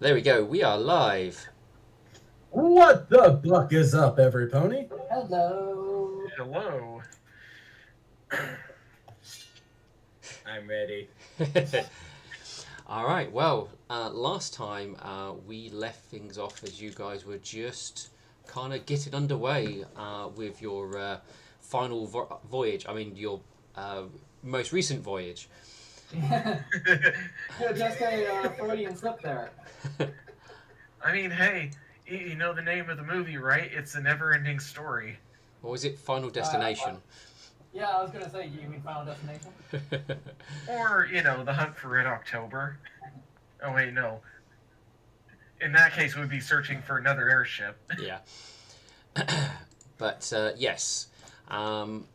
There we go. We are live. What the buck is up, every pony? Hello. Hello. I'm ready. All right. Well, last time we left things off as you guys were just kind of getting underway with your final voyage. I mean, your most recent voyage. Yeah, just a Freudian slip there. I mean, hey, you know the name of the movie, right? It's a never-ending story. What was it? Final Uh, Destination. yeah, I was gonna say, you mean Final Destination? Or, The Hunt for Red October. Oh, wait, no. In that case, we'd be searching for another airship. Yeah. But yes, um,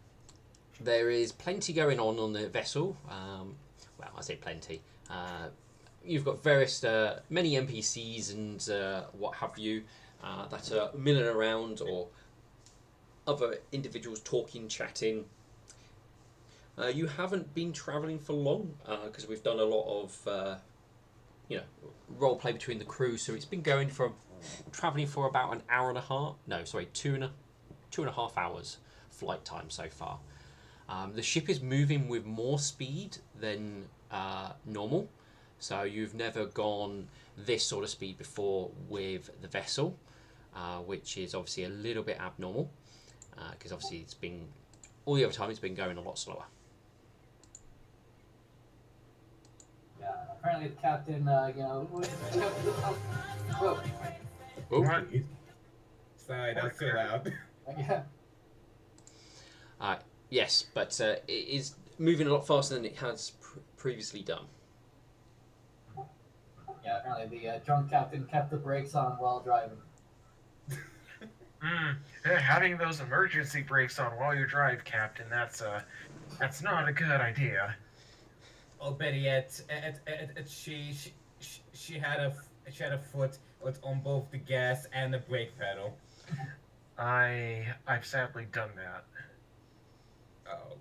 there is plenty going on the vessel. Well, I say plenty. You've got various many NPCs and what have you that are milling around, or other individuals talking, chatting. You haven't been travelling for long because we've done a lot of role play between the crew, so it's been going from travelling for about an hour and a half. No, sorry, two and a half hours flight time so far. The ship is moving with more speed than normal, so you've never gone this sort of speed before with the vessel, which is obviously a little bit abnormal because obviously it's been all the other time it's been going a lot slower. Yeah, apparently the captain, whoa. Oh, What? Sorry, that's too loud. Yeah, yes, but it is moving a lot faster than it has previously done. yeah, apparently the drunk captain kept the brakes on while driving. Having those emergency brakes on while you drive, Captain, that's not a good idea. Or better yet, she had a foot on both the gas and the brake pedal. I've sadly done that. Oh,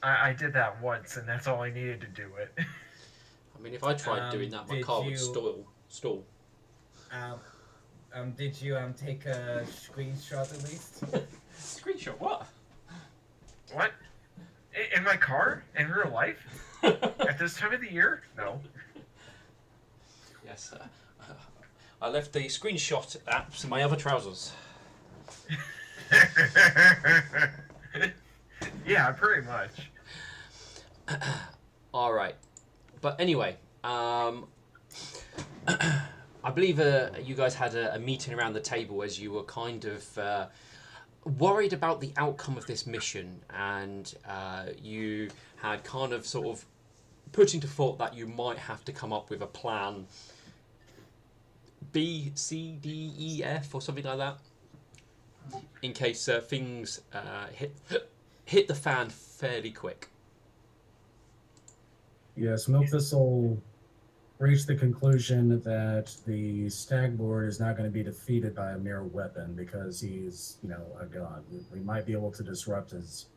I did that once, and that's all I needed to do it. I mean, if I tried doing that, my did car would you stall. um did you take a screenshot at least? Screenshot what? What? In my car? In real life? At this time of the year? No. Yes, I left the screenshot apps in my other trousers. Yeah, pretty much. All right, but anyway, I believe you guys had a meeting around the table as you were kind of worried about the outcome of this mission, and you had kind of sort of put into thought that you might have to come up with a plan B, C, D, E, F, or something like that, in case things hit the fan fairly quick. Yes, Milk Thistle reached the conclusion that the Stagboard is not going to be defeated by a mere weapon because he's, a god. We might be able to disrupt his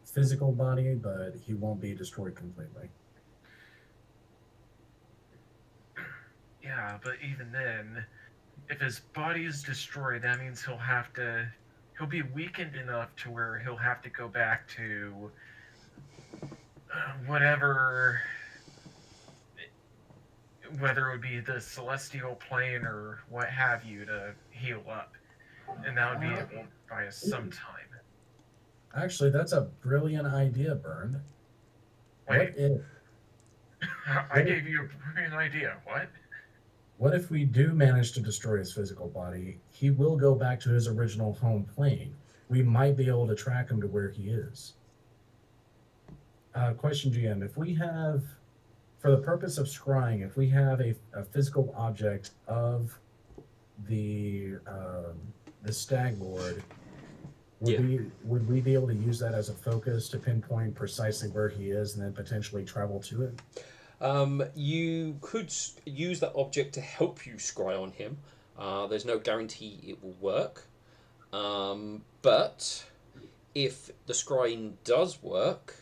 physical body, but he won't be destroyed completely. Yeah, but even then, if his body is destroyed, that means he'll be weakened enough to where he'll have to go back to whatever, whether it would be the celestial plane or what have you, to heal up, and that would be by some time. Actually, that's a brilliant idea, Bern. Wait, What if I gave you a brilliant idea. What? what if we do manage to destroy his physical body? He will go back to his original home plane. We might be able to track him to where he is. Question GM, if we have, for the purpose of scrying, if we have a physical object of the stagboard, would Yeah. we be able to use that as a focus to pinpoint precisely where he is and then potentially travel to it? You could use that object to help you scry on him. There's no guarantee it will work. But if the scrying does work,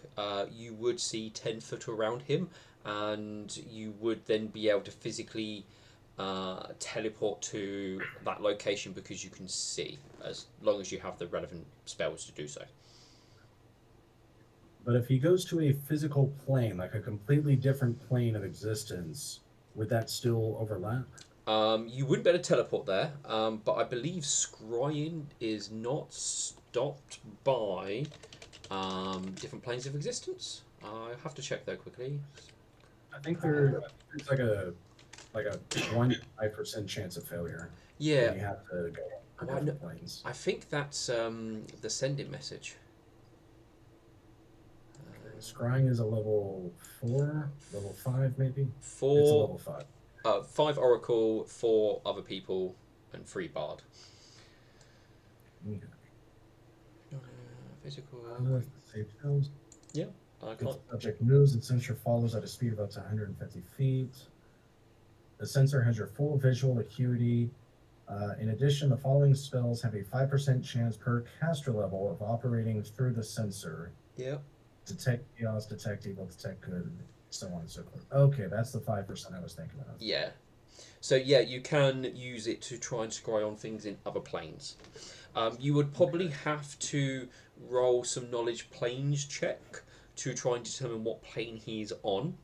you would see 10 foot around him, and you would then be able to physically teleport to that location because you can see, as long as you have the relevant spells to do so. But if he goes to a physical plane, like a completely different plane of existence, would that still overlap? You wouldn't be able to teleport there, but I believe scrying is not stopped by different planes of existence. I have to check though quickly. I think there's like a 1% chance of failure. Yeah, And you have to go for Well, different planes. I think that's the sending message. Scrying is a level 4, level 5 maybe? It's a Four, level 5. 5 Oracle, 4 other people, and 3 Bard. Okay. Physical. Save films. Yeah, I If can't. the subject moves, the sensor follows at a speed of up to 150 feet. The sensor has your full visual acuity. In addition, the following spells have a 5% chance per caster level of operating through the sensor. Yeah. Detect chaos, detect evil, detect good, so on and so forth. Okay, that's the 5% I was thinking of. Yeah. So yeah, you can use it to try and scry on things in other planes. You would probably have to roll some knowledge planes check to try and determine what plane he's on,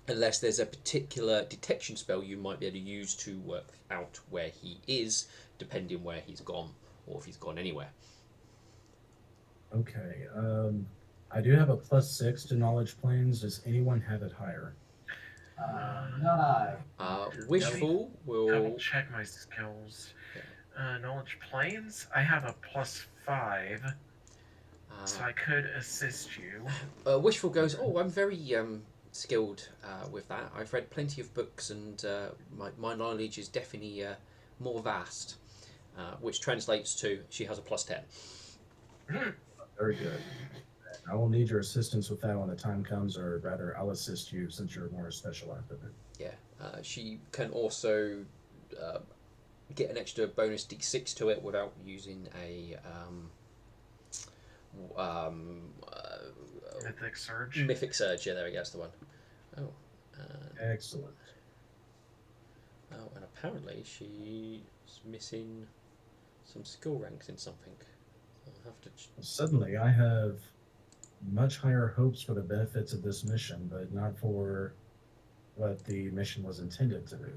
unless there's a particular detection spell you might be able to use to work out where he is, depending where he's gone or if he's gone anywhere. Okay, I do have a +6 to knowledge planes. Does anyone have it higher? Not I. Wishful Double will. check my skills. Knowledge planes. I have a +5, so I could assist you. Wishful goes, oh, I'm very skilled with that. I've read plenty of books and my knowledge is definitely more vast, which translates to she has a +10. Very good. I will need your assistance with that when the time comes, or rather, I'll assist you since you're more specialized with it. Yeah, she can also get an extra bonus d6 to it without using a Mythic Surge. Mythic Surge. Yeah, there we go, that's the one. Oh, Excellent. oh, and apparently she's missing some skill ranks in something. I'll have to. Suddenly, I have much higher hopes for the benefits of this mission, but not for what the mission was intended to do.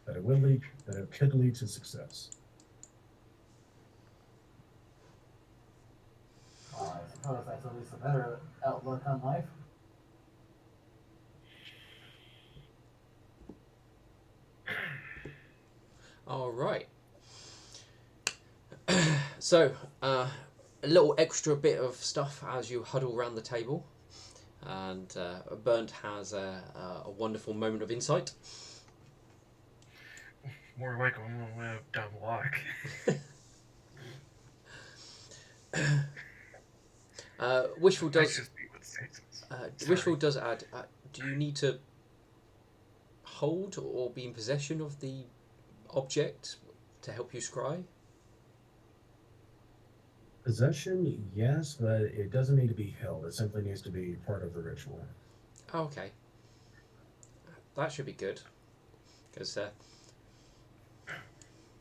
That it could lead to success. Well, I suppose that's at least a better outlook on life. All right. So, a little extra bit of stuff as you huddle around the table, and Burnt has a wonderful moment of insight. More like a moment of dumb luck. Wishful Might does. just be what saves us. Wishful does add. Do you need to hold or be in possession of the object to help you scry? Possession, yes, but it doesn't need to be held. It simply needs to be part of the ritual. Oh, okay. That should be good, because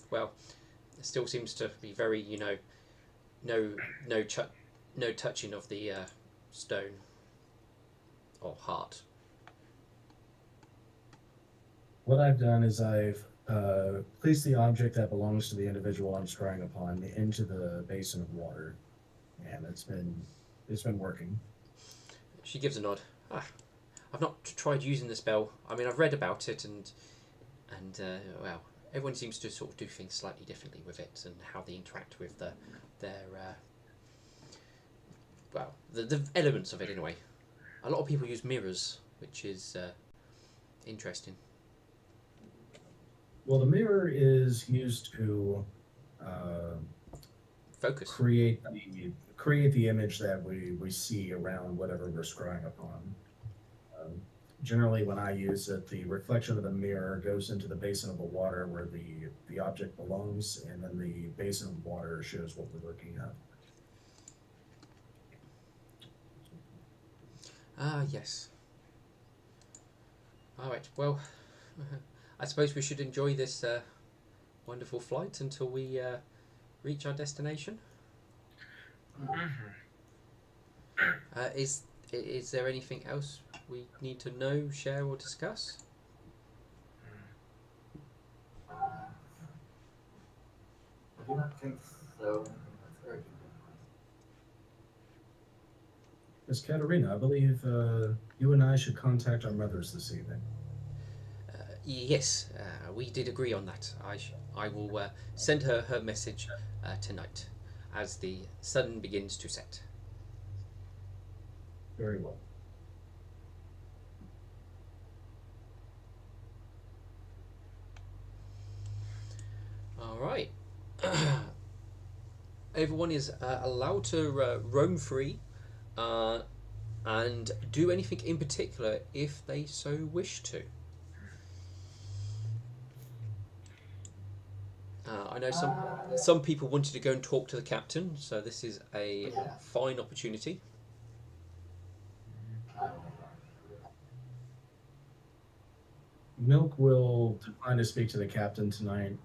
well, it still seems to be very, no touching of the stone or heart. What I've done is I've placed the object that belongs to the individual I'm scrying upon into the basin of water, and it's been working. She gives a nod. I've not tried using the spell. I mean, I've read about it, and well, everyone seems to sort of do things slightly differently with it and how they interact with their the elements of it anyway. A lot of people use mirrors, which is interesting. Well, the mirror is used to Focus. create the image that we see around whatever we're scrying upon. Generally, when I use it, the reflection of the mirror goes into the basin of the water where the object belongs, and then the basin of water shows what we're looking at. Ah, yes. All right. Well, I suppose we should enjoy this wonderful flight until we reach our destination. Mhm. Is there anything else we need to know, share, or discuss? I do not think so. That's urgent. Miss Katerina, I believe you and I should contact our mothers this evening. Yes, we did agree on that. I will send her message tonight as the sun begins to set. Very well. All right. Everyone is allowed to roam free and do anything in particular if they so wish to. I know some people wanted to go and talk to the captain, so this is a fine opportunity. Milk will decline to speak to the captain tonight,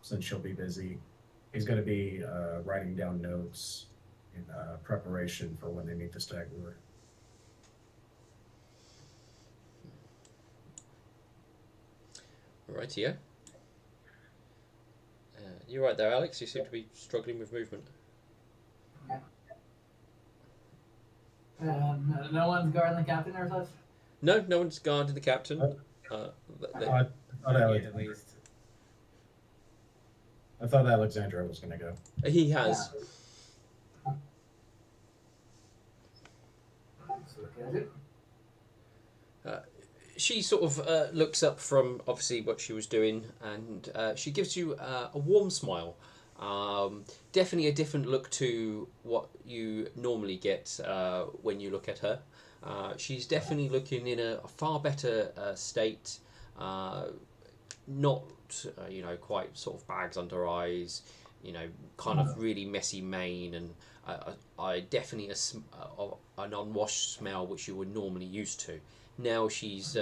since she'll be busy. He's going to be writing down notes in preparation for when they meet the stag lord. Rightio. You're right there, Alex. You seem to be struggling with movement. No one's guarding the captain or such? No, no one's guarded the captain. I thought Alexandra was going to go. He has. So can I do? She sort of looks up from obviously what she was doing, and she gives you a warm smile. Definitely a different look to what you normally get when you look at her. She's definitely looking in a far better state. Not quite sort of bags under her eyes. Kind of really messy mane, and I definitely an unwashed smell which you were normally used to. Now she's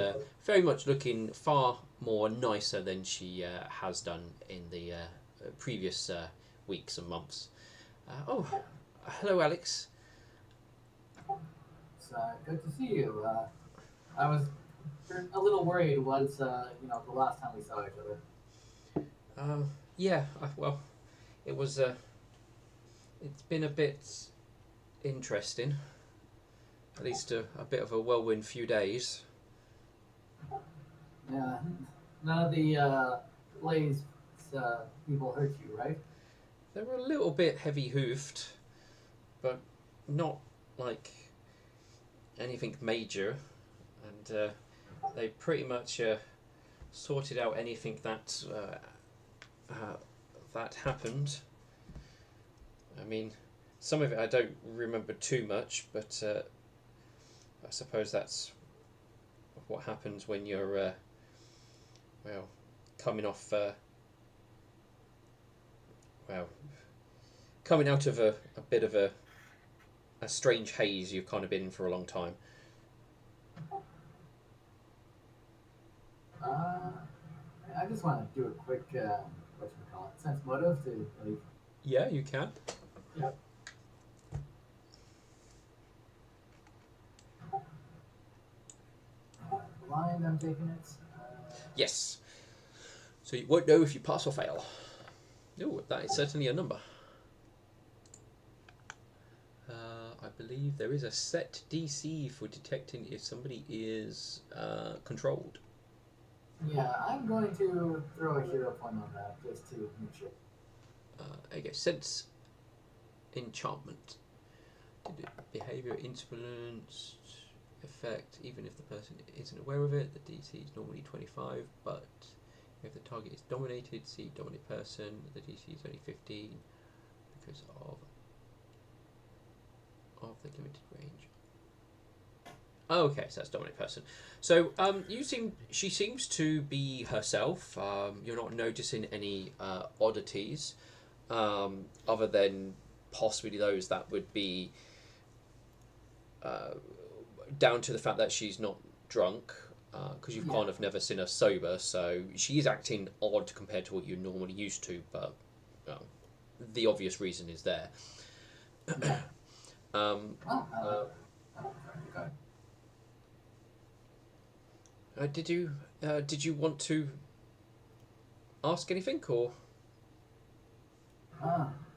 very much looking far more nicer than she has done in the previous weeks and months. Hello, Alex. It's good to see you. I was a little worried once, the last time we saw each other. Yeah, well, it was. It's been a bit interesting. At least a bit of a whirlwind few days. Yeah, none of the Blaze people hurt you, right? They were a little bit heavy-hoofed, but not like anything major, and they pretty much sorted out anything that that happened. I mean, some of it I don't remember too much, but I suppose that's what happens when you're coming off coming out of a bit of a strange haze you've kind of been in for a long time. I just want to do a quick sense motive to leave. Yeah, you can. Yep. Blind, I'm taking it. Yes. So you won't know if you pass or fail. Oh, that is certainly a number. I believe there is a set DC for detecting if somebody is controlled. Yeah, I'm going to throw a hero point on that just to make sure. Okay, sense enchantment. Behavior influenced effect, even if the person isn't aware of it. The DC is normally 25, but if the target is dominated, see dominate person, the DC is only 15 because of the limited range. Oh, okay, so that's dominate person. So she seems to be herself. You're not noticing any oddities, other than possibly those that would be down to the fact that she's not drunk. because you've kind of never seen her sober, so she is acting odd compared to what you're normally used to, but well, the obvious reason is there. Did you want to ask anything, or?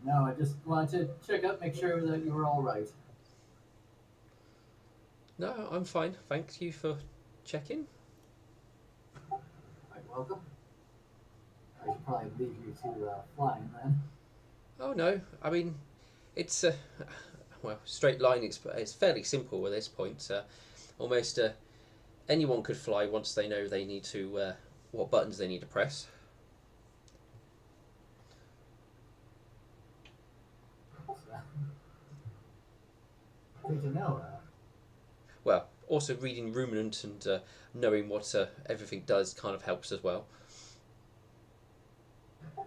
No, I just wanted to check up, make sure that you were all right. No, I'm fine. Thank you for checking. Quite welcome. I should probably leave you to flying then. Oh no, I mean, it's well, straight line. It's fairly simple at this point. Almost anyone could fly once they know they need to what buttons they need to press. Good to know. Well, also reading Ruminant and knowing what everything does kind of helps as well.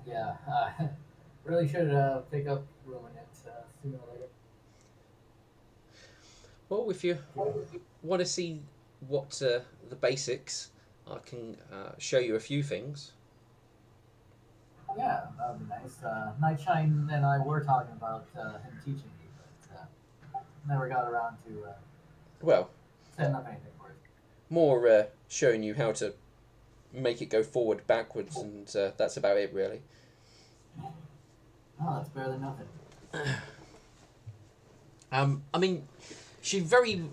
Yeah, really should pick up Ruminant sooner or later. Well, if you want to see what the basics, I can show you a few things. Yeah, that would be nice. Nightshine and I were talking about him teaching me, but never got around to Well, setting up anything for it. more showing you how to make it go forward, backwards, and that's about it, really. Oh, that's better than nothing. I mean, she very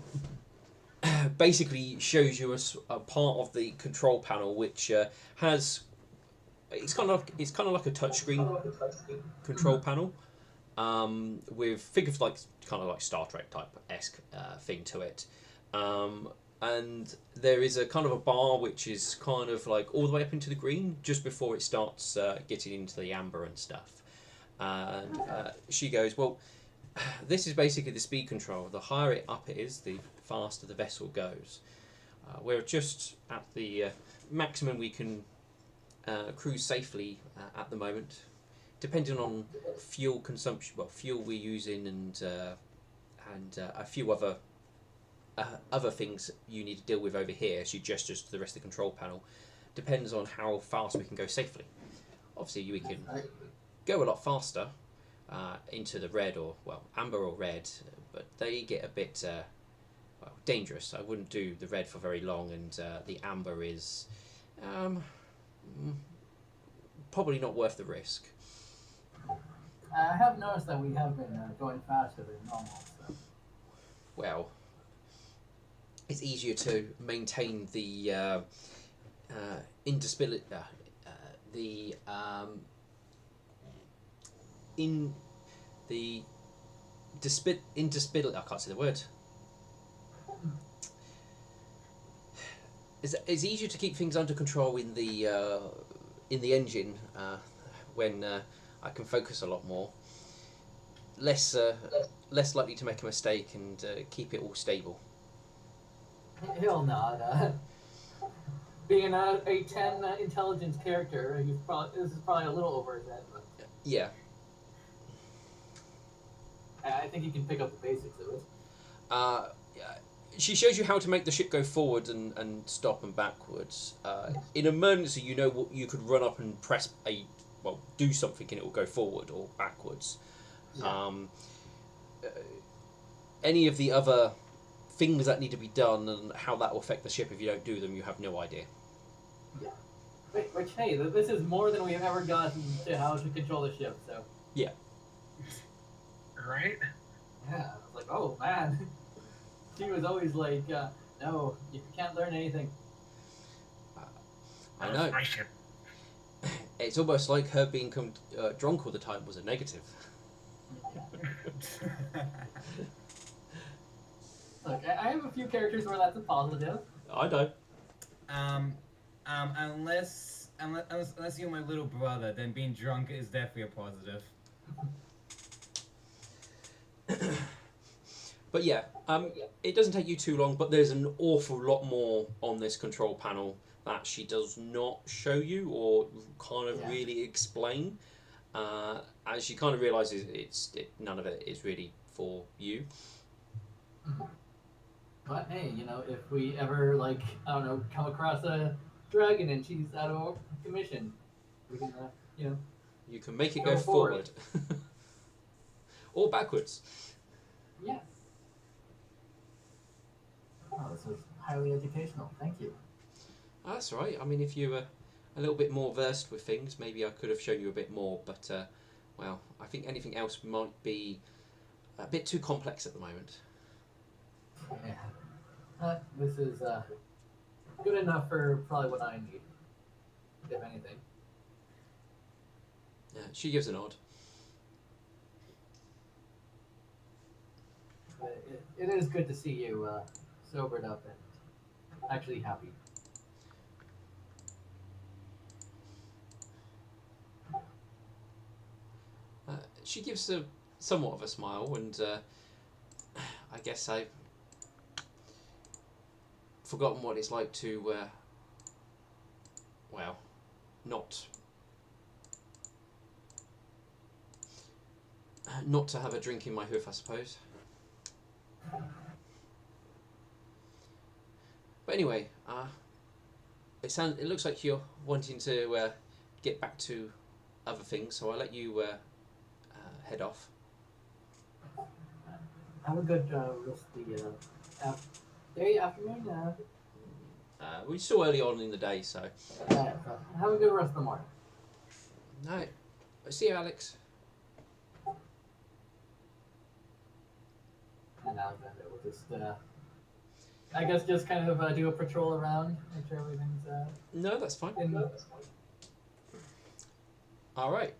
basically shows you a part of the control panel which has it's kind of like a touchscreen control panel with figures like kind of like Star Trek type esque thing to it, and there is a kind of a bar which is kind of like all the way up into the green just before it starts getting into the amber and stuff. And she goes, well, this is basically the speed control. The higher it up it is, the faster the vessel goes. We're just at the maximum we can cruise safely at the moment, depending on fuel consumption, well, fuel we're using, and a few other things you need to deal with over here. She gestures to the rest of the control panel. Depends on how fast we can go safely. Obviously, we can go a lot faster into the red or, well, amber or red, but they get a bit well, dangerous. I wouldn't do the red for very long, and the amber is probably not worth the risk. I have noticed that we have been going faster than normal. So. Well, it's easier to maintain the indisponibility, indisponibility. I can't say the word. It's easier to keep things under control in the engine when I can focus a lot more. Less likely to make a mistake and keep it all stable. He'll not. Being a 10 intelligence character, this is probably a little over his head. But Yeah. I think he can pick up the basics of it. She shows you how to make the ship go forward and stop and backwards. In emergency, you know what you could run up and press do something and it will go forward or backwards. Yeah. Any of the other things that need to be done and how that will affect the ship if you don't do them, you have no idea. Yeah. Which, hey, this is more than we've ever gotten to how to control the ship, so. Yeah. Right? Yeah, I was like, oh man. She was always like, no, you can't learn anything. I know. My ship. It's almost like her being drunk all the time was a negative. Look, I have a few characters where that's a positive. I know. Unless you're my little brother, then being drunk is definitely a positive. But yeah, it doesn't take you too long, but there's an awful lot more on this control panel that she does not show you or kind of really explain. As she kind of realises none of it is really for you. But hey, you know, if we ever like I don't know come across a dragon and she's out of commission, we can you know You can make it go go forward. forward. Or backwards. Yeah. Oh, this was highly educational. Thank you. That's right. I mean, if you were a little bit more versed with things, maybe I could have shown you a bit more, but, well, I think anything else might be a bit too complex at the moment. Yeah. This is good enough for probably what I need, if anything. She gives a nod. But it is good to see you sobered up and actually happy. She gives a somewhat of a smile, and I guess I've forgotten what it's like to, well, not to have a drink in my hoof, I suppose. But anyway, it looks like you're wanting to get back to other things, so I'll let you head off. Have a good rest of the day, afternoon. We're still early on in the day, so Have a good rest of the morning. no. See you, Alex. And Alexander will just, I guess, just kind of do a patrol around, make sure everything's No, that's fine. in. All right.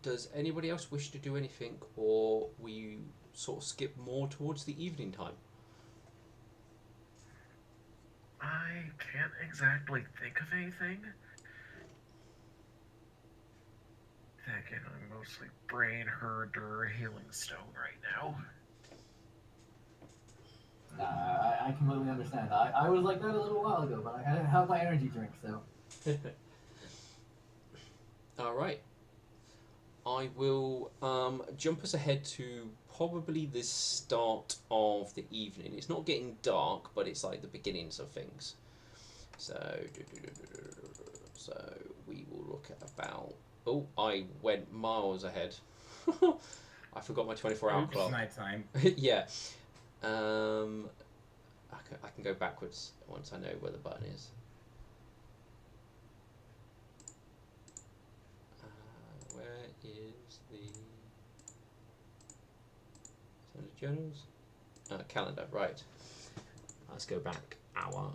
Does anybody else wish to do anything, or we sort of skip more towards the evening time? I can't exactly think of anything. Thinking I'm mostly brain hurt or healing stone right now. I completely understand. I was like that a little while ago, but I have my energy drink, so. All right. I will jump us ahead to probably the start of the evening. It's not getting dark, but it's like the beginnings of things. So we will look at about. Oh, I went miles ahead. I forgot my 24-hour Oops, clock. nighttime. Yeah. I can go backwards once I know where the button is. Where is the journals? Calendar, right. Let's go back. Hour.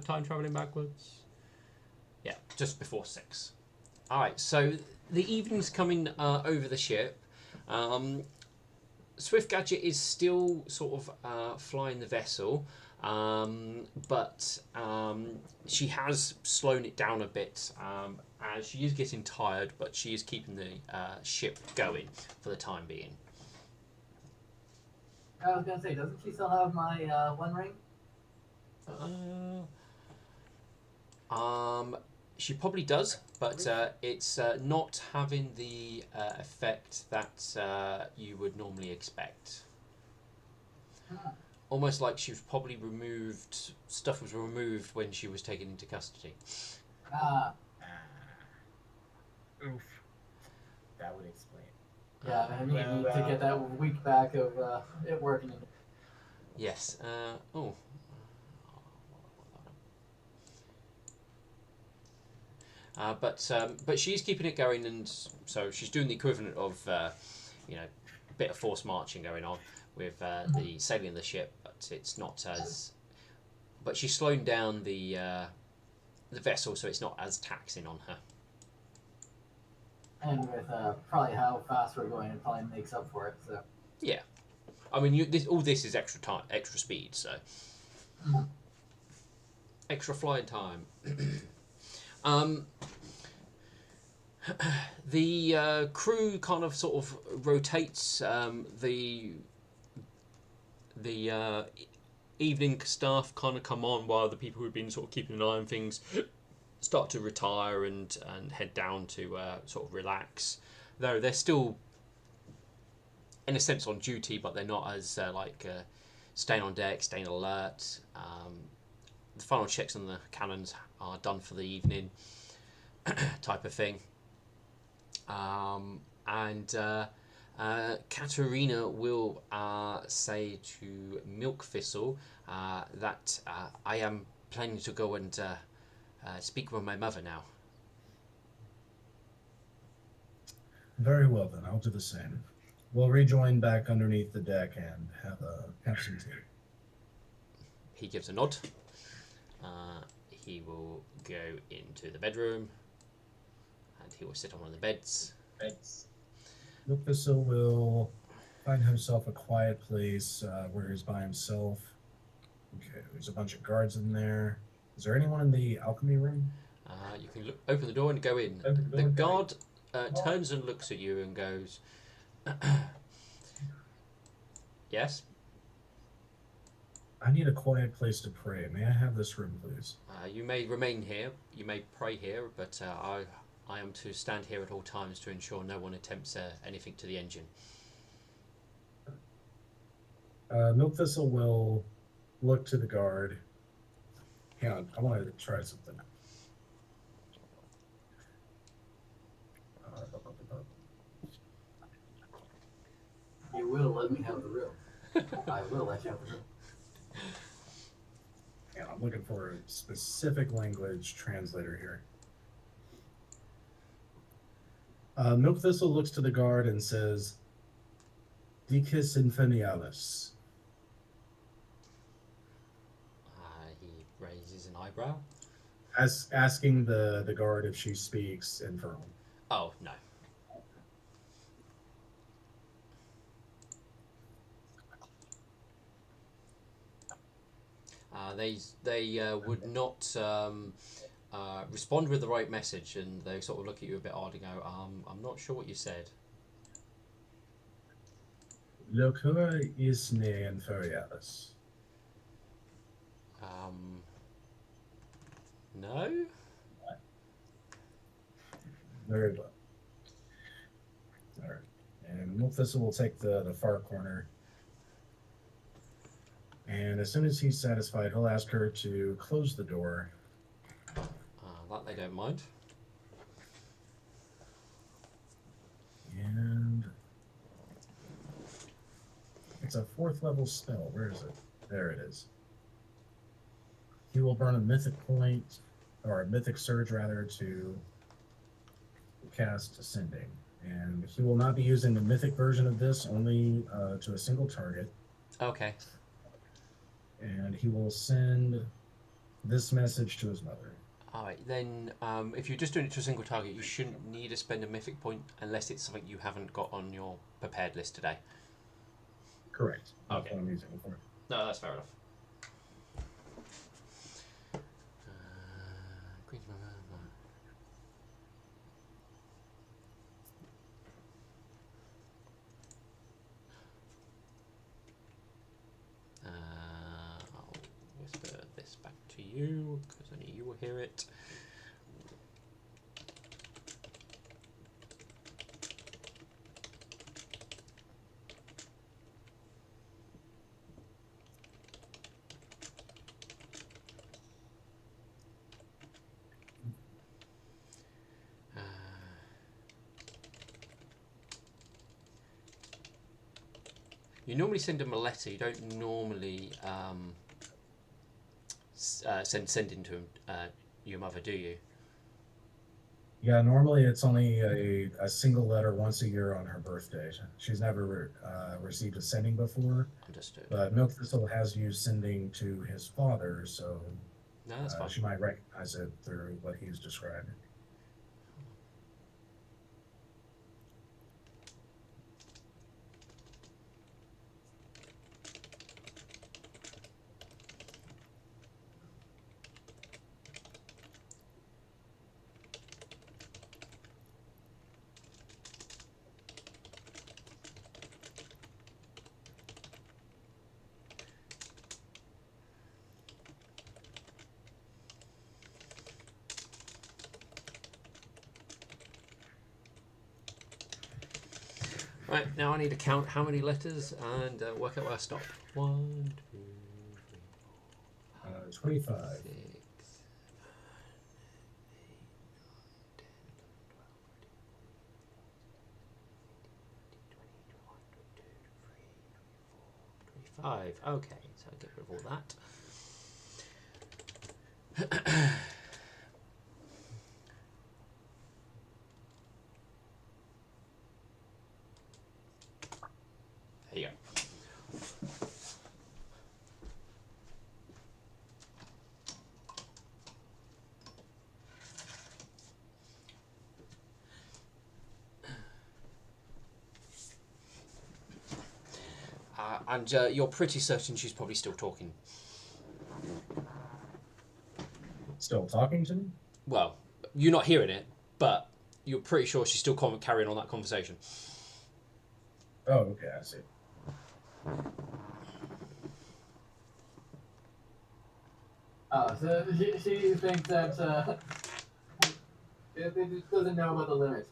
Time traveling backwards. Yeah, just before 6. Alright, so the evening's coming over the ship. Swift Gadget is still sort of flying the vessel, but she has slowed it down a bit as she is getting tired, but she is keeping the ship going for the time being. I was gonna say, doesn't she still have my one ring? She probably does, but it's not having the effect that you would normally expect. Almost like she was probably removed. Stuff was removed when she was taken into custody. Oof. That would explain. Yeah, I need to get that week back of it working. Yes. But she's keeping it going, and so she's doing the equivalent of bit of forced marching going on with the sailing the ship, but it's not as. But she's slowing down the vessel, so it's not as taxing on her. And with probably how fast we're going, it probably makes up for it. So. Yeah, I mean, all this is extra time, extra speed, so extra flying time. The crew kind of sort of rotates. The evening staff kind of come on while the people who've been sort of keeping an eye on things start to retire and head down to sort of relax. Though they're still, in a sense, on duty, but they're not as staying on deck, staying alert. The final checks on the cannons are done for the evening, type of thing. And Katerina will say to Milk Thistle that I am planning to go and speak with my mother now. Very well then, I'll do the same. We'll rejoin back underneath the deck and have some tea. He gives a nod. He will go into the bedroom and he will sit on one of the beds. Milk Thistle will find himself a quiet place where he's by himself. Okay, there's a bunch of guards in there. Is there anyone in the alchemy room? You can open the door and go in. The guard turns and looks at you and goes, yes? I need a quiet place to pray. May I have this room, please? You may remain here, you may pray here, but I am to stand here at all times to ensure no one attempts anything to the engine. Milk Thistle will look to the guard. Hang on, I wanted to try something. You will let me have the room. I will let you have the room. Yeah, I'm looking for a specific language translator here. Milk Thistle looks to the guard and says, Dicis infinialis. He raises an eyebrow. Asking the guard if she speaks infernal. Oh, no. They would not respond with the right message, and they sort of look at you a bit odd and go, I'm not sure what you said. Locura isne inferialis. No? Very well. All right. And Milk Thistle will take the far corner. And as soon as he's satisfied, he'll ask her to close the door. That they don't mind. And it's a 4th level spell. Where is it? There it is. He will burn a mythic point, or a mythic surge rather, to cast Ascending. And he will not be using the mythic version of this, only to a single target. Okay. And he will send this message to his mother. Alright, then if you're just doing it to a single target, you shouldn't need to spend a mythic point unless it's something you haven't got on your prepared list today. Correct. Okay. That's what I'm using it for. No, that's fair enough. I'll whisper this back to you because only you will hear it. You normally send them a letter. You don't normally send into your mother, do you? Yeah, normally it's only a single letter once a year on her birthday. She's never received a sending before. Understood. But Milk Thistle has used sending to his father, so No, that's fine. she might recognize it through what he's described. Right, now I need to count how many letters and work out where I stop. 1, 2, 25. 3, 4, 5, 6, 5. Okay, so I'll get rid of all that. There you go. And you're pretty certain she's probably still talking. Still talking to me? Well, you're not hearing it, but you're pretty sure she's still carrying on that conversation. Oh, okay, I see. So she thinks that it just doesn't know about the limit.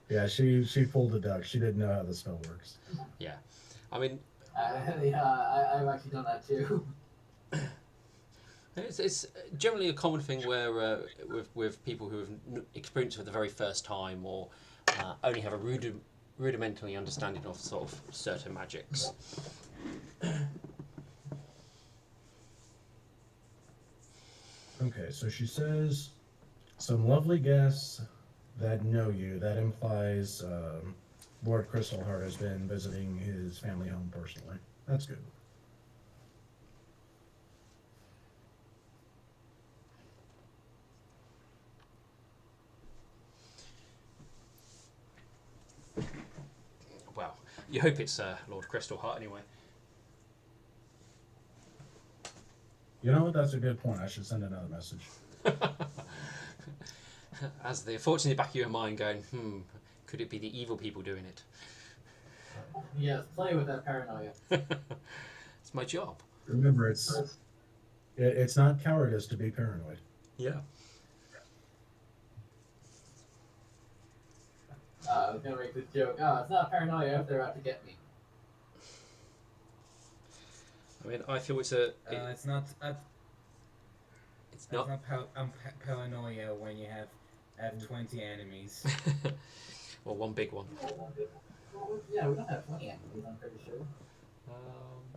Yeah, she pulled a duck. She didn't know how the spell works. Yeah. I mean, I've actually done that too. it's generally a common thing where with people who have experienced it for the very first time or only have a rudimentary understanding of sort of certain magics. Okay, so she says, some lovely guests that know you. That implies Lord Crystalheart has been visiting his family home personally. That's good. Well, you hope it's Lord Crystalheart anyway. You know what? That's a good point. I should send another message. As the thoughts in the back of your mind going, could it be the evil people doing it? Yes, play with that paranoia. It's my job. Remember, it's not cowardice to be paranoid. Yeah. I was gonna make this joke. Oh, it's not paranoia if they're out to get me. I mean, I feel it's a. It's not. It's It's not. not paranoia when you have 20 enemies. Well, one big one. Yeah, we don't have 20 enemies, I'm pretty sure.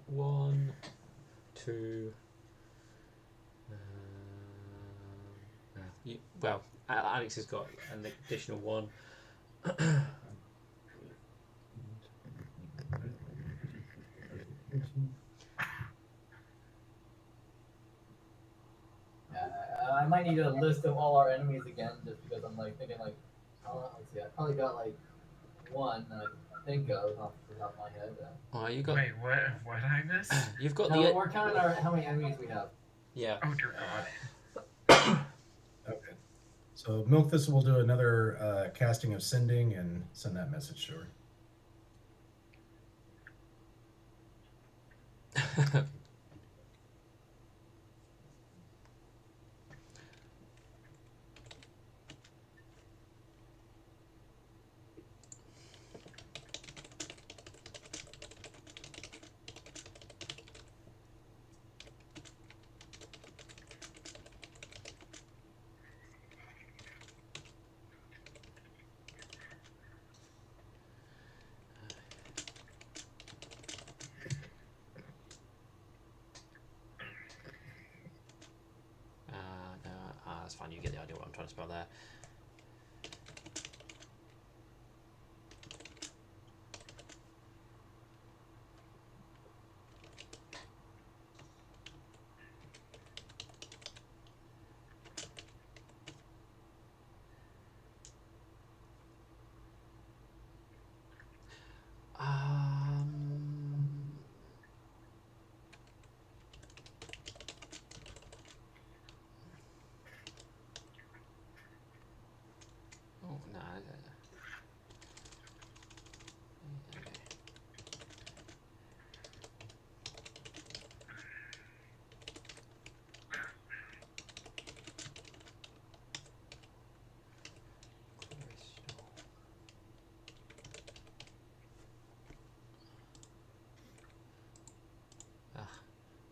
1, 2. Well, Alex has got an additional one. I might need a list of all our enemies again, just because I'm like thinking like, let's see, I probably got like one that I can think of off the top of my head. You got. Wait, what? What did I miss? You've got No, the. we're counting how many enemies we have. Yeah. Oh dear God. Okay. So Milk Thistle will do another casting of sending and send that message to her. That's fine. You get the idea what I'm trying to spell there.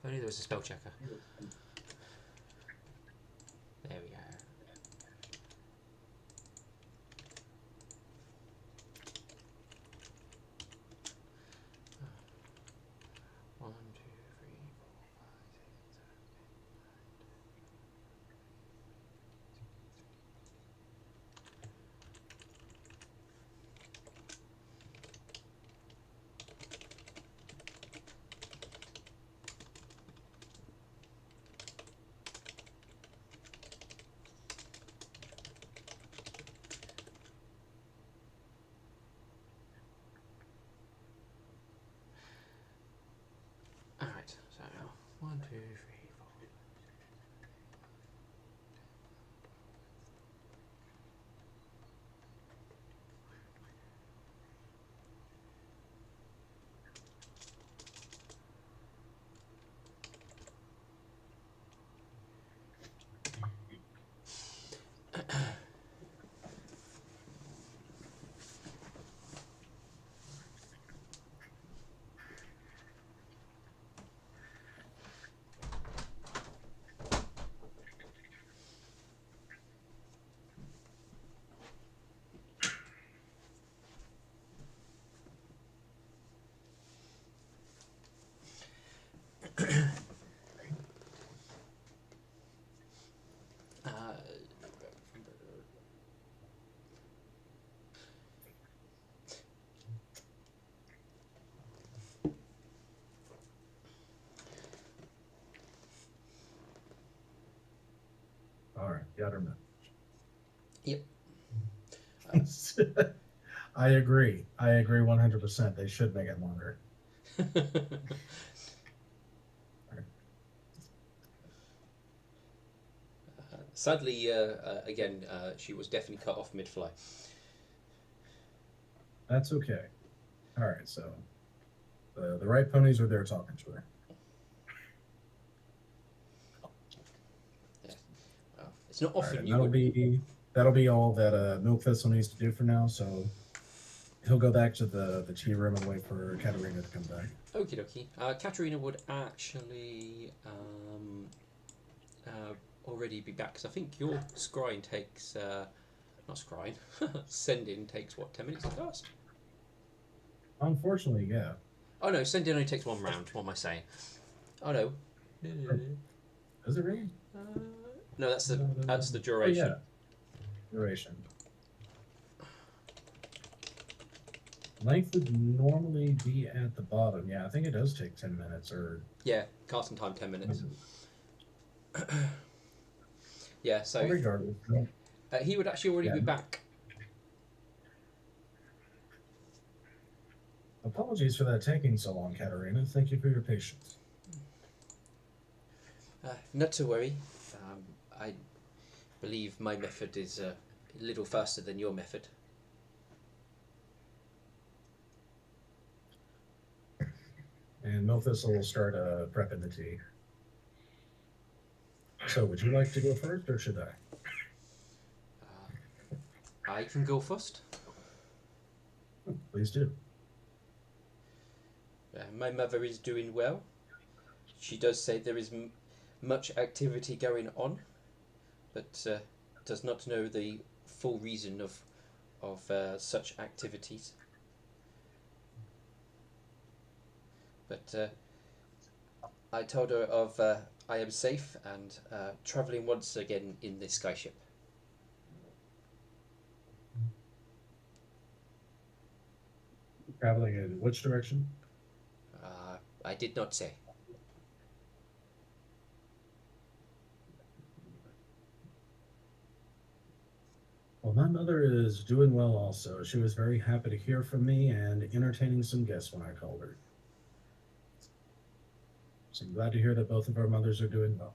If only there was a spell checker. There we go. One, two, three, four, five, six, seven, Alright, so 1, 2, 3, 4. All right, got her Yep. I agree. I agree 100%. They should make it longer. Sadly, again, she was definitely cut off mid-fly. That's okay. All right, so the right ponies are there talking to her. Well, it's not All right, often and you would... that'll be all that Milk Thistle needs to do for now. So he'll go back to the tea room and wait for Katerina to come back. Okie dokie. Katerina would actually already be back, because I think your scrying takes... not scrying. Send-in takes, what, 10 minutes at first? Unfortunately, yeah. Oh no, send-in only takes 1 round. What am I saying? Oh no. Is it really? No, that's the Oh, duration. yeah. Duration. Length would normally be at the bottom. Yeah, I think it does take 10 minutes or... Yeah, casting time 10 minutes. Yeah, so regardless. he would actually already Yeah. be back. Apologies for that taking so long, Katerina. Thank you for your patience. Not to worry. I believe my method is a little faster than your method. And Milthistle will start prepping the tea. So, would you like to go first, or should I? I can go first. Please do. My mother is doing well. She does say there is much activity going on, but does not know the full reason of such activities. But I told her of I am safe and travelling once again in this skyship. Traveling in which direction? I did not say. Well, my mother is doing well also. She was very happy to hear from me and entertaining some guests when I called her. So I'm glad to hear that both of our mothers are doing well.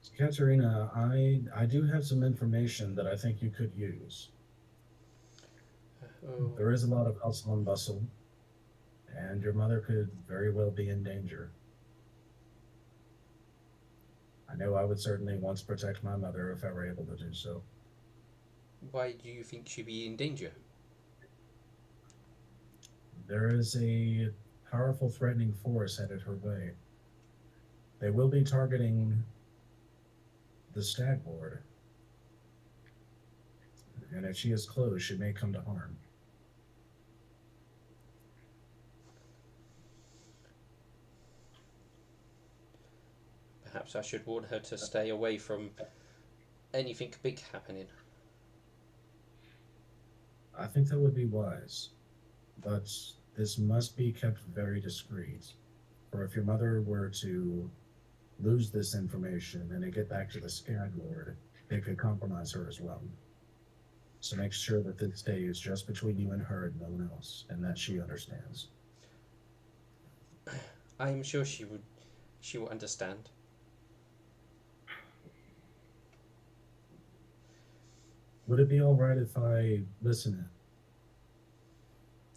So, Katerina, I do have some information that I think you could use. Oh. There is a lot of hustle and bustle, and your mother could very well be in danger. I know I would certainly want to protect my mother if I were able to do so. Why do you think she'd be in danger? There is a powerful threatening force headed her way. They will be targeting the stag board, and if she is close, she may come to harm. Perhaps I should warn her to stay away from anything big happening. I think that would be wise, but this must be kept very discreet. For if your mother were to lose this information and it get back to the Skag Lord, it could compromise her as well. So make sure that this stays just between you and her and no one else, and that she understands. I am sure she would. She will understand. Would it be all right if I listen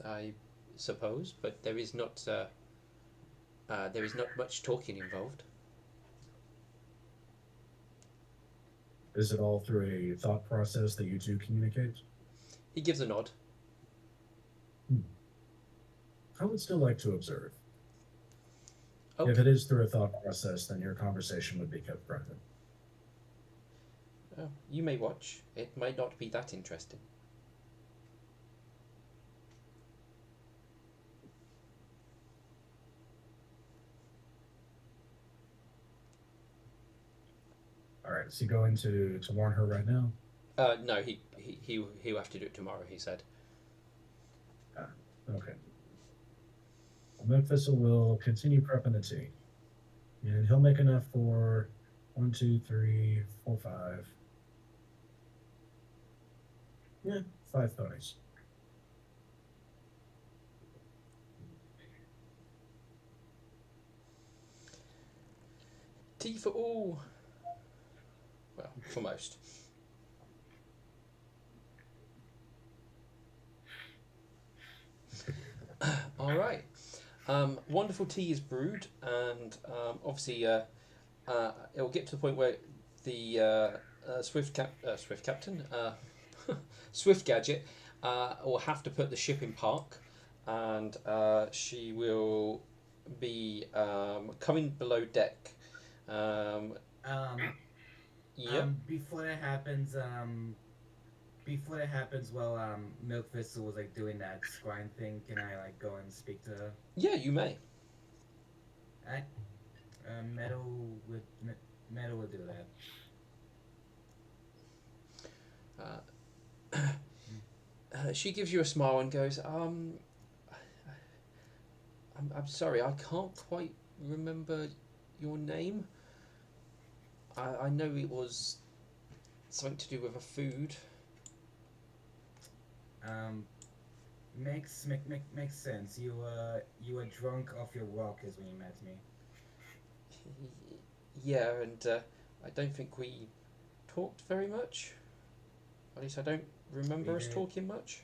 in? I suppose, but there is not. There is not much talking involved. Is it all through a thought process that you two communicate? He gives a nod. I would still like to observe. Okay. If it is through a thought process, then your conversation would be kept private. You may watch. It might not be that interesting. All right, is he going to warn her right now? No, he'll have to do it tomorrow. He said. Okay. Memphis will continue prepping the tea. And he'll make enough for 1, 2, 3, 4, 5. Yeah, 5 ponies. Tea for all. Well, for most. All right. Wonderful tea is brewed, and obviously, it will get to the point where the Swift Captain, Swift Gadget, will have to put the ship in park, and she will be coming below deck. Yep. Before that happens, while Milk Thistle was like doing that scrying thing, can I like go and speak to her? Yeah, you may. I, Meadow would do that. She gives you a smile and goes, I'm sorry, I can't quite remember your name. I know it was something to do with a food. Makes sense. You were drunk off your rockers when you met me. Yeah, and I don't think we talked very much. At least I don't remember us talking much.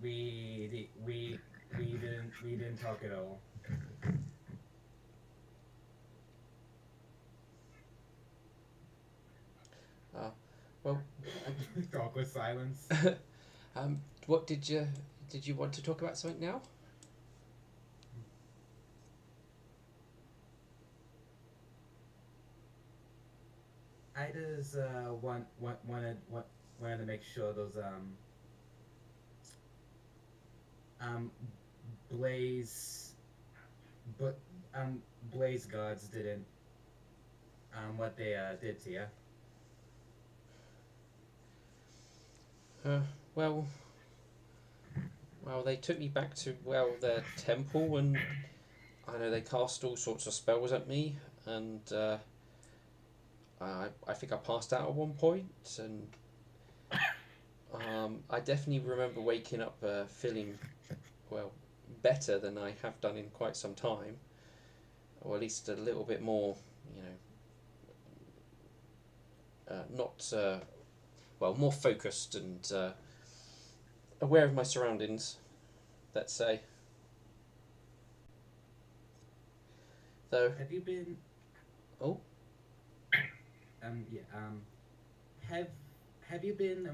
We didn't talk at all. Well, Awkward silence. what did you want to talk about something now? I just wanted to make sure those blaze but blaze gods didn't what they did to you. Well, they took me back to their temple, and I know they cast all sorts of spells at me, and I think I passed out at one point, and I definitely remember waking up feeling better than I have done in quite some time, or at least a little bit more, not more focused and aware of my surroundings, let's say. Though, Have you been? Oh. Yeah. have you been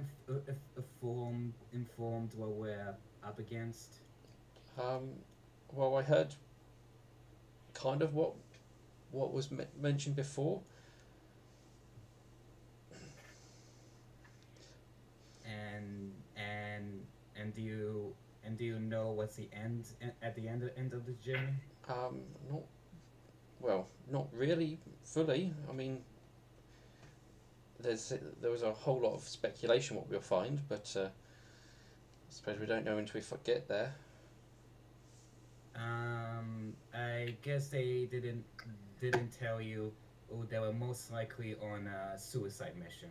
informed what we're up against? Um, well, I heard kind of what was mentioned before. And do you know what's the end at the end of the journey? Not well, not really fully. I mean, there was a whole lot of speculation what we'll find, but I suppose we don't know until we get there. I guess they didn't tell you. Oh, they were most likely on a suicide mission.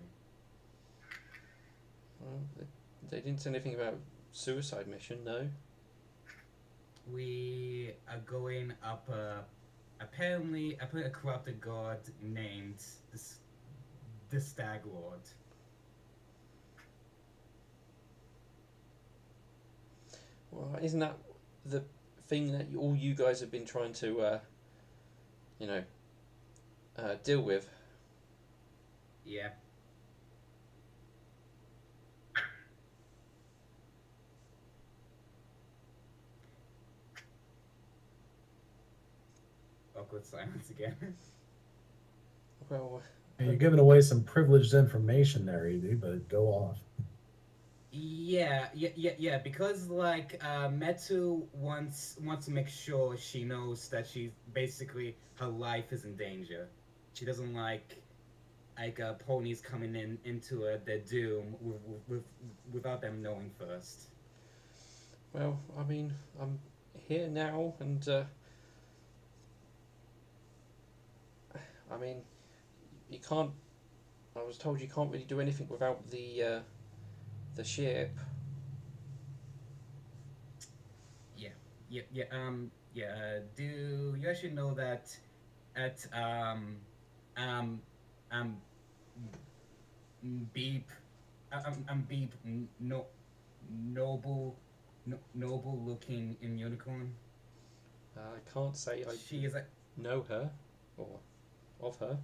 Well, they didn't say anything about suicide mission, no. We are going up apparently a corrupted god named the Stag Lord. Well, isn't that the thing that all you guys have been trying to, deal with? Yeah. Awkward silence again. Well, You're giving away some privileged information there, Evie, but go off. Yeah. Because like Metu wants to make sure she knows that she's basically her life is in danger. She doesn't like ponies coming into their doom without them knowing first. well, I mean, I'm here now, and I mean, you can't. I was told you can't really do anything without the ship. Do you actually know that at Beep Beep no noble looking in unicorn? I can't say I She is a know her or of her.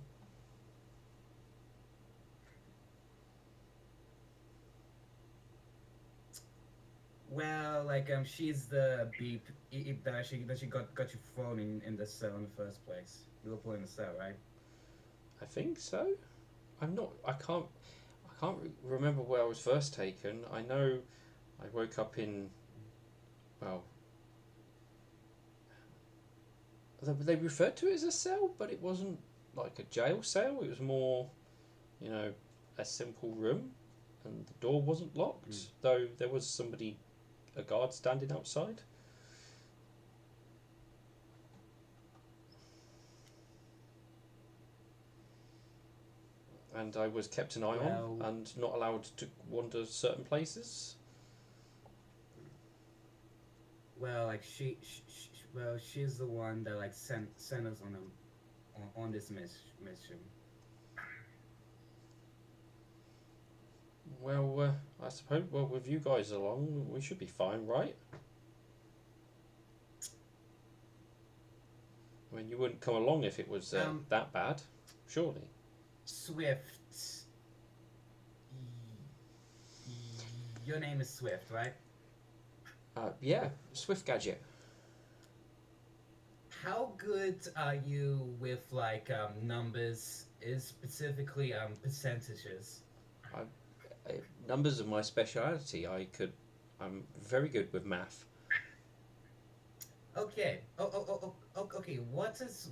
well, like she's the Beep that she got you thrown in the cell in the first place. You were put in the cell, right? I think so. I'm not. I can't. Remember where I was first taken. I know I woke up in. Well, they referred to it as a cell, but it wasn't like a jail cell. It was more, a simple room, and the door wasn't locked. Though there was a guard standing outside. And I was kept an eye on and not allowed to wander certain places. Well, like she's the one that like sent us on this mission. Well, I suppose. Well, with you guys along, we should be fine, right? I mean, you wouldn't come along if it was that bad, surely. Swift. Your name is Swift, right? Yeah, Swift Gadget. How good are you with like numbers? Is specifically percentages? Numbers are my speciality. I'm very good with math. Okay. Okay. What is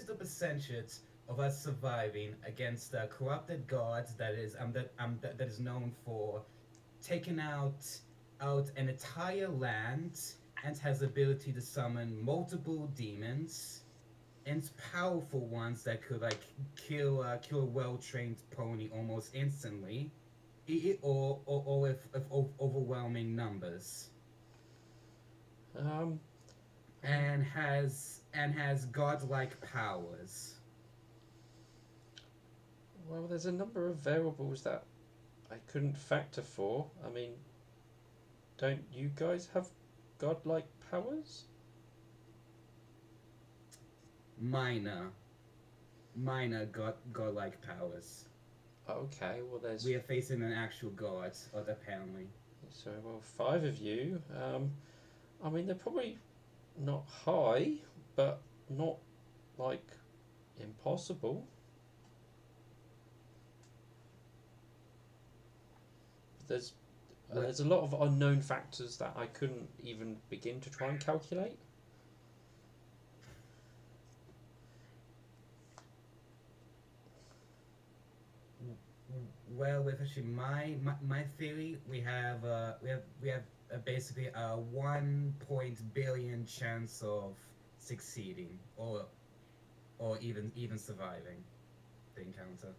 the percentage of us surviving against the corrupted gods that is known for taking out an entire land and has the ability to summon multiple demons and powerful ones that could like kill a well-trained pony almost instantly, or with overwhelming numbers, Um, and has godlike powers. well, there's a number of variables that I couldn't factor for. I mean, don't you guys have godlike powers? Minor godlike powers. Okay, well there's We are facing an actual god, apparently. so well 5 of you. I mean they're probably not high, but not like impossible. There's there's a lot of unknown factors that I couldn't even begin to try and calculate. Well, with actually my theory, we have basically a 1 billion chance of succeeding or even surviving the encounter.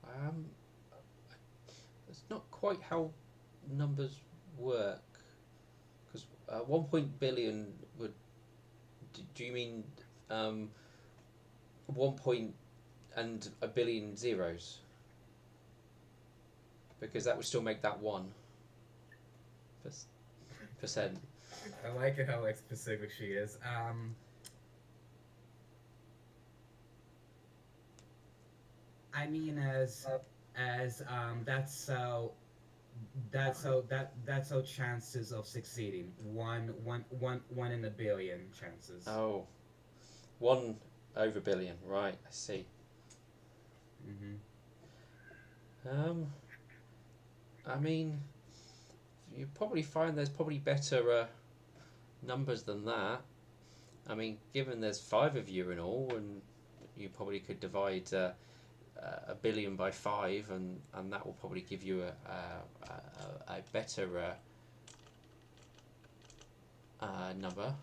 Um, that's not quite how numbers work. Because 1 billion would. Do you mean 1 and a billion zeros? Because that would still make that 1%. I like it how like specific she is. I mean as that's how chances of succeeding. One in a billion chances. Oh, 1/billion. Right, I see. Mm-hmm. I mean, you probably find there's probably better numbers than that. I mean, given there's 5 of you in all, and you probably could divide a billion by 5, and that will probably give you a better number.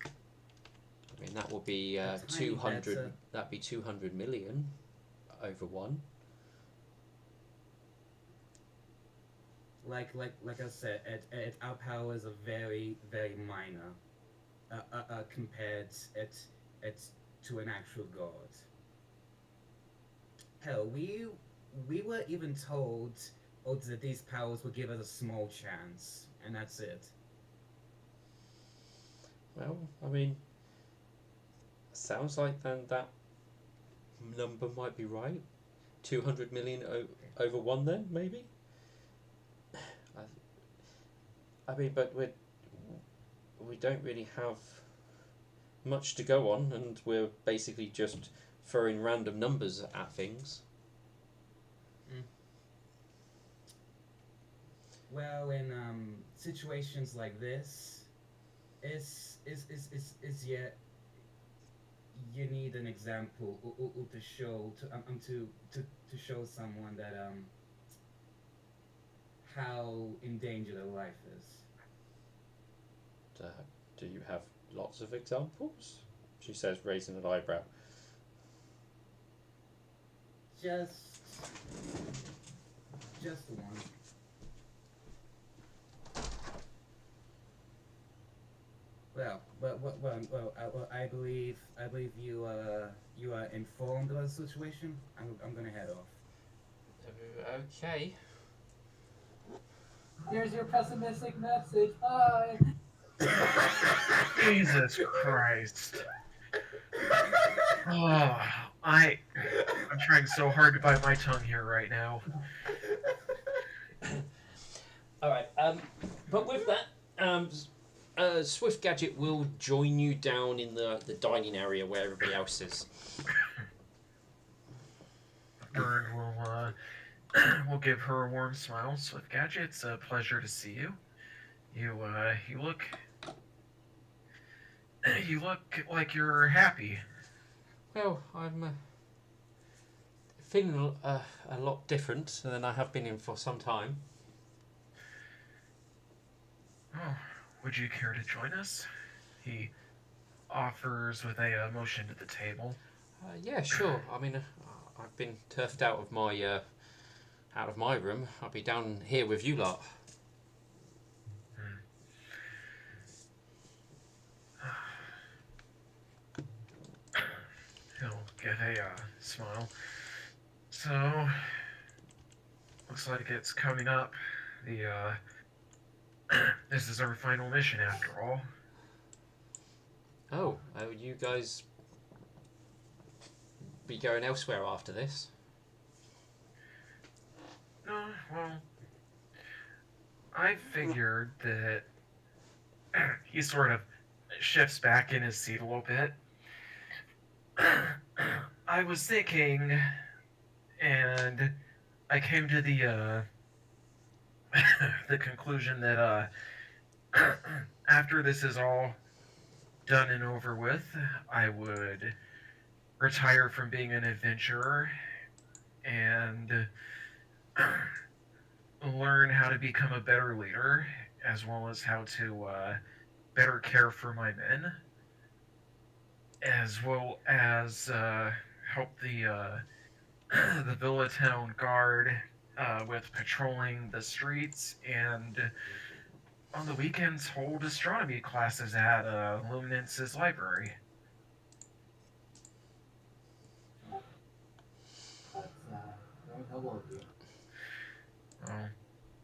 I mean, that will be A tiny 200. better. That'd be 200 million over 1. Like I said, our powers are very minor, compared it to an actual god. Hell, we were even told that these powers would give us a small chance, and that's it. Well, I mean, sounds like then that number might be right. 200 million over 1 then, maybe? I mean, but we don't really have much to go on, and we're basically just throwing random numbers at things. Well, in situations like this, is yet you need an example to show to show someone that how in danger their life is. Do you have lots of examples? She says, raising an eyebrow. Just one. Well, I believe you are informed about the situation. I'm gonna head off. Okay. Here's your pessimistic message. Bye. Jesus Christ. Oh, I'm trying so hard to bite my tongue here right now. All right. But with that, Swift Gadget will join you down in the dining area where everybody else is. Bird will give her a warm smile. Swift Gadget, it's a pleasure to see you. You look like you're happy. Well, I'm feeling a lot different than I have been in for some time. Oh, would you care to join us? He offers with a motion to the table. Yeah, sure. I mean, I've been turfed out of my room. I'll be down here with you lot. He'll give a smile. So, looks like it's coming up. This is our final mission after all. Oh, you guys be going elsewhere after this? Well, I figured that he sort of shifts back in his seat a little bit. I was thinking, and I came to the the conclusion that after this is all done and over with, I would retire from being an adventurer and learn how to become a better leader, as well as how to better care for my men, as well as help the the Villa Town Guard with patrolling the streets, and on the weekends hold astronomy classes at Luminance's library. That's very noble of you. Well,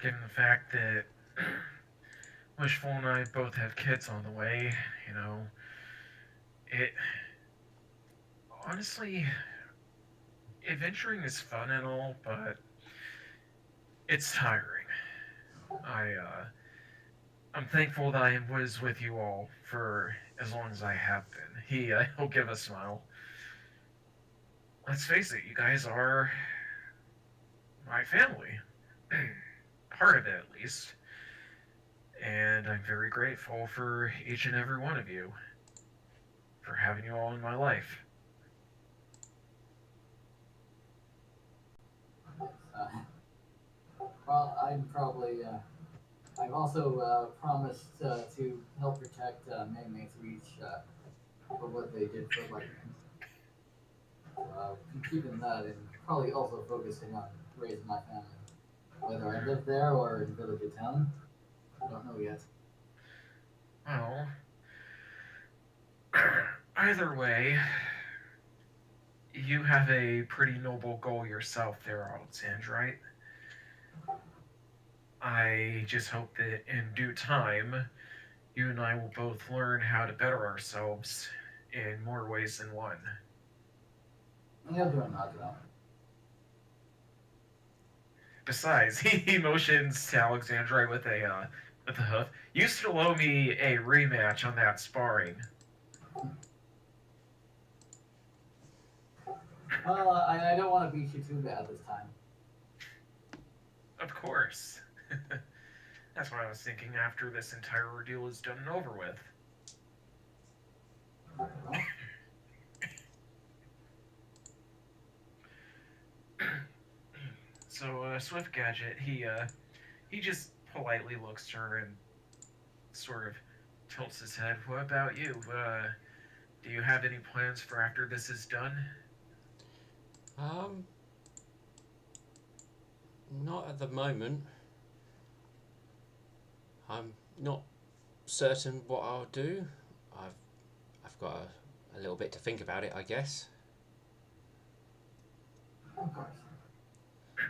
given the fact that Wishful and I both have kids on the way, you know, it honestly, adventuring is fun and all, but it's tiring. I I'm thankful that I was with you all for as long as I have been. He'll give a smile. Let's face it, you guys are my family. Part of it, at least. And I'm very grateful for each and every one of you. For having you all in my life. Uh, well, I've also promised to help protect Maymay's Reach for what they did for Lightning. Keeping that and probably also focusing on raising my family. Whether I live there or in Village of Town, I don't know yet. Well, either way, you have a pretty noble goal yourself there, Alexandrite. I just hope that in due time, you and I will both learn how to better ourselves in more ways than one. You'll do it, not well. Besides, he motions to Alexandrite with a hoof. You still owe me a rematch on that sparring. Well, I don't want to beat you too bad this time. Of course. That's what I was thinking after this entire ordeal is done and over with. Well, So, Swift Gadget, he just politely looks to her and sort of tilts his head. What about you? Do you have any plans for after this is done? Not at the moment. I'm not certain what I'll do. I've got a little bit to think about it, I guess. of course. I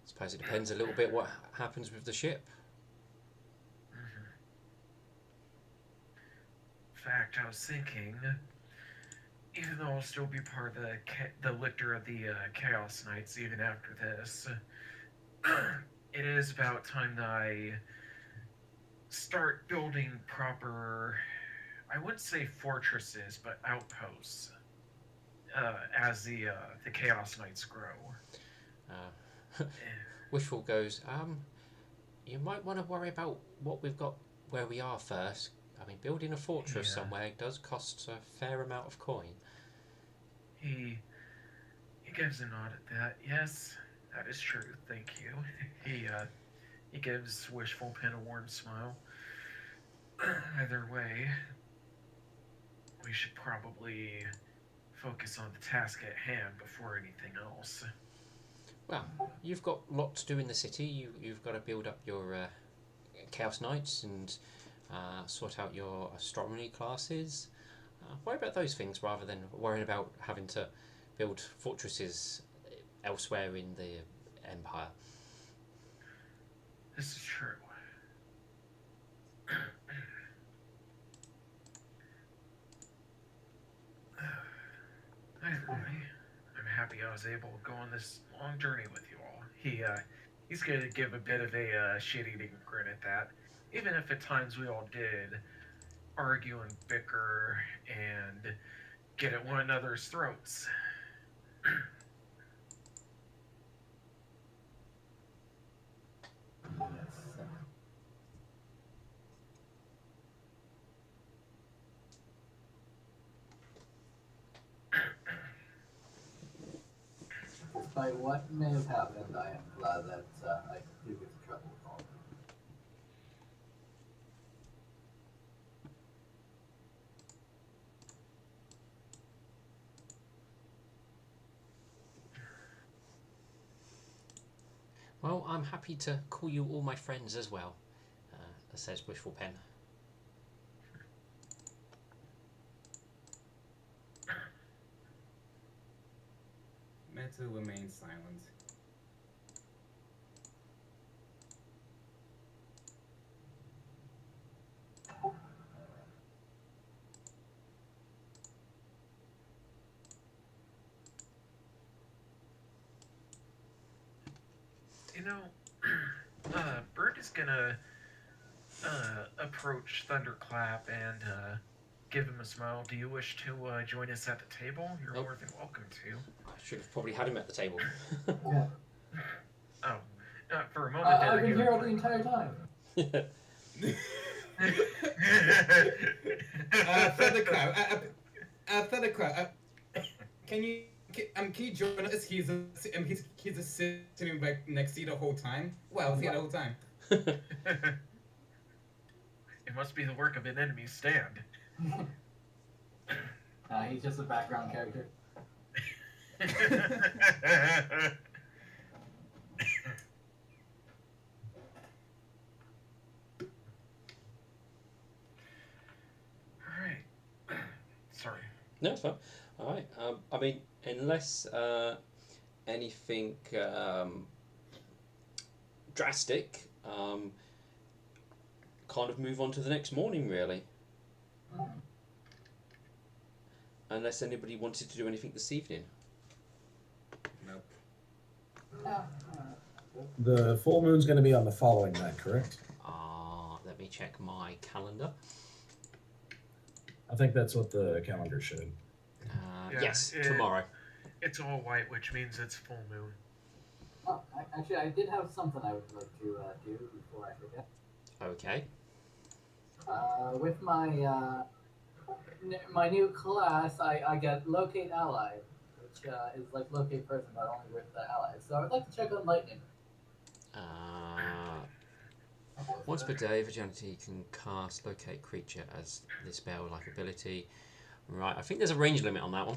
suppose it depends a little bit what happens with the ship. Mm-hmm. In fact, I was thinking, even though I'll still be part of the lictor of the Chaos Knights even after this, it is about time that I start building proper, I wouldn't say fortresses, but outposts as the Chaos Knights grow. Wishful goes, you might want to worry about what we've got where we are first. I mean, building a fortress somewhere does cost a fair amount of coin. He gives a nod at that. Yes, that is true. Thank you. He gives Wishful Pin a warm smile. Either way, we should probably focus on the task at hand before anything else. Well, you've got a lot to do in the city. You've got to build up your Chaos Knights and sort out your astronomy classes. Worry about those things rather than worrying about having to build fortresses elsewhere in the Empire. This is true. I'm happy I was able to go on this long journey with you all. He's gonna give a bit of a shit-eating grin at that, even if at times we all did argue and bicker and get at one another's throats. Yes. Despite what may have happened, I am glad that I do get to travel with all of them. Well, I'm happy to call you all my friends as well, says Wishful Pen. Metu remains silent. You know, Bert is gonna approach Thunderclap and give him a smile. Do you wish to join us at the table? You're Nope. more than welcome to. I should have probably had him at the table. Yeah. Oh, for a moment there, I've been you here all the entire time. Thunderclap, can you join us? He's sitting right next to you the whole time. Well, he's here the whole time. It must be the work of an enemy stand. He's just a background character. Alright. Sorry. No, it's fine. All right. I mean, unless anything drastic, kind of move on to the next morning, really. Unless anybody wanted to do anything this evening. Nope. The full moon's going to be on the following night, correct? Let me check my calendar. I think that's what the calendar showed. Yeah, Yes, tomorrow. It's all white, which means it's full moon. Oh, actually, I did have something I would like to do before I forget. Okay. With my my new class, I get locate ally, which is like locate person, but only with allies. So I would like to check on lightning. Once per day, Vigilante can cast locate creature as the spell-like ability. Right, I think there's a range limit on that one.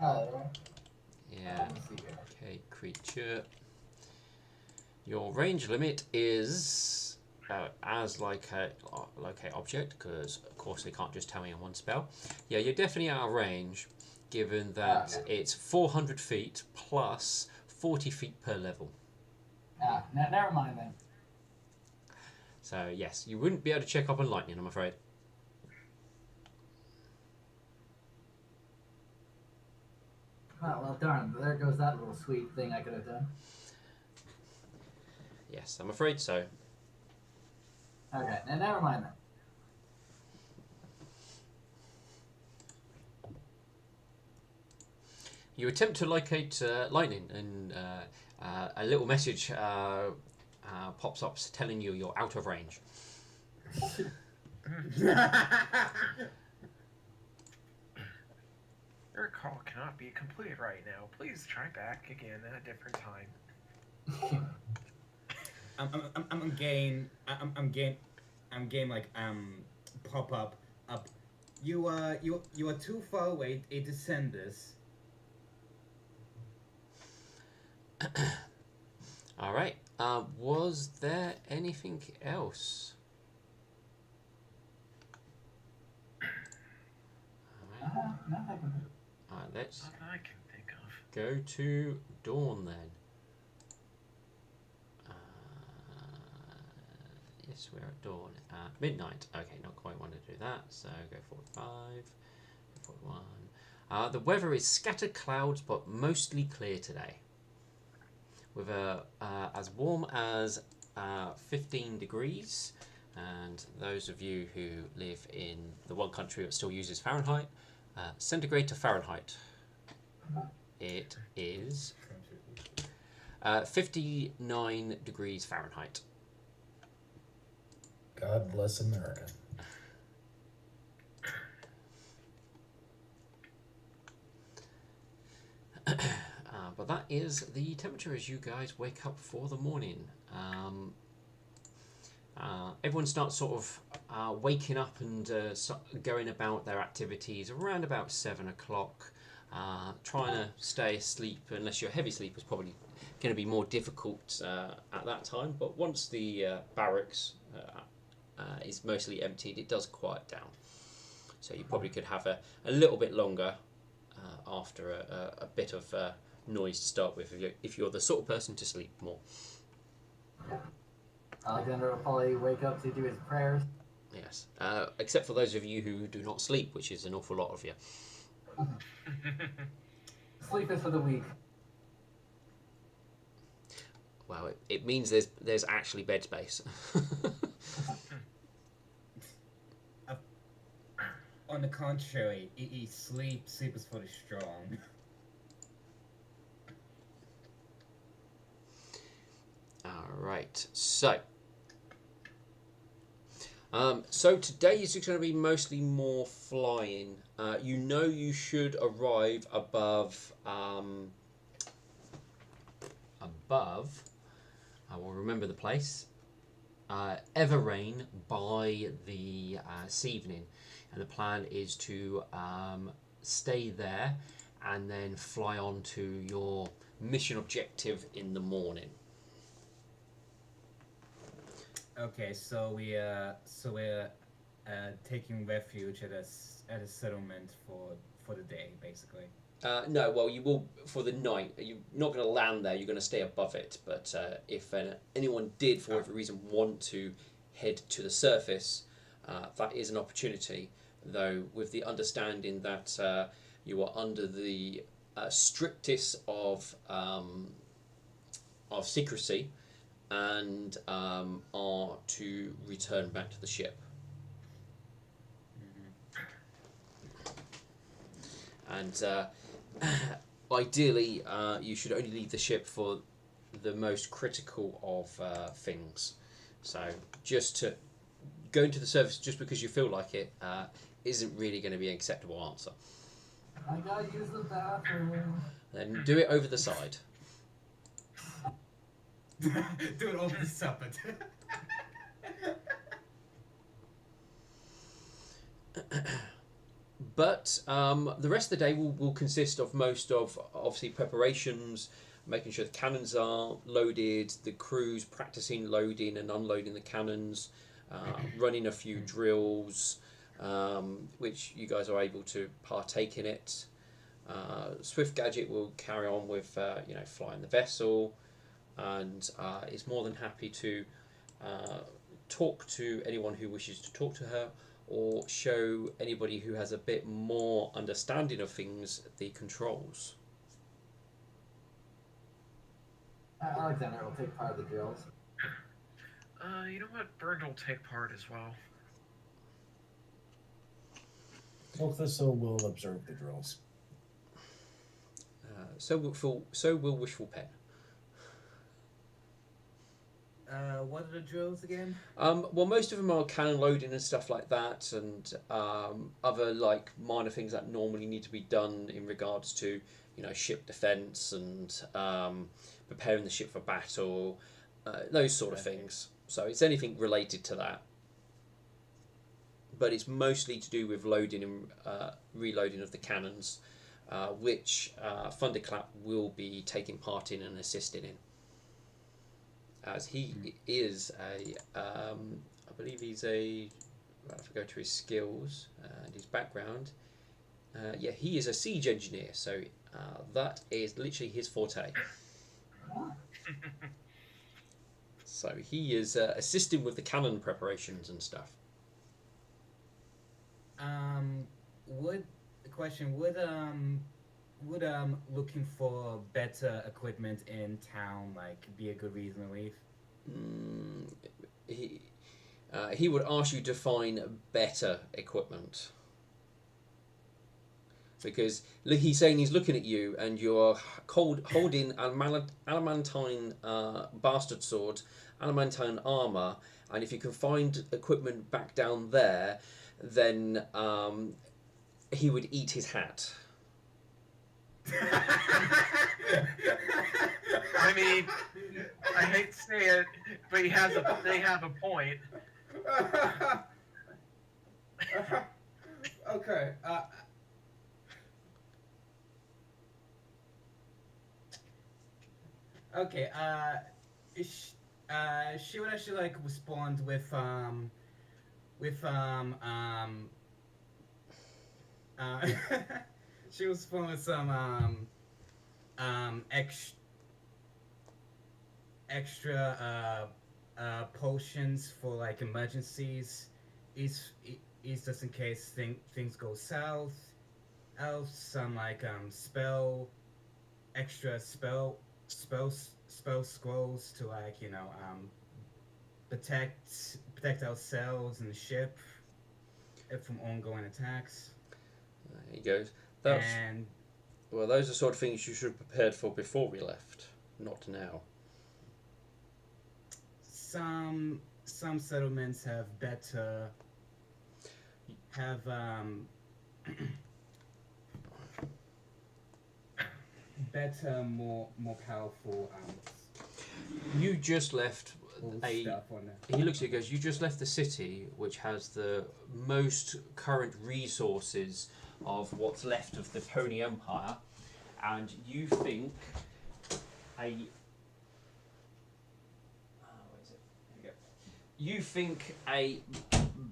Yeah. Let me see here. Okay, creature. Your range limit is as locate object, because of course they can't just tell me on one spell. Yeah, you're definitely out of range, given that it's 400 feet plus 40 feet per level. Never mind then. So yes, you wouldn't be able to check up on lightning, I'm afraid. Oh, well, darn. There goes that little sweet thing I could have done. Yes, I'm afraid so. Okay, never mind then. You attempt to locate lightning, and a little message pops up telling you you're out of range. Your call cannot be completed right now. Please try back again at a different time. I'm game like pop up. You are too far away to send this. All right. Was there anything else? All right. No, I can. All right. Let's Not that I can think of. go to dawn then. Yes, we're at dawn at midnight. Okay, not quite want to do that. So go 45, go 41. The weather is scattered clouds, but mostly clear today, with as warm as 15 degrees. And those of you who live in the one country that still uses Fahrenheit, centigrade to Fahrenheit, it is 59 degrees Fahrenheit. God bless America. But that is the temperature as you guys wake up for the morning. Everyone starts sort of waking up and going about their activities around about 7 o'clock. Trying to stay asleep, unless you're a heavy sleeper, is probably going to be more difficult at that time. But once the barracks is mostly emptied, it does quiet down. So you probably could have a little bit longer after a bit of noise to start with, if you're the sort of person to sleep more. Alexander will probably wake up to do his prayers. Yes, except for those of you who do not sleep, which is an awful lot of you. Sleep is for the weak. Well, it means there's actually bed space. On the contrary, sleep is for the strong. Alright, so today is going to be mostly more flying. You should arrive above, I will remember the place, Everrain by this evening. And the plan is to stay there and then fly on to your mission objective in the morning. Okay, so we're taking refuge at a settlement for the day, basically. No, well, you will for the night. You're not going to land there. You're going to stay above it. But if anyone did, for whatever reason, want to head to the surface, that is an opportunity. Though, with the understanding that you are under the strictest of secrecy, and are to return back to the ship. And ideally, you should only leave the ship for the most critical of things. So just to go into the surface just because you feel like it isn't really going to be an acceptable answer. I gotta use the bathroom. Then do it over the side. Do it over the supper. But the rest of the day will consist of most of, obviously, preparations, making sure the cannons are loaded, the crews practicing loading and unloading the cannons, running a few drills, which you guys are able to partake in it. Swift Gadget will carry on with flying the vessel, and is more than happy to talk to anyone who wishes to talk to her, or show anybody who has a bit more understanding of things the controls. Alexander will take part of the drills. You know what? Bernd will take part as well. Thistle will observe the drills. So will Wishful Pen. What are the drills again? Well, most of them are cannon loading and stuff like that, and other like minor things that normally need to be done in regards to ship defense and preparing the ship for battle, those sort of things. So it's anything related to that, but it's mostly to do with loading and reloading of the cannons, which Thunderclap will be taking part in and assisting in. As he is I believe he's I have to go to his skills and his background. He is a siege engineer, so that is literally his forte. So he is assisting with the cannon preparations and stuff. question: would looking for better equipment in town like be a good reason to leave? Mm, he would ask you to find better equipment. Because he's saying he's looking at you and you're holding adamantine bastard sword, adamantine armor, and if you can find equipment back down there, then he would eat his hat. I mean, I hate to say it, but they have a point. Okay. Okay. She would actually like respond with uh, she was respond with some extra potions for like emergencies. Is is just in case things go south. Else some like extra spell scrolls to like protect ourselves and the ship from ongoing attacks. He goes, "That's And well. Those are sort of things you should have prepared for before we left, not now." some settlements have better more powerful You just left a. stuff on there. He looks at you and goes, "You just left the city, which has the most current resources of what's left of the Pony Empire, and you think a. Where is it? Here we go. You think a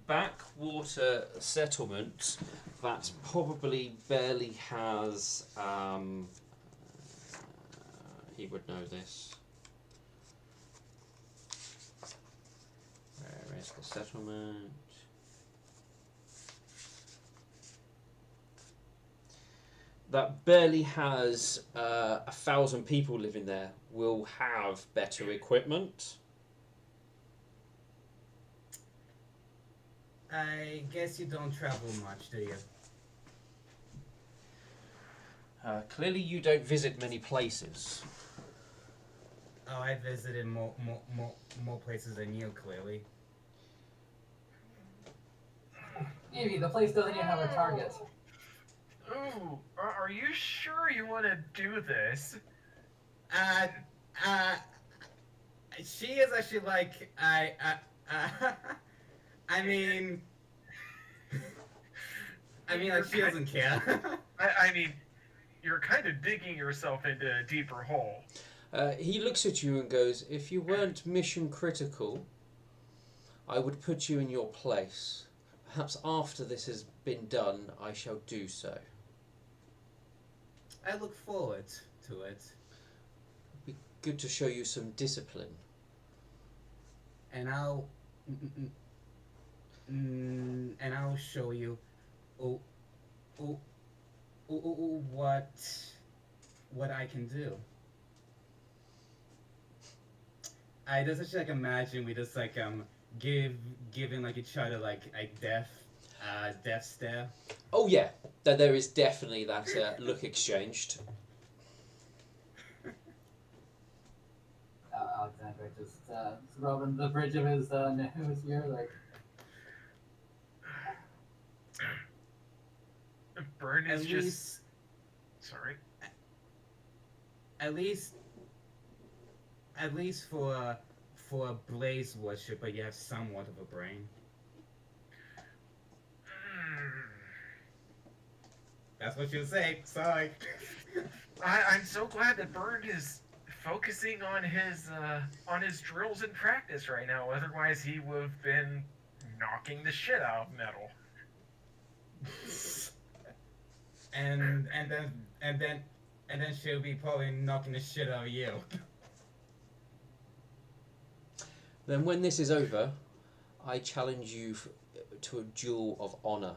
backwater settlement that probably barely has. He would know this. Where is the settlement? That barely has 1,000 people living there will have better equipment. I guess you don't travel much, do you? Clearly, you don't visit many places. Oh, I visited more places than you, clearly. Evie, the place doesn't even have a target. Ooh, are you sure you want to do this? Uh, uh, she is actually like, I mean, like, she doesn't care. I mean, you're kind of digging yourself into a deeper hole. He looks at you and goes, "If you weren't mission critical, I would put you in your place. Perhaps after this has been done, I shall do so." I look forward to it. It'd be good to show you some discipline. And I'll show you oh, what I can do. I just actually like imagine we just like giving like each other like death stare. Oh yeah, there is definitely that look exchanged. Alexander just rubbing the bridge of his nose here, like. Burn is At just. least, Sorry. at least for a blaze worshipper, you have somewhat of a brain. That's what you say. Sorry. I'm so glad that Burn is focusing on his drills and practice right now. Otherwise, he would have been knocking the shit out of metal. and then she'll be probably knocking the shit out of you. Then when this is over, I challenge you to a duel of honor.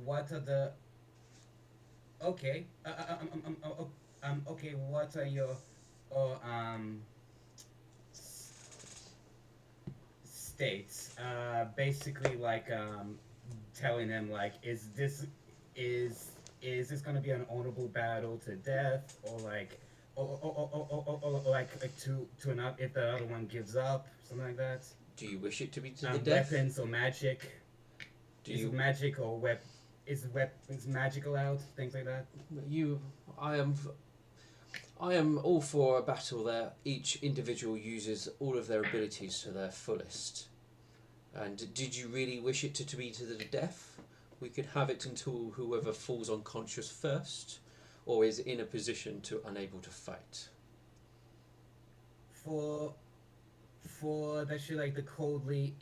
what are the okay? Okay. What are your or states? Basically, like telling him like, is is this gonna be an honorable battle to death, or like, or like to an up if the other one gives up, something like that. Do you wish it to be to the death? Weapons or magic. Do Is you? magic or is magic allowed? Things like that. You, I am. I am all for a battle there. Each individual uses all of their abilities to their fullest. And did you really wish it to be to the death? We could have it until whoever falls unconscious first, or is in a position to unable to fight. For that shit like the coldly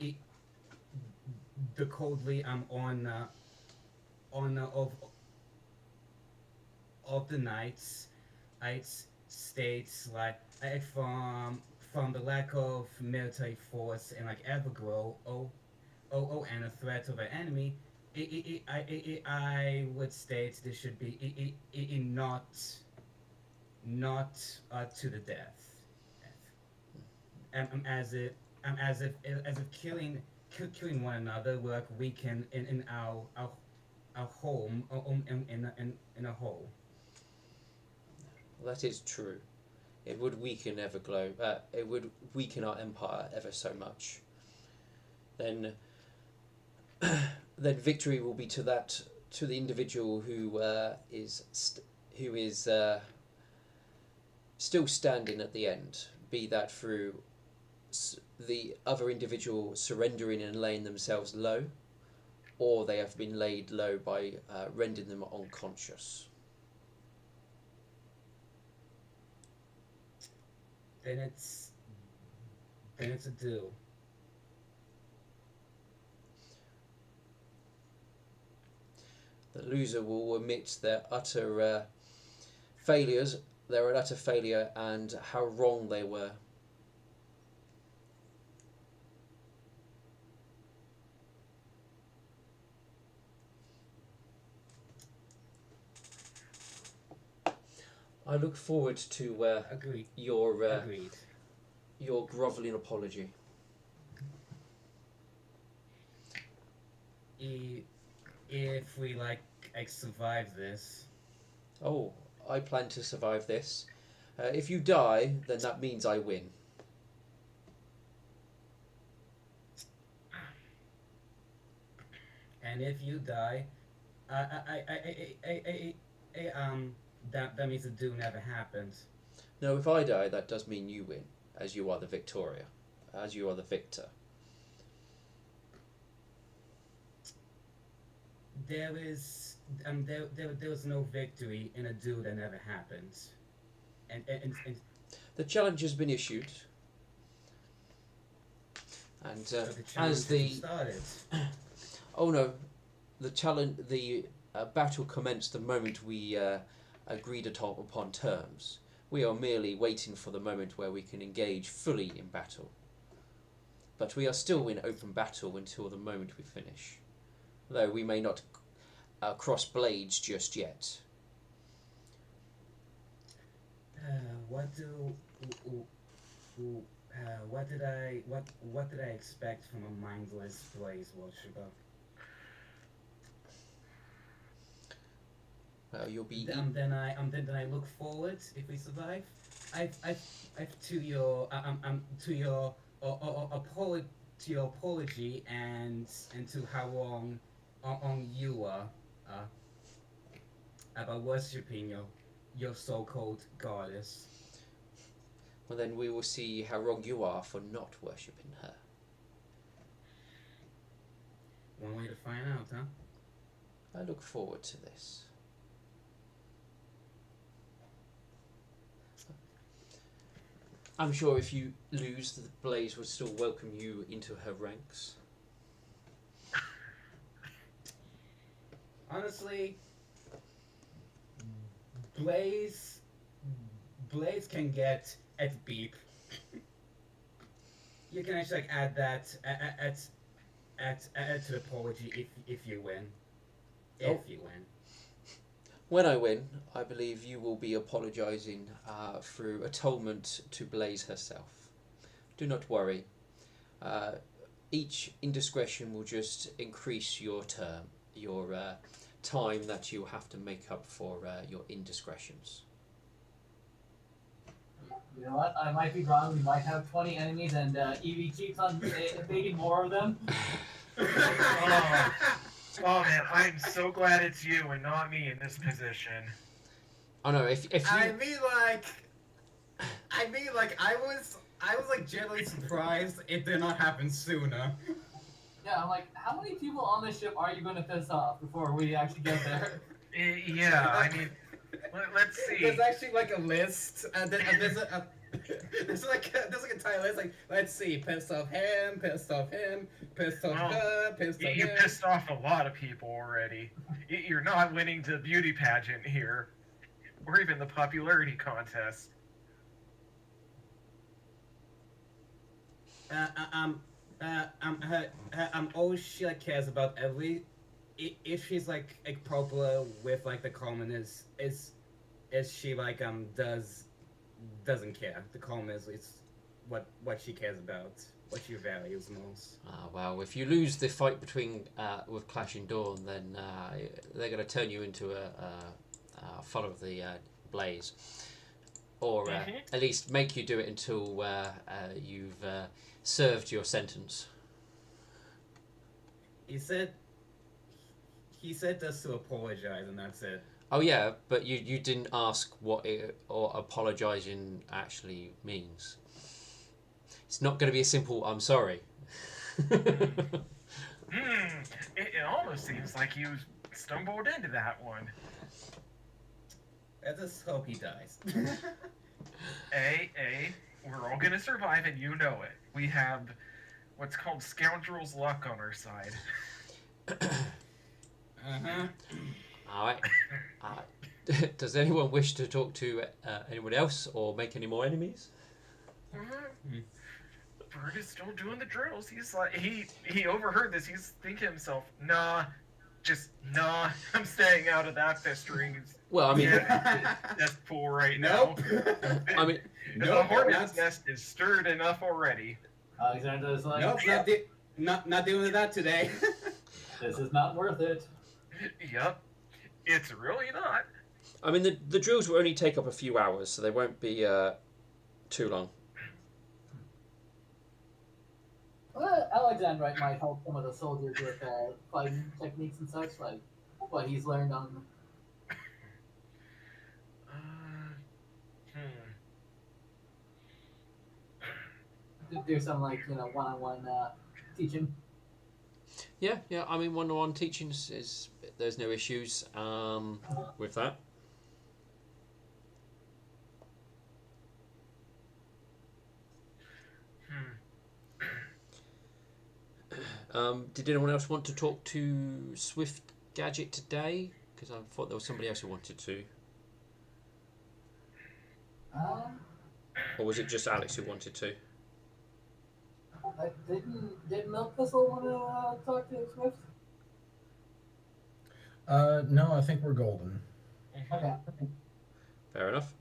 on of the knights states like from the lack of military force and like Everglow and a threat of an enemy. I would state this should be not to the death. As if killing one another will like weaken in our home in a whole. That is true. It would weaken Everglow. It would weaken our empire ever so much. Then, then victory will be to the individual who is still standing at the end. Be that through the other individual surrendering and laying themselves low, or they have been laid low by rendering them unconscious. Then it's a deal. The loser will admit their utter failures, their utter failure, and how wrong they were. I look forward to Agreed. your grovelling apology. If we like survive this, Oh, I plan to survive this. If you die, then that means I win. and if you die, that means the do never happened. No, if I die, that does mean you win, as you are the as you are the victor. There was no victory in a do that never happened, and The challenge has been issued, and so the challenge started. oh no, the battle commenced the moment we agreed upon terms. We are merely waiting for the moment where we can engage fully in battle. But we are still in open battle until the moment we finish, though we may not cross blades just yet. What did I expect from a mindless blaze worshiper? You'll be Then I look forward if we survive. I've to your to your apology and to how wrong you are about worshipping your so-called goddess. Well, then we will see how wrong you are for not worshipping her. One way to find out, huh? I look forward to this. I'm sure if you lose, the Blaze would still welcome you into her ranks. Honestly, Blaze can get at beep. You can actually like add that add to the apology if you win. Oh. If you win. When I win, I believe you will be apologising through atonement to Blaze herself. Do not worry. Each indiscretion will just increase your term, your time that you have to make up for your indiscretions. You know what? I might be wrong. We might have 20 enemies, and Evie keeps on invading more of them. Oh man, I'm so glad it's you and not me in this position. Oh no! If you... I mean, I was like genuinely surprised it did not happen sooner. Yeah, I'm like, how many people on this ship are you going to piss off before we actually get there? Yeah, I mean, let's see. There's actually like a list. There's like a entire list. Like, let's see, pissed off him, pissed off him, pissed off her, pissed off You him. pissed off a lot of people already. You're not winning the beauty pageant here, or even the popularity contest. All she like cares about if she's like popular with like the common is she like doesn't care. The common is what she cares about, what she values most. well, if you lose the fight between with Clashing Dawn, then they're going to turn you into a follower of the Blaze, or at least make you do it until you've served your sentence. He said just to apologize, and that's it. Oh yeah, but you didn't ask what it or apologising actually means. It's not going to be a simple "I'm sorry." It almost seems like you stumbled into that one. I just hope he dies. Hey, we're all gonna survive, and you know it. We have what's called scoundrel's luck on our side. All right. Does anyone wish to talk to anyone else or make any more enemies? Bird is still doing the drills. He's like, he overheard this. He's thinking to himself, nah, I'm staying out of that festering. Well, I mean, that's cool right now. I mean, the hornet's nest is stirred enough already. Alexander's like, nope, not doing that today. This is not worth it. Yep, it's really not. I mean, the drills will only take up a few hours, so they won't be too long. Well, Alexander might help some of the soldiers with fighting techniques and such, like what he's learned on. Do some like one-on-one teaching. Yeah. I mean, one-on-one teaching is there's no issues with that. Did anyone else want to talk to Swift Gadget today? Because I thought there was somebody else who wanted to. Or was it just Alex who wanted to? Did Milk Thistle want to talk to Swift? No, I think we're golden. Okay. Fair enough.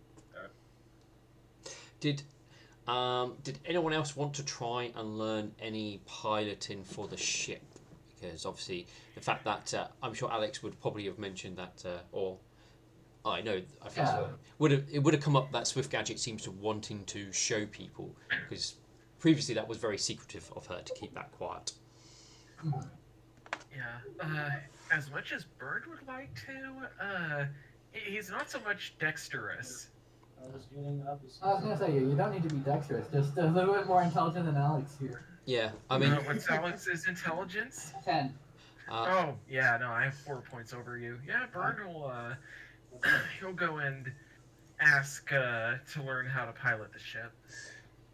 Did anyone else want to try and learn any piloting for the ship? Because obviously the fact that I'm sure Alex would probably have mentioned that, or I know I think it would have come up that Swift Gadget seems to wanting to show people, because previously that was very secretive of her to keep that quiet. Yeah. As much as Bird would like to, he's not so much dexterous. I was gonna say you don't need to be dexterous, just a little bit more intelligent than Alex here. Yeah, I mean, what's Alex's intelligence? 10. Oh yeah, no, I have 4 points over you. Yeah, Bird will he'll go and ask to learn how to pilot the ship.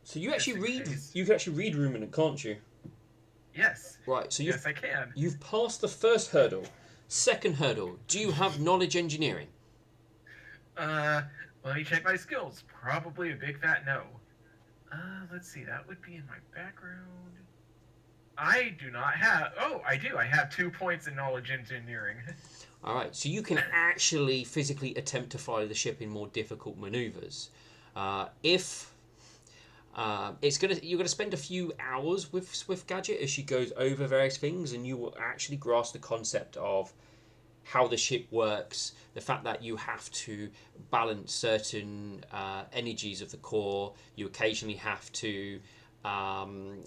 So you actually read Ruminant, can't you? Yes. Right. So yes, I can. You've passed the first hurdle. Second hurdle. Do you have knowledge engineering? Let me check my skills. Probably a big fat no. Let's see. That would be in my background. I do not have. Oh, I do. I have 2 points in knowledge engineering. All right, so you can actually physically attempt to fly the ship in more difficult maneuvers. If you're gonna spend a few hours with Swift Gadget as she goes over various things, and you will actually grasp the concept of how the ship works, the fact that you have to balance certain energies of the core. You occasionally have to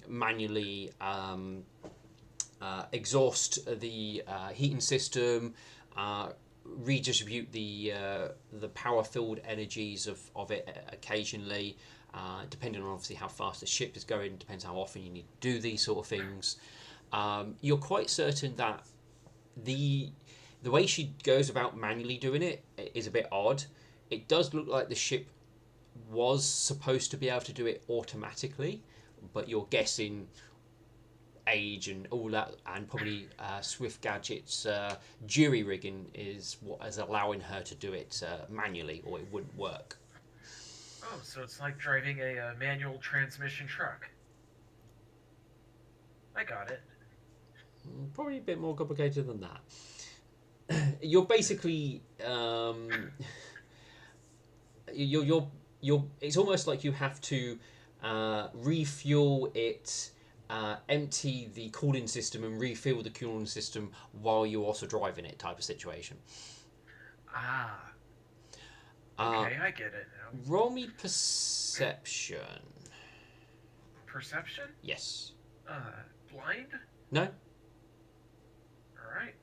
manually exhaust the heating system, redistribute the power filled energies of it occasionally, depending on obviously how fast the ship is going. Depends how often you need to do these sort of things. You're quite certain that the way she goes about manually doing it is a bit odd. It does look like the ship was supposed to be able to do it automatically, but you're guessing age and all that, and probably Swift Gadget's jury rigging is what is allowing her to do it manually, or it wouldn't work. Oh, so it's like driving a manual transmission truck. I got it. Probably a bit more complicated than that. You're basically you're it's almost like you have to refuel it, empty the cooling system and refill the cooling system while you're also driving it, type of situation. Ah. Uh, Okay, I get it now. Roll me perception. Perception? Yes. Blind? No? Alright.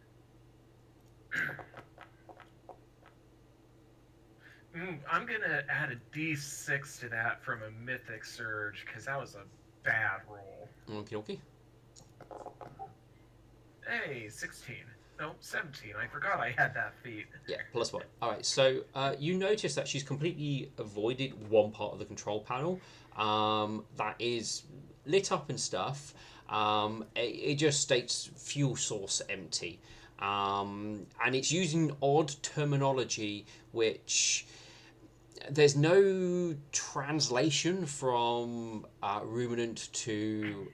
I'm gonna add a d6 to that from a mythic surge, because that was a bad roll. Okay, okay. Hey, 16. No, 17. I forgot I had that feat. Yeah, +1. All right, so you notice that she's completely avoided one part of the control panel that is lit up and stuff. It just states fuel source empty. And it's using odd terminology, which there's no translation from ruminant to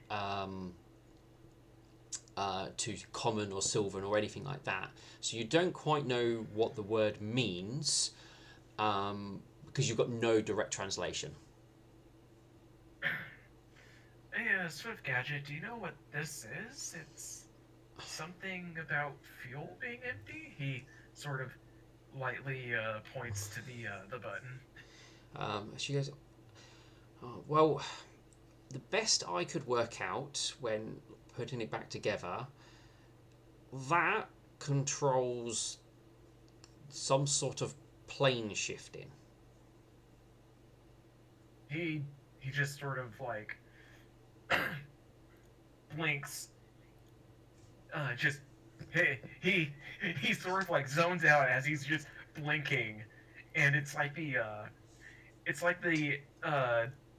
common or sylvan or anything like that. So you don't quite know what the word means because you've got no direct translation. Hey, Swift Gadget, do you know what this is? It's something about fuel being empty? He sort of lightly points to the button. She goes, oh, well, the best I could work out when putting it back together, that controls some sort of plane shifting. He just sort of like blinks. Just he sort of like zones out as he's just blinking, and it's like the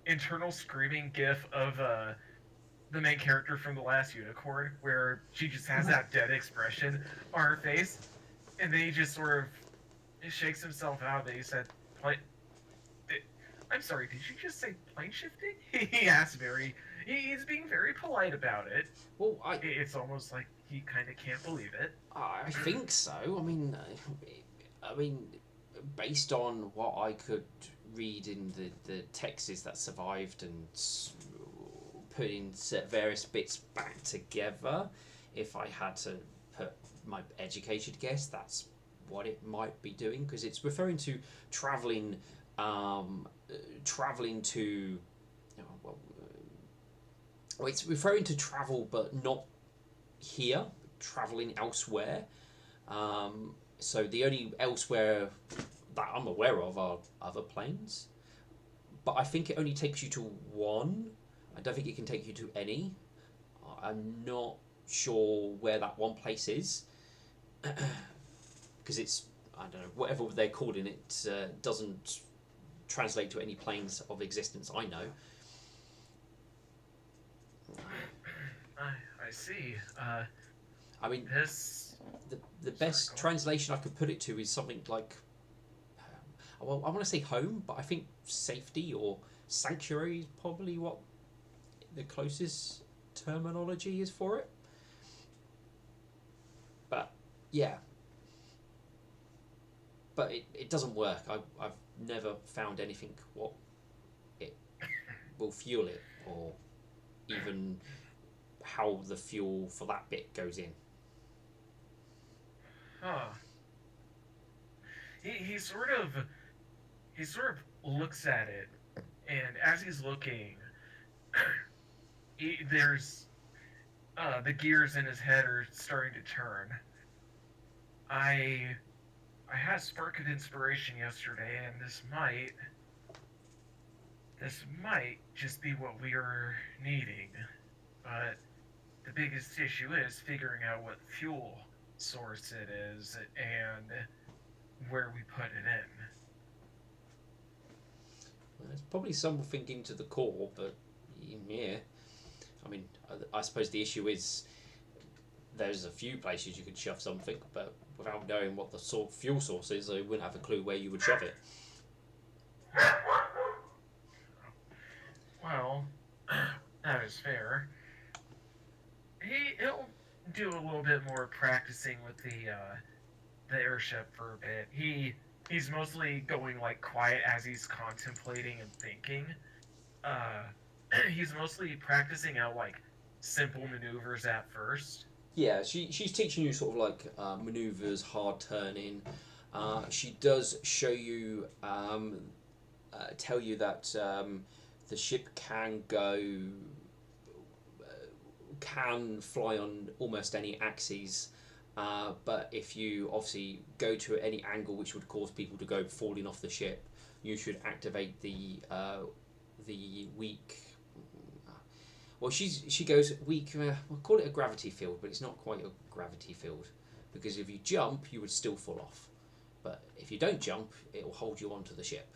internal screaming gif of the main character from The Last Unicorn, where she just has that dead expression on her face, and then he just sort of shakes himself out. And he said, "I'm sorry, did you just say plane shifting?" He asks he's being very polite about it. Well, It's almost like he kind of can't believe it. I think so. I mean, based on what I could read in the texts that survived and putting various bits back together, if I had to put my educated guess, that's what it might be doing, because it's referring to traveling to, it's referring to travel, but not here, traveling elsewhere. So the only elsewhere that I'm aware of are other planes, but I think it only takes you to one. I don't think it can take you to any. I'm not sure where that one place is, because it's, I don't know, whatever they're calling it doesn't translate to any planes of existence I know. I see. I mean, This. the best translation I could put it to is something like, well, I want to say home, but I think safety or sanctuary is probably what the closest terminology is for it. But yeah, but it doesn't work. I've never found anything what it will fuel it, or even how the fuel for that bit goes in. Huh. He sort of looks at it, and as he's looking, there's the gears in his head are starting to turn. I had a spark of inspiration yesterday, and this might just be what we are needing. But the biggest issue is figuring out what fuel source it is and where we put it in. There's probably something into the core, but yeah, I mean, I suppose the issue is there's a few places you could shove something, but without knowing what the fuel source is, I wouldn't have a clue where you would shove it. Well, that is fair. He'll do a little bit more practicing with the airship for a bit. He's mostly going like quiet as he's contemplating and thinking. He's mostly practicing out like simple maneuvers at first. Yeah, she's teaching you sort of like maneuvers, hard turning. She does show you, tell you that the ship can can fly on almost any axes, but if you obviously go to any angle which would cause people to go falling off the ship, you should activate the weak. Well, she goes weak. We'll call it a gravity field, but it's not quite a gravity field, because if you jump, you would still fall off. But if you don't jump, it will hold you onto the ship.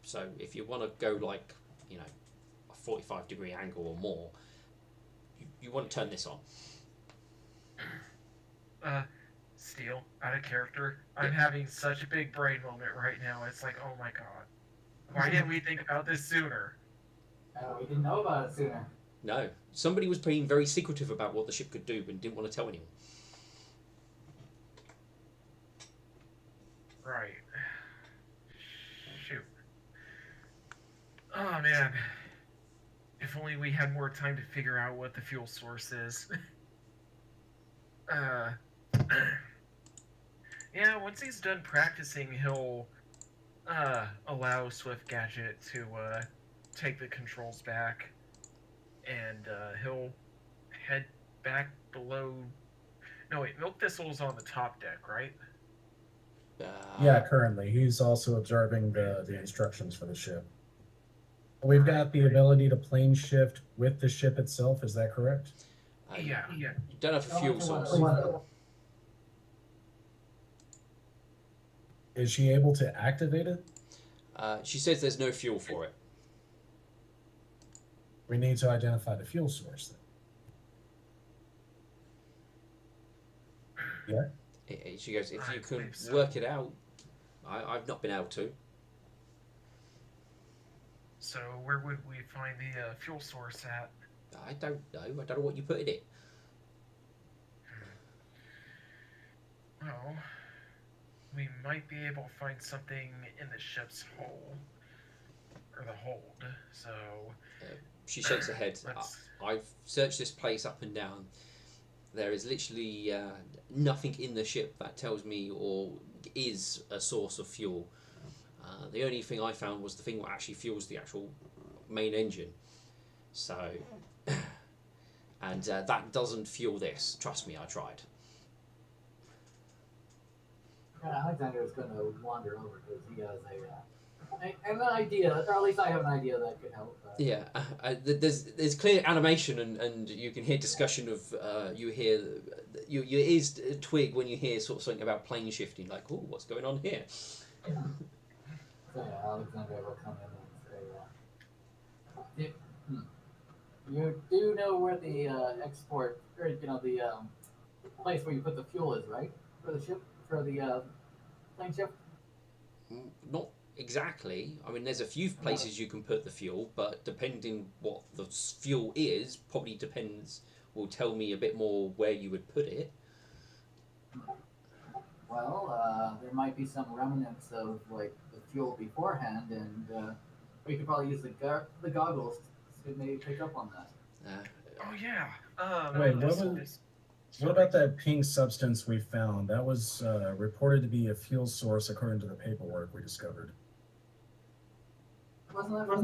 So if you want to go like, you know, a 45-degree angle or more, you want to turn this on. Steel, out of character. I'm having such a big brain moment right now. It's like, oh my god. Why didn't we think about this sooner? We didn't know about it sooner. No, somebody was being very secretive about what the ship could do, but didn't want to tell anyone. Right. Shoot. Oh man. If only we had more time to figure out what the fuel source is. Yeah, once he's done practicing, he'll allow Swift Gadget to take the controls back, and he'll head back below. No, wait, Milk Thistle's on the top deck, right? Yeah, currently. He's also observing the instructions for the ship. We've got the ability to plane shift with the ship itself, is that correct? Yeah. You don't have a fuel source. Is she able to activate it? She says there's no fuel for it. We need to identify the fuel source then. Yeah? She goes, if I you can believe so. work it out, I've not been able to. So where would we find the fuel source at? I don't know. I don't know what you put in it. Well, we might be able to find something in the ship's hull. Or the hold, so... She shakes her head. Let's- I've searched this place up and down. There is literally nothing in the ship that tells me or is a source of fuel. The only thing I found was the thing that actually fuels the actual main engine. So, and that doesn't fuel this. Trust me, I tried. Yeah, Alexander is going to wander over because he has an idea, or at least I have an idea that could help. Yeah, there's clear animation and you can hear discussion of your ears twig when you hear sort of something about plane shifting, like, oh, what's going on here? Yeah. So yeah, Alexander will come in and say, you do know where the export, or the place where you put the fuel is, right? For the ship, for the plane ship. Not exactly. I mean, there's a few places you can put the fuel, but depending what the fuel is, probably depends. Will tell me a bit more where you would put it. Well, there might be some remnants of like the fuel beforehand, and we could probably use the goggles to maybe pick up on that. Uh, Oh yeah. Wait, This. what Sorry. about that pink substance we found? That was reported to be a fuel source according to the paperwork we discovered. Wasn't that for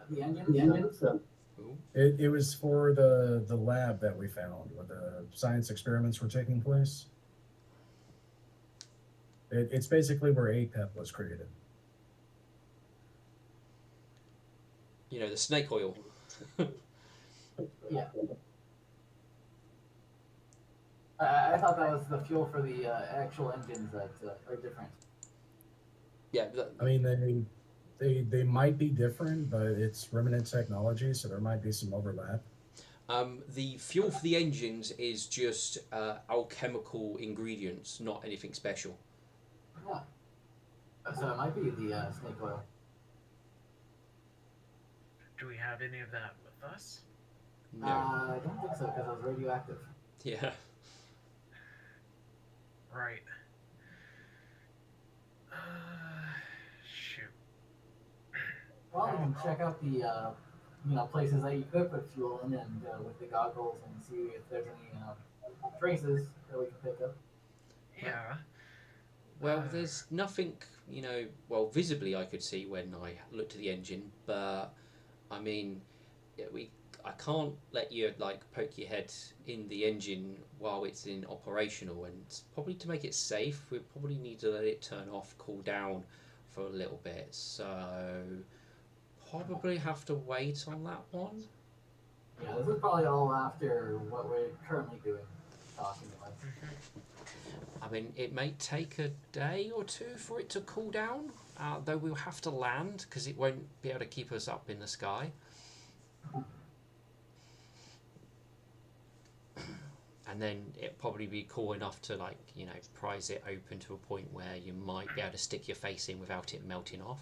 the engine? The engine stuff. ooh. It was for the lab that we found where the science experiments were taking place. It's basically where APEP was created. You know, the snake oil. Yeah. I thought that was the fuel for the actual engines that are different. Yeah, I mean, they might be different, but it's remnant technology, so there might be some overlap. the fuel for the engines is just alchemical ingredients, not anything special. Yeah. So it might be the snake oil. Do we have any of that with us? No. I don't think so because it was radioactive. Yeah. Right. Shoot. Well, we can check out the places that you could put fuel in, and with the goggles, and see if there's any traces that we can pick up. Yeah. Well, there's nothing, well, visibly I could see when I looked at the engine, but I mean, I can't let you poke your head in the engine while it's in operational, and probably to make it safe, we probably need to let it turn off, cool down for a little bit. So probably have to wait on that one. Yeah, this is probably all after what we're currently doing, talking about. I mean, it may take a day or two for it to cool down, though we'll have to land because it won't be able to keep us up in the sky. And then it'll probably be cool enough to prise it open to a point where you might be able to stick your face in without it melting off.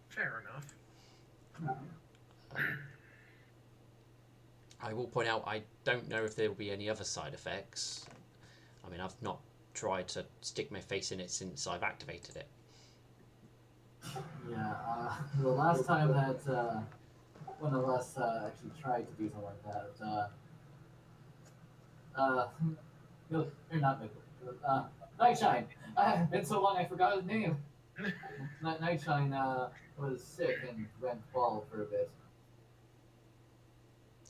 Fair enough. I will point out I don't know if there will be any other side effects. I mean, I've not tried to stick my face in it since I've activated it. Yeah, the last time that one of us actually tried to do something like that, no, you're not Nick. Nightshine. It's been so long I forgot his name. Nightshine was sick and went bald for a bit.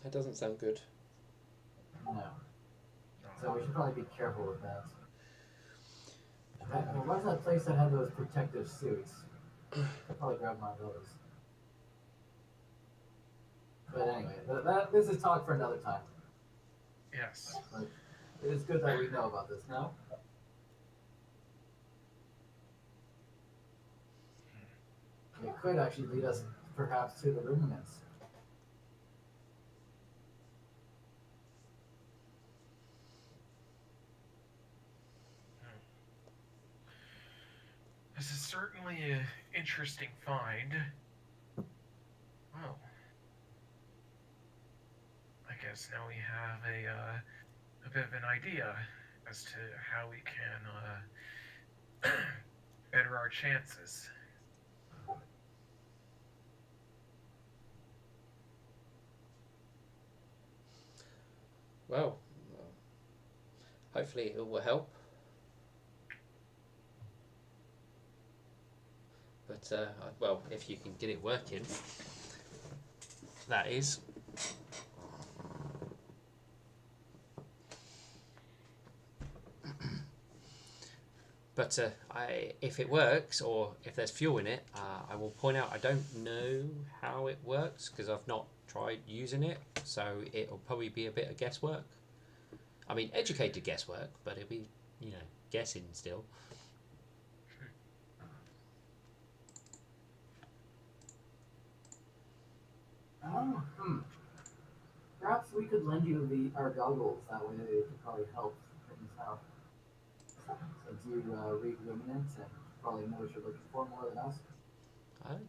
That doesn't sound good. No. So we should probably be careful with that. What's that place that had those protective suits? I'll probably grab one of those. But anyway, this is talk for another time. Yes. But it is good that we know about this now. It could actually lead us perhaps to the ruminants. This is certainly an interesting find. Well, I guess now we have a bit of an idea as to how we can better our chances. Well, hopefully it will help. But, well, if you can get it working, that is. But if it works, or if there's fuel in it, I will point out I don't know how it works because I've not tried using it, so it'll probably be a bit of guesswork. I mean, educated guesswork, but it'll be, guessing still. Perhaps we could lend you our goggles. That way it could probably help things out. Since you read Luminance and probably know what you're looking for more than us.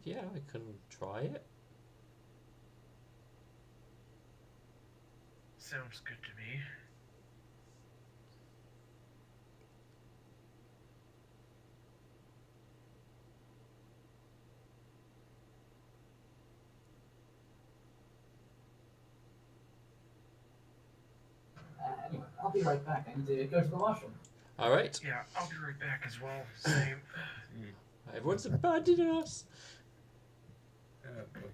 Yeah, I can try it. Sounds good to me. Anyway, I'll be right back. I need to go to the washroom. All right. Yeah, I'll be right back as well. Same. Everyone's abandoning us. Oh boy.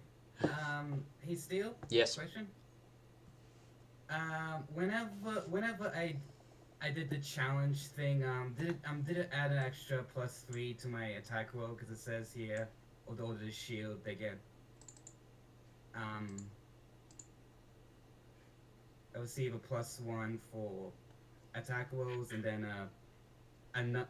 Hey, Steel. Yes. Question. Whenever I did the challenge thing, did it add an extra +3 to my attack roll? Because it says here, although the shield, they get I receive a +1 for attack rolls, and then another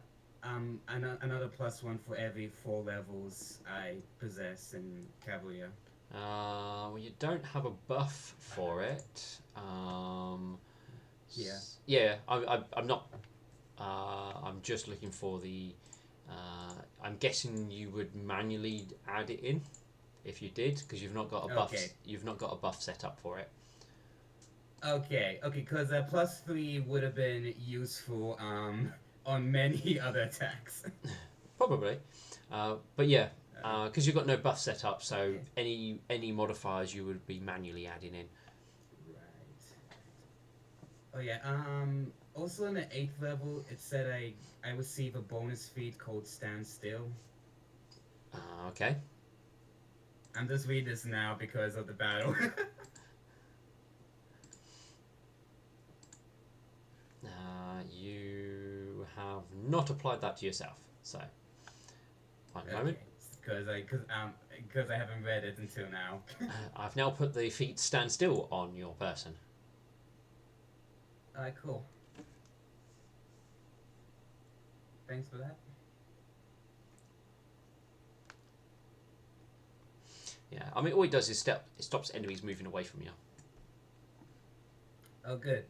+1 for every 4 levels I possess in Cavalier. Well, you don't have a buff for it. Yeah. Yeah, I'm not. I'm just looking for the. I'm guessing you would manually add it in, if you did, because you've not got a buff. Okay. You've not got a buff set up for it. Okay, because a +3 would have been useful on many other attacks. Probably, but yeah, because you've got no buff set up, so any modifiers you would be manually adding in. Right. Oh yeah. Also in the 8th level, it said I receive a bonus feat called Stand Still. Okay. I'm just reading this now because of the battle. You have not applied that to yourself, so one moment. Because I haven't read it until now. I've now put the feet stand still on your person. Alright, cool. Thanks for that. Yeah, I mean, all it does is it stops enemies moving away from you. Oh, good.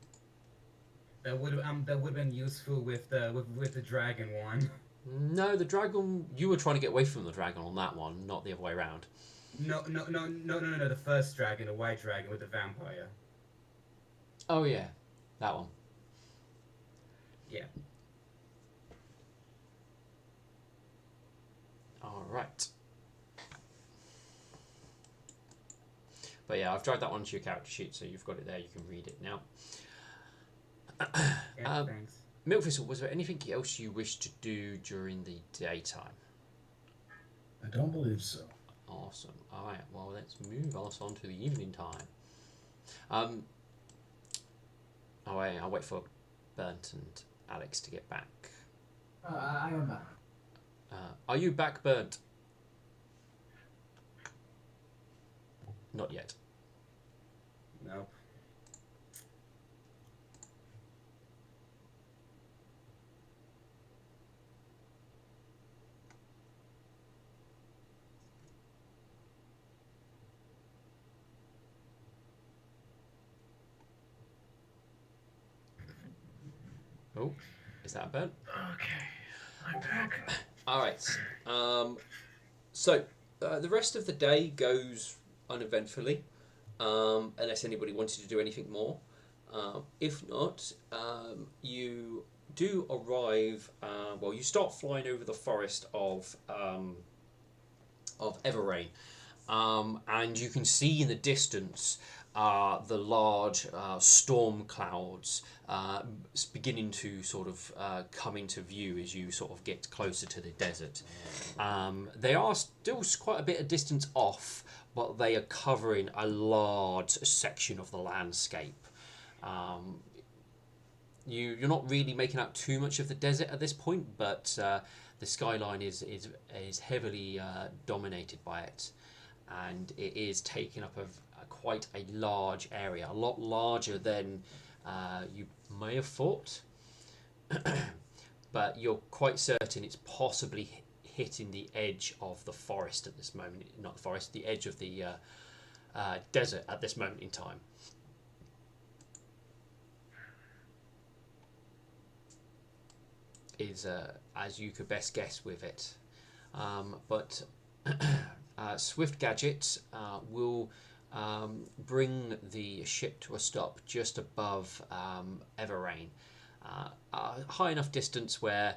That would have been useful with the dragon one. No, the dragon. You were trying to get away from the dragon on that one, not the other way around. No. The first dragon, the white dragon with the vampire. Oh yeah, that one. Yeah. All right. But yeah, I've dragged that onto your character sheet, so you've got it there. You can read it now. Yeah, thanks. Milkfistle, was there anything else you wish to do during the daytime? I don't believe so. Awesome. All right. Well, let's move us on to the evening time. I'll wait for Burnt and Alex to get back. I am back. Are you back, Burnt? Not yet. Nope. Oh, is that Burnt? Okay, I'm back. All right. So the rest of the day goes uneventfully, unless anybody wanted to do anything more. If not, you do arrive. Well, you start flying over the forest of Everrain, and you can see in the distance the large storm clouds beginning to sort of come into view as you sort of get closer to the desert. They are still quite a bit of distance off, but they are covering a large section of the landscape. You're not really making out too much of the desert at this point, but the skyline is heavily dominated by it, and it is taking up quite a large area, a lot larger than you may have thought. But you're quite certain it's possibly hitting the edge of the forest at this moment. Not the forest, the edge of the desert at this moment in time. is as you could best guess with it. But Swift Gadget will bring the ship to a stop just above Everrain, a high enough distance where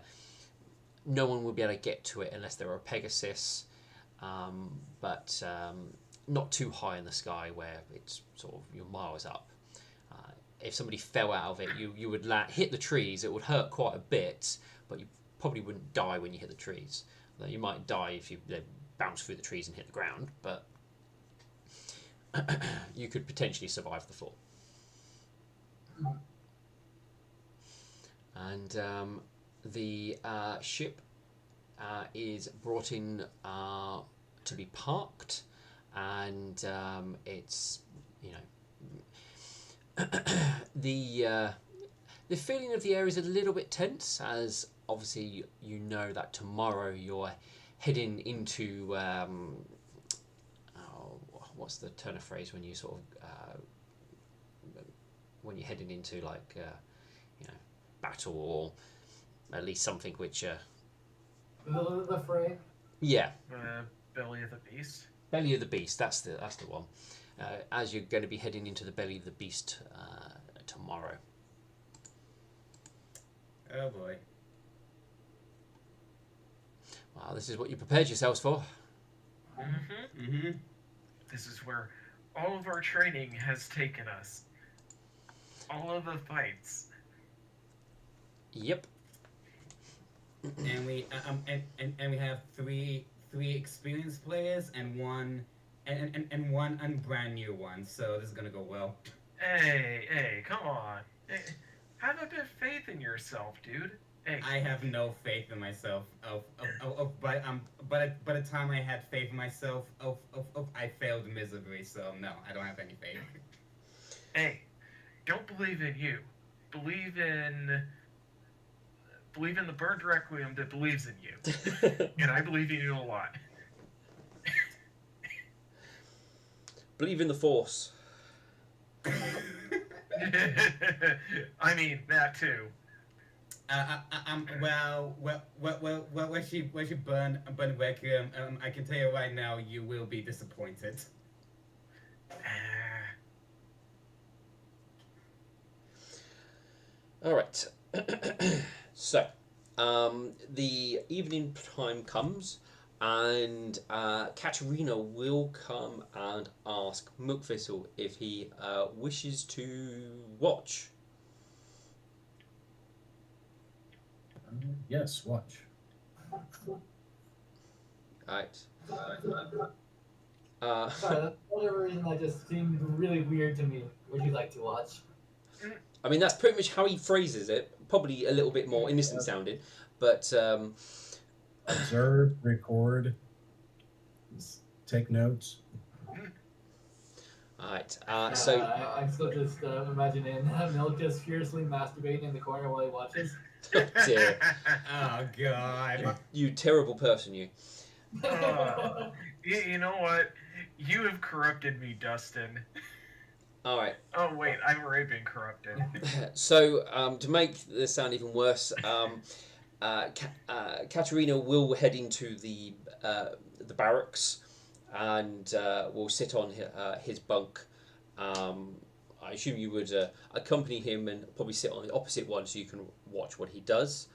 no one will be able to get to it unless there are a Pegasus, but not too high in the sky where it's sort of you're miles up. If somebody fell out of it, you would hit the trees. It would hurt quite a bit, but you probably wouldn't die when you hit the trees. Though you might die if you bounce through the trees and hit the ground, but you could potentially survive the fall. And the ship is brought in to be parked, and it's the feeling of the air is a little bit tense, as obviously you know that tomorrow you're heading into what's the turn of phrase when you sort of when you're heading into like battle, or at least something which The fray. yeah, Belly of the beast. belly of the beast, that's the one. As you're going to be heading into the belly of the beast tomorrow. Oh boy. Well, this is what you prepared yourselves for. This is where all of our training has taken us. All of the fights. Yep. And we we have three experienced players and one brand new one. So this is gonna go well. Hey, come on. Hey, have a bit of faith in yourself, dude. Hey. I have no faith in myself. By the time I had faith in myself, I failed miserably. So no, I don't have any faith. Hey, don't believe in you. Believe in the Bird Requiem that believes in you. And I believe in you a lot. Believe in the Force. I mean, that too. When she burn Requiem, I can tell you right now, you will be disappointed. All right. So, the evening time comes, and Katerina will come and ask Milkvissel if he wishes to watch. Yes, watch. Right. Sorry, for whatever reason that just seemed really weird to me. Would you like to watch? I mean, that's pretty much how he phrases it. Probably a little bit more innocent sounding, but Observe, record, take notes. alright. So I'm still just imagining Milk just furiously masturbating in the corner while he watches. dear, Oh God. you terrible person, you. You know what? You have corrupted me, Dustin. All right. Oh wait, I've already been corrupted. So to make this sound even worse, Katerina will head into the barracks and will sit on his bunk. I assume you would accompany him and probably sit on the opposite one so you can watch what he does.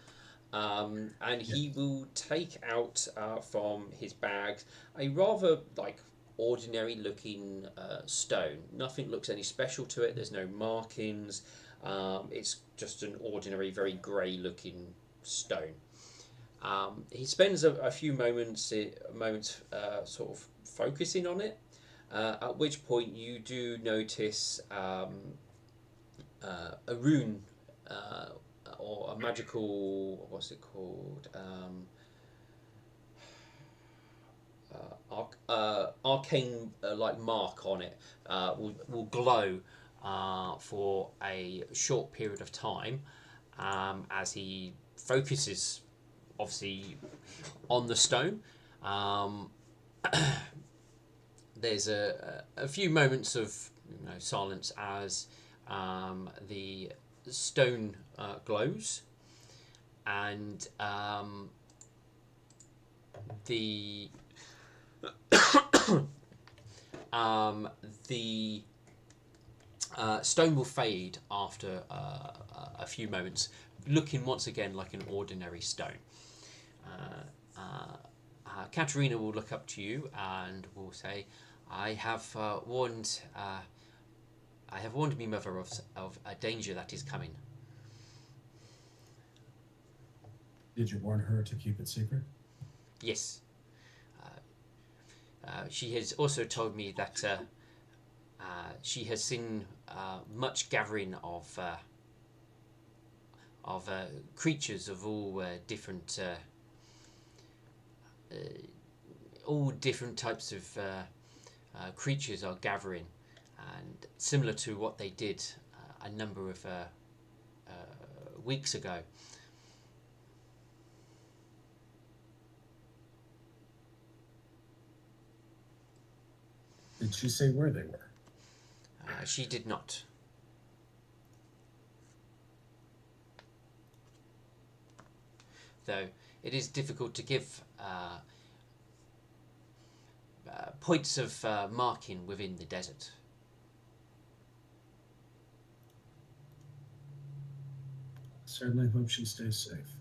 And he will take out from his bag a rather ordinary looking stone. Nothing looks any special to it. There's no markings. It's just an ordinary, very grey looking stone. He spends a few moments sort of focusing on it, at which point you do notice a rune or a magical, what's it called? Arcane mark on it will glow for a short period of time as he focuses obviously on the stone. There's a few moments of silence as the stone glows, and the the stone will fade after a few moments, looking once again like an ordinary stone. Katerina will look up to you and will say, "I have warned me mother of a danger that is coming." Did you warn her to keep it secret? Yes. She has also told me that she has seen much gathering of creatures of all different types of creatures are gathering, and similar to what they did a number of weeks ago. Did she say where they were? She did not. Though it is difficult to give points of marking within the desert. Certainly hope she stays safe.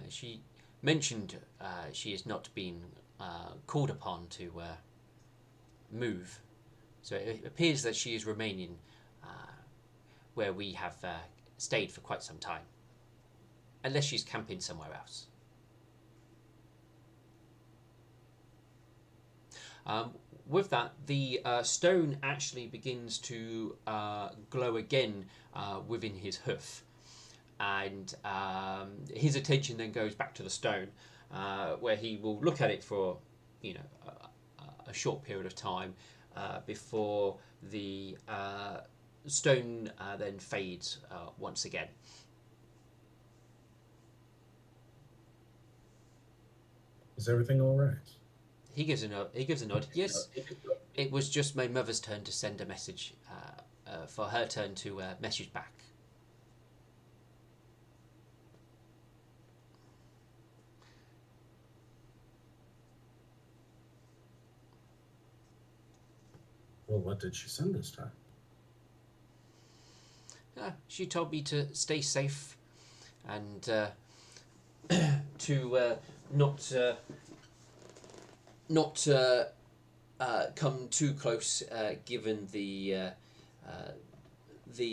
She mentioned she has not been called upon to move, so it appears that she is remaining where we have stayed for quite some time, unless she's camping somewhere else. With that, the stone actually begins to glow again within his hoof, and his attention then goes back to the stone, where he will look at it for, a short period of time before the stone then fades once again. Is everything all right? He gives a nod. Yes, it was just my mother's turn to send a message, for her turn to message back. Well, what did she send this time? She told me to stay safe and to not come too close, given the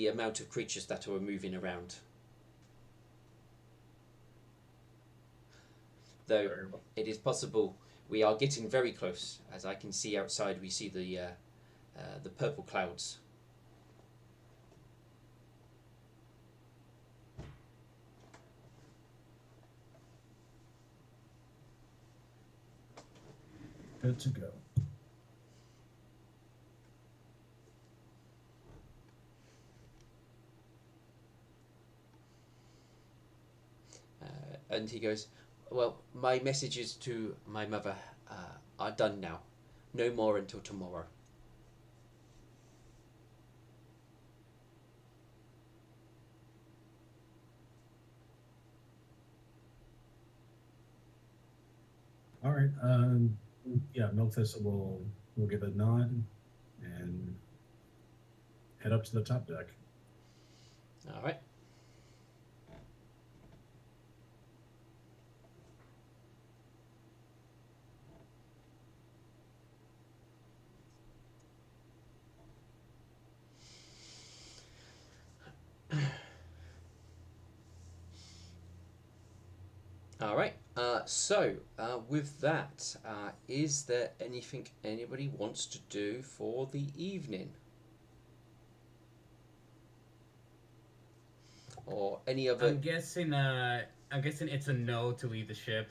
amount of creatures that are moving around. Though it is possible we are getting very close. As I can see outside, we see the purple clouds. Good to go. And he goes, "Well, my messages to my mother are done now. No more until tomorrow." All right. Yeah, Milkfist will give a nod and head up to the top deck. All right. All right. So with that, is there anything anybody wants to do for the evening, or any other? I'm guessing it's a no to leave the ship.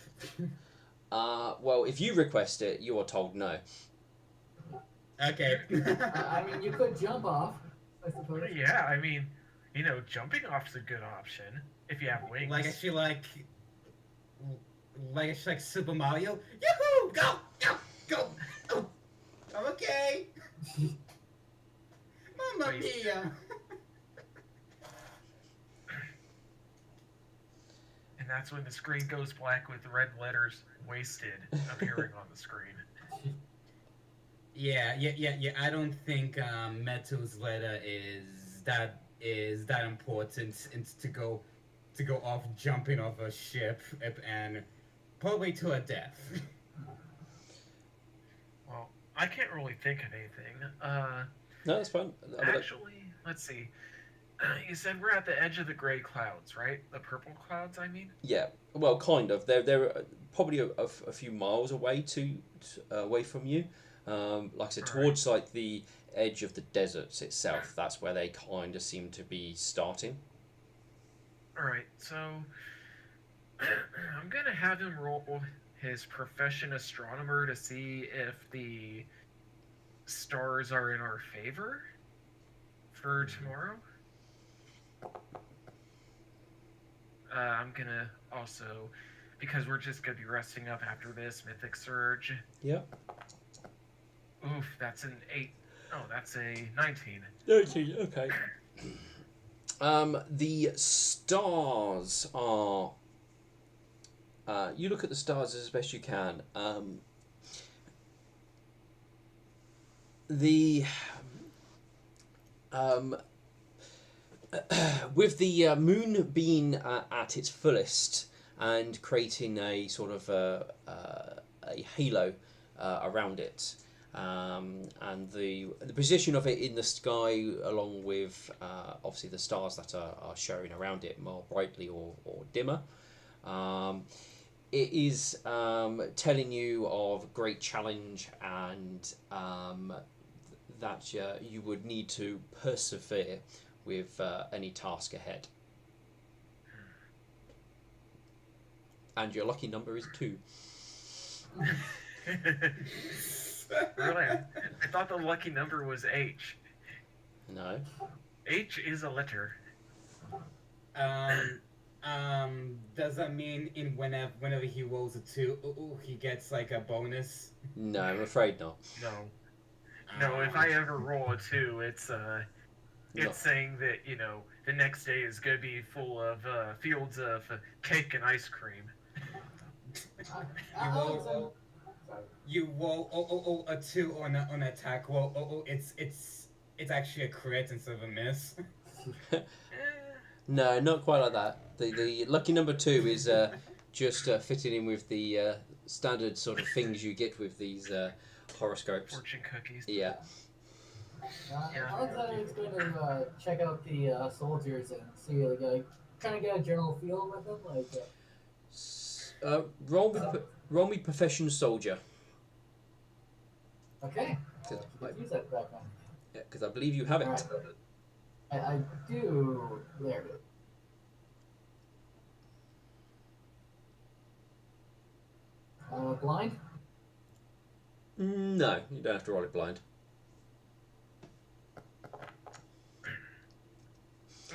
Well, if you request it, you are told no. Okay. I mean, you could jump off, I suppose. Yeah, I mean, jumping off's a good option if you have wings. Like it's like Super Mario. Yahoo! Go! Go! Go! Go! I'm okay. Mamma Please. mia! And that's when the screen goes black with red letters "wasted" appearing on the screen. Yeah. I don't think Meto's letter is that important and to go off jumping off a ship and probably to a death. Well, I can't really think of anything. No, that's fine. Actually, let's see. You said we're at the edge of the gray clouds, right? The purple clouds, I mean. Yeah, well, kind of. They're probably a few miles away away from you. Like I said, All right. towards like the edge of the deserts itself. That's where they kind of seem to be starting. All right. So I'm gonna have him roll his profession astronomer to see if the stars are in our favor for tomorrow. I'm gonna also, because we're just gonna be resting up after this Mythic Surge. Yeah. Oof, that's an 8. Oh, that's a 19. Okay. The stars are. You look at the stars as best you can. The with the moon being at its fullest and creating a sort of a halo around it, and the position of it in the sky, along with obviously the stars that are showing around it more brightly or dimmer. It is telling you of great challenge and that you would need to persevere with any task ahead. And your lucky number is 2. Really? I thought the lucky number was H. No. H is a letter. Does that mean whenever he rolls a 2, he gets like a bonus? No, I'm afraid not. No. No, if I ever roll a 2, it's No. saying that, the next day is going to be full of fields of cake and ice cream. You roll a 2 on an attack roll. It's actually a crit instead of a miss. No, not quite like that. The lucky number 2 is just fitting in with the standard sort of things you get with these horoscopes. Fortune cookies. Yeah. Alexander is going to check out the soldiers and see, kind of get a general feel with them, Roll me profession soldier. Okay. Cause Use that background. Yeah, because I believe you have it. Alright. I do. There it is. Blind? No, you don't have to roll it blind.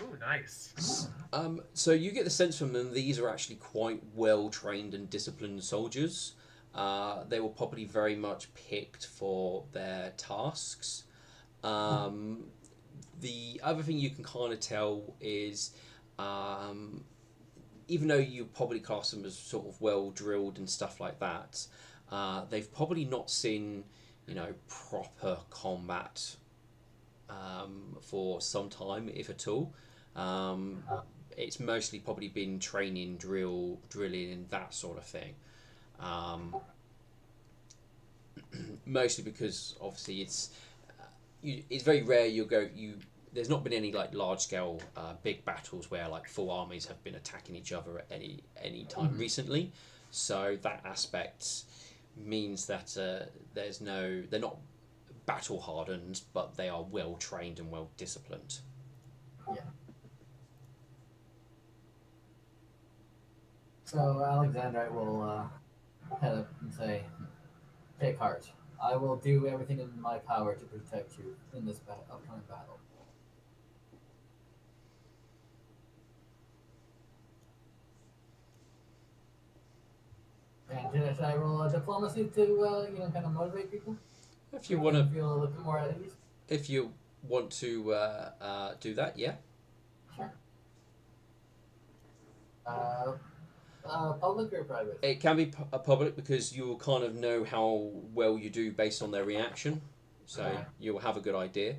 Ooh, nice. So you get the sense from them these are actually quite well trained and disciplined soldiers. They were probably very much picked for their tasks. The other thing you can kind of tell is, even though you probably class them as sort of well drilled and stuff like that, they've probably not seen, proper combat for some time, if at all. It's mostly probably been training, drilling, and that sort of thing. Mostly because obviously it's very rare there's not been any like large scale big battles where like full armies have been attacking each other at any time recently. So that aspect means that they're not battle hardened, but they are well trained and well disciplined. Yeah. So Alexander will head up and say, "Take heart. I will do everything in my power to protect you in this upcoming battle." And should I roll a diplomacy to kind of motivate people? If you want to feel a little bit more at ease. If you want to do that, yeah. Sure. Public or private? It can be a public because you'll kind of know how well you do based on their reaction, so Alright. you'll have a good idea.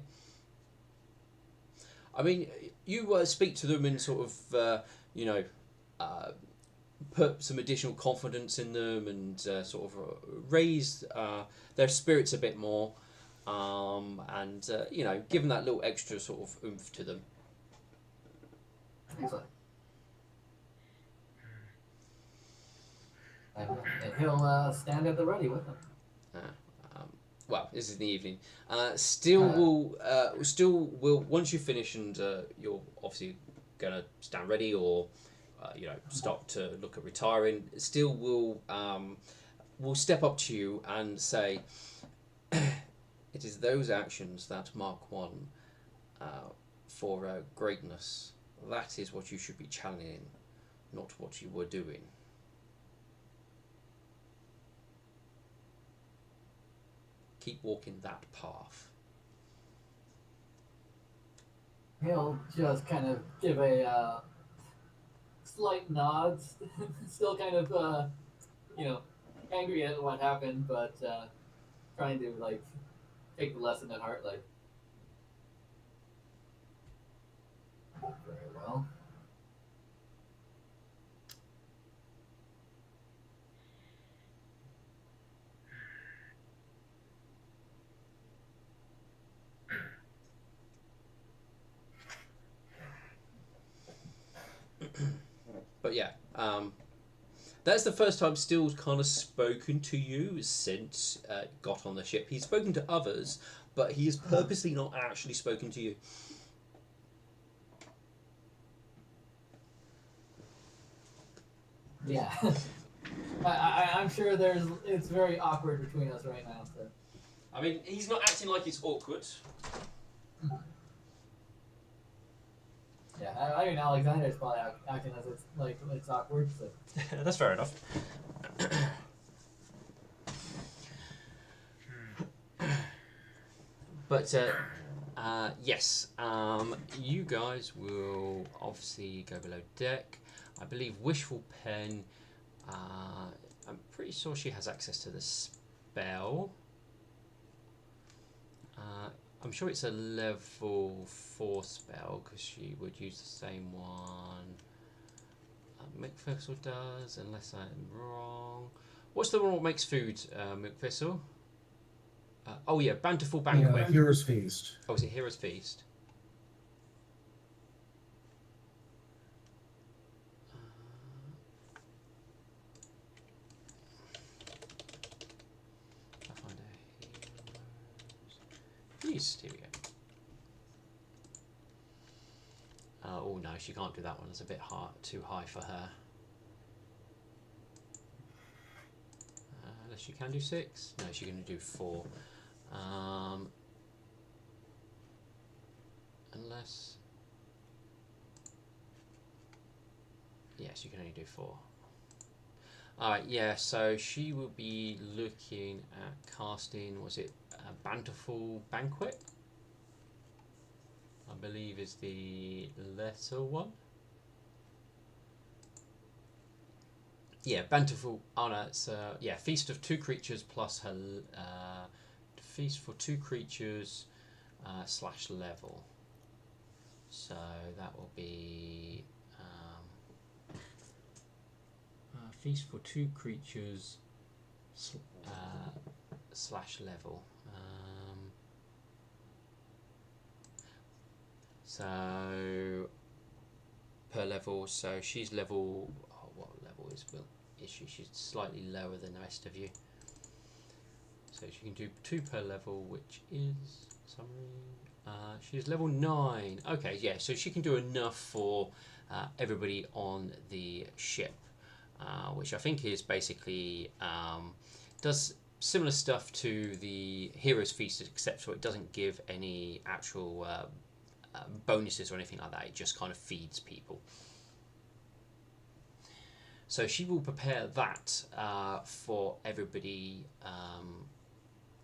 I mean, you speak to them and sort of, you know, put some additional confidence in them and sort of raise their spirits a bit more, and you know, give them that little extra sort of oomph to them. Excellent. And he'll stand at the ready with them. Well, this is in the evening. Still will once you finish and you're obviously gonna stand ready or you know, start to look at retiring. Still will step up to you and say, "It is those actions that mark one for greatness. That is what you should be channeling, not what you were doing." Keep walking that path. He'll just kind of give a slight nod, still kind of, you know, angry at what happened, but trying to like take the lesson at heart. Like, very well. But yeah, that's the first time Steele's kind of spoken to you since got on the ship. He's spoken to others, but he has purposely not actually spoken to you. Yeah. I'm sure it's very awkward between us right now. So. I mean, he's not acting like it's awkward. Yeah, I mean Alexander's probably acting as it's awkward. So. That's fair enough. But yes, you guys will obviously go below deck. I believe Wishful Pen. I'm pretty sure she has access to the spell. I'm sure it's a level 4 spell because she would use the same one. McFistle does, unless I'm wrong. What's the one that makes food, McFistle? Oh yeah, Bountiful Banquet. Yeah, Hero's Feast. Oh, is it Hero's Feast? I find a Hero's Feast. Here we go. Oh no, she can't do that one. It's a bit too high for her. Unless she can do 6. No, she can do 4. Unless, yes, you can only do 4. Alright, yeah, so she will be looking at casting, was it Bountiful Banquet? I believe is the lesser one. Yeah, Bountiful. Oh no, it's yeah, feast of 2 creatures plus her feast for 2 creatures / level. So that will be feast for 2 creatures / level. So per level, so she's level. Oh, what level is she? She's slightly lower than the rest of you. So she can do 2 per level, which is summary. She's level 9. Okay, yeah. So she can do enough for everybody on the ship, which I think is basically does similar stuff to the Hero's Feast, except for it doesn't give any actual bonuses or anything like that. It just kind of feeds people. So she will prepare that for everybody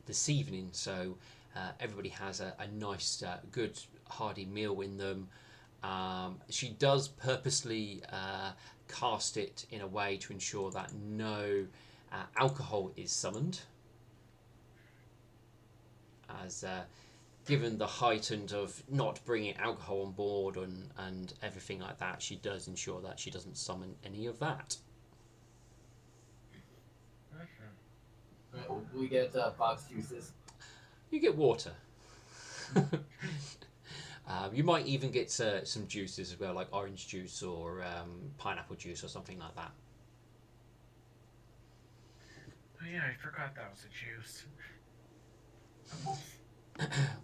this evening. So everybody has a nice, good, hearty meal in them. She does purposely cast it in a way to ensure that no alcohol is summoned, as given the heightened of not bringing alcohol on board and everything like that, she does ensure that she doesn't summon any of that. We get box juices. You get water. You might even get some juices as well, like orange juice or pineapple juice or something like that. Oh yeah, I forgot that was a juice.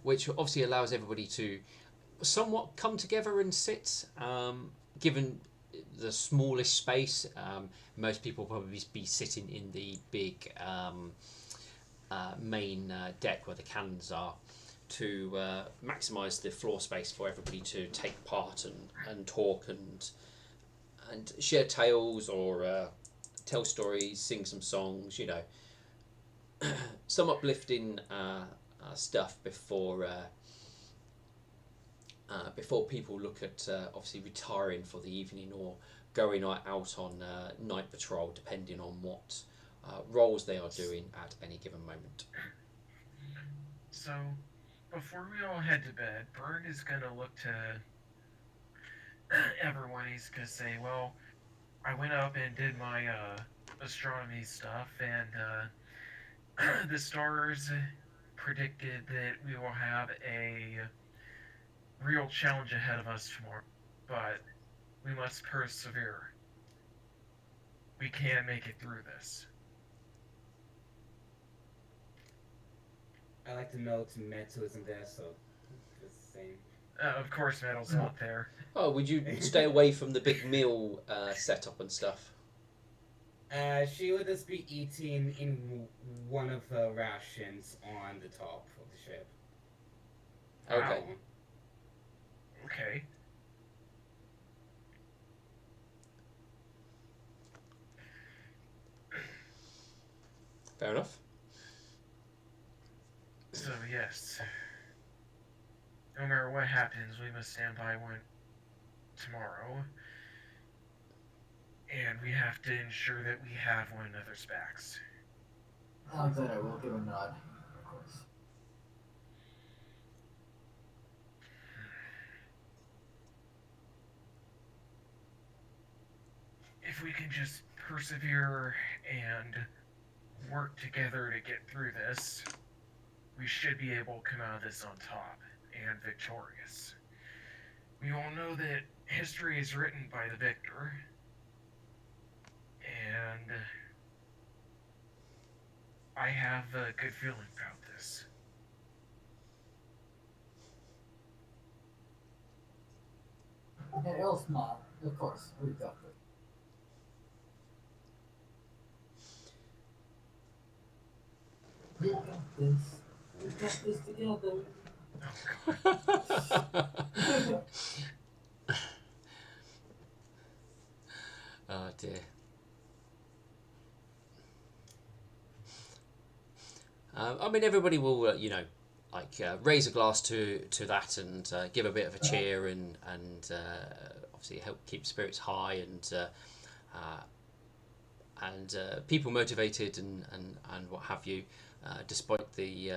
Which obviously allows everybody to somewhat come together and sit. Given the smallest space, most people will probably be sitting in the big main deck where the cannons are, to maximise the floor space for everybody to take part and talk and share tales or tell stories, sing some songs, you know, some uplifting stuff before people look at obviously retiring for the evening or going out on night patrol, depending on what roles they are doing at any given moment. So, before we all head to bed, Berg is gonna look to everyone. He's gonna say, "Well, I went up and did my astronomy stuff, and the stars predicted that we will have a real challenge ahead of us tomorrow, but we must persevere. We can make it through this." I like to note Metal isn't there, so it's the same. Of course, Metal's not there. Oh, would you stay away from the big meal setup and stuff? She would just be eating in one of her rations on the top of the ship. Okay. Okay. Fair enough. So yes, no matter what happens, we must stand by one tomorrow, and we have to ensure that we have one another's backs. Alexander will give a nod, of course. If we can just persevere and work together to get through this, we should be able to come out of this on top and victorious. We all know that history is written by the victor, and I have a good feeling about this. Yeah, he'll smile. Of course, we've got this. We got this. We got this together. Oh dear. I mean, everybody will, raise a glass to that and give a bit of a cheer and obviously help keep spirits high and people motivated and what have you, despite the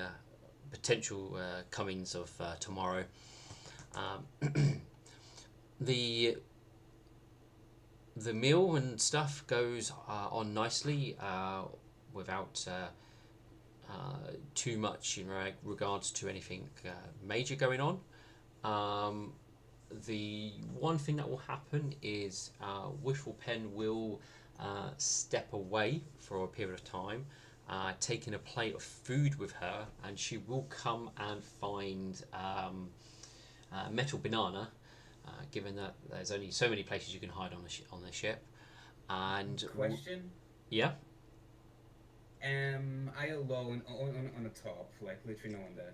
potential comings of tomorrow. The meal and stuff goes on nicely without too much in regards to anything major going on. The one thing that will happen is Wishful Pen will step away for a period of time, taking a plate of food with her, and she will come and find Metal Banana, given that there's only so many places you can hide on the ship. And Question? Yeah. Am I alone on the top? Like, literally no one there?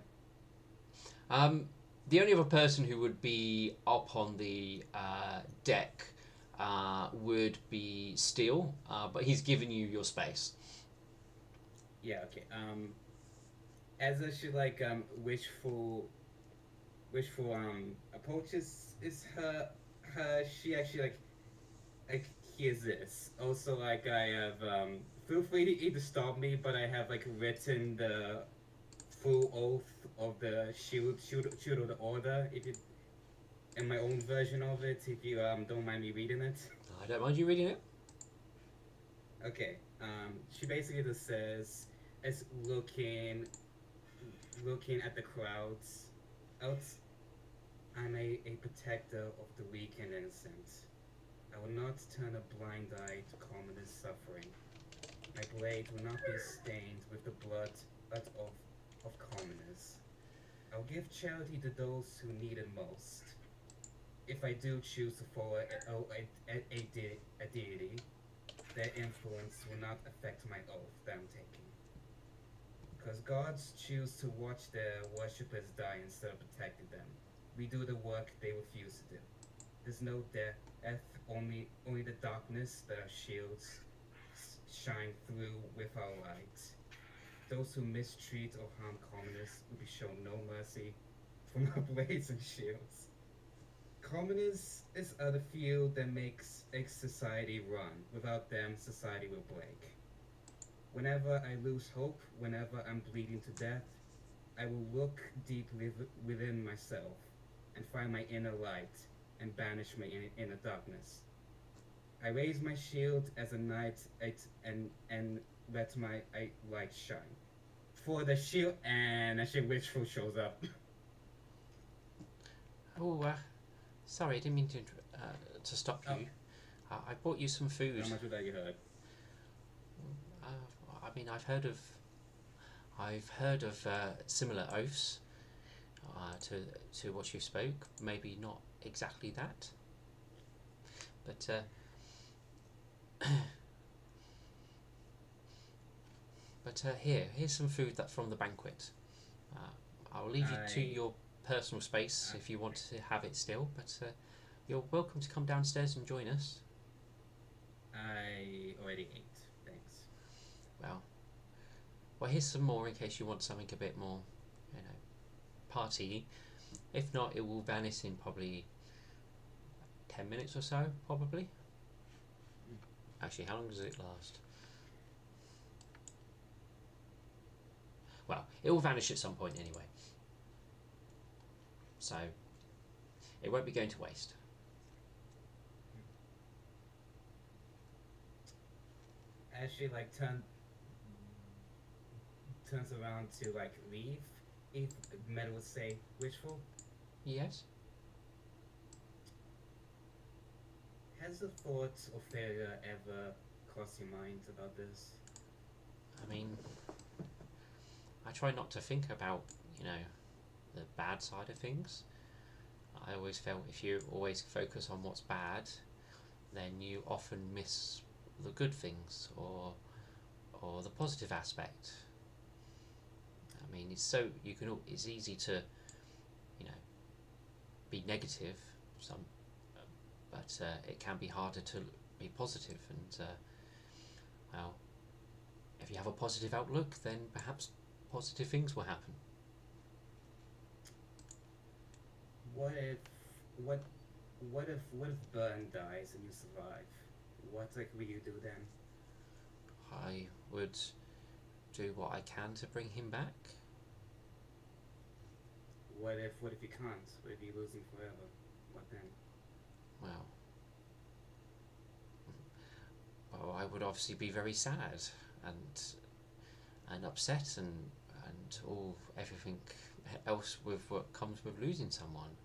The only other person who would be up on the deck would be Steel, but he's given you your space. Yeah, okay. As a she wishful Wishful approaches is her she actually like hears this. Also, like I have feel free to either stop me, but I have like written the full oath of the shield of the order. If you in my own version of it, if you don't mind me reading it. I don't mind you reading it. Okay. She basically just says, "It's looking at the crowds. Else, I'm a protector of the weak and innocent. I will not turn a blind eye to commoners' suffering. My blade will not be stained with the blood of commoners. I'll give charity to those who need it most. If I do choose to follow a deity, their influence will not affect my oath that I'm taking. Because gods choose to watch their worshippers die instead of protecting them. We do the work they refuse to do. There's no death, only the darkness that our shields shine through with our light. Those who mistreat or harm commoners will be shown no mercy from our blades and shields. Commoners are the field that makes society run. Without them, society will break. Whenever I lose hope, whenever I'm bleeding to death, I will look deeply within myself and find my inner light and banish my inner darkness. I raise my shield as a knight and let my light shine. For the shield, and actually Witchful shows up. Oh, sorry, I didn't mean to stop you. I bought you some food. How much of that you heard? I mean, I've heard of similar oaths to what you spoke. Maybe not exactly that, but here's some food that from the banquet. I'll leave you to your personal space if you want to have it still, but you're welcome to come downstairs and join us. I already ate. Thanks. Well, here's some more in case you want something a bit more, party. If not, it will vanish in probably 10 minutes or so, probably. Actually, how long does it last? Well, it will vanish at some point anyway. So, it won't be going to waste. As she turns around to leave, if Metal would say, "Wishful, Yes? has the thought of failure ever crossed your mind about this?" I mean, I try not to think about, the bad side of things. I always felt if you always focus on what's bad, then you often miss the good things or the positive aspect. I mean, it's easy to, be negative, but it can be harder to be positive. And well, if you have a positive outlook, then perhaps positive things will happen. What if Burn dies and you survive? What will you do then? I would do what I can to bring him back. What if you can't? What if you lose him forever? What then? Well, I would obviously be very sad and upset and everything else with what comes with losing someone.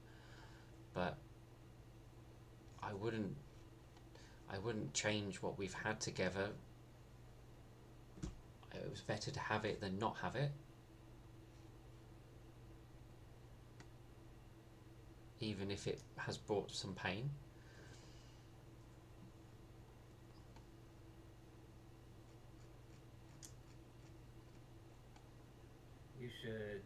But I wouldn't change what we've had together. It was better to have it than not have it. Even if it has brought some pain. You should.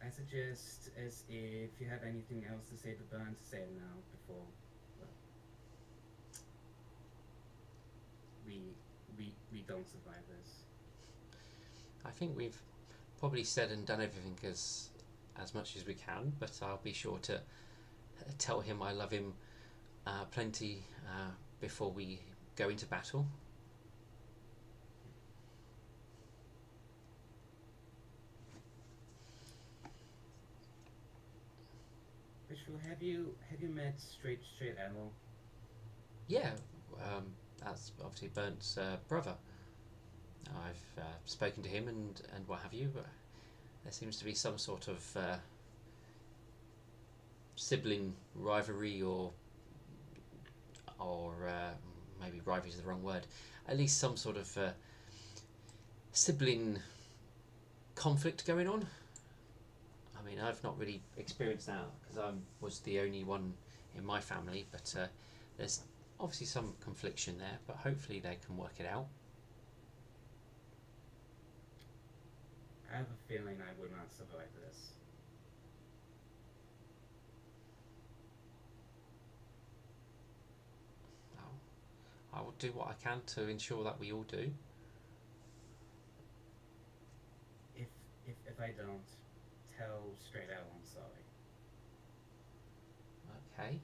I suggest, as if you have anything else to say to Burn, to say it now before. Well, we don't survive this. I think we've probably said and done everything as much as we can, but I'll be sure to tell him I love him plenty before we go into battle. Bishop, have you met straight Admiral? Yeah, that's obviously Burnt's brother. I've spoken to him and what have you, but there seems to be some sort of sibling rivalry or maybe rivalry is the wrong word, at least some sort of sibling conflict going on. I mean, I've not really experienced that because I was the only one in my family, but there's obviously some confliction there, but hopefully they can work it out. I have a feeling I would not survive this. I will do what I can to ensure that we all do. If I don't, tell straight out I'm sorry. Okay.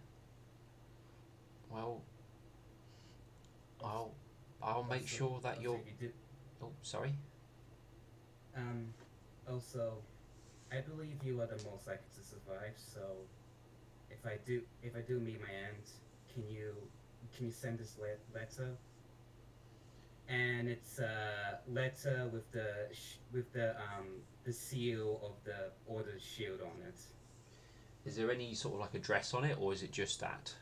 Well, I'll make sure that you're. Oh, sorry. Also, I believe you are the most likely to survive. So, if I do meet my end, can you send this letter? And it's a letter with the seal of the Order's shield on it. Is there any sort of like address on it, or is it just that?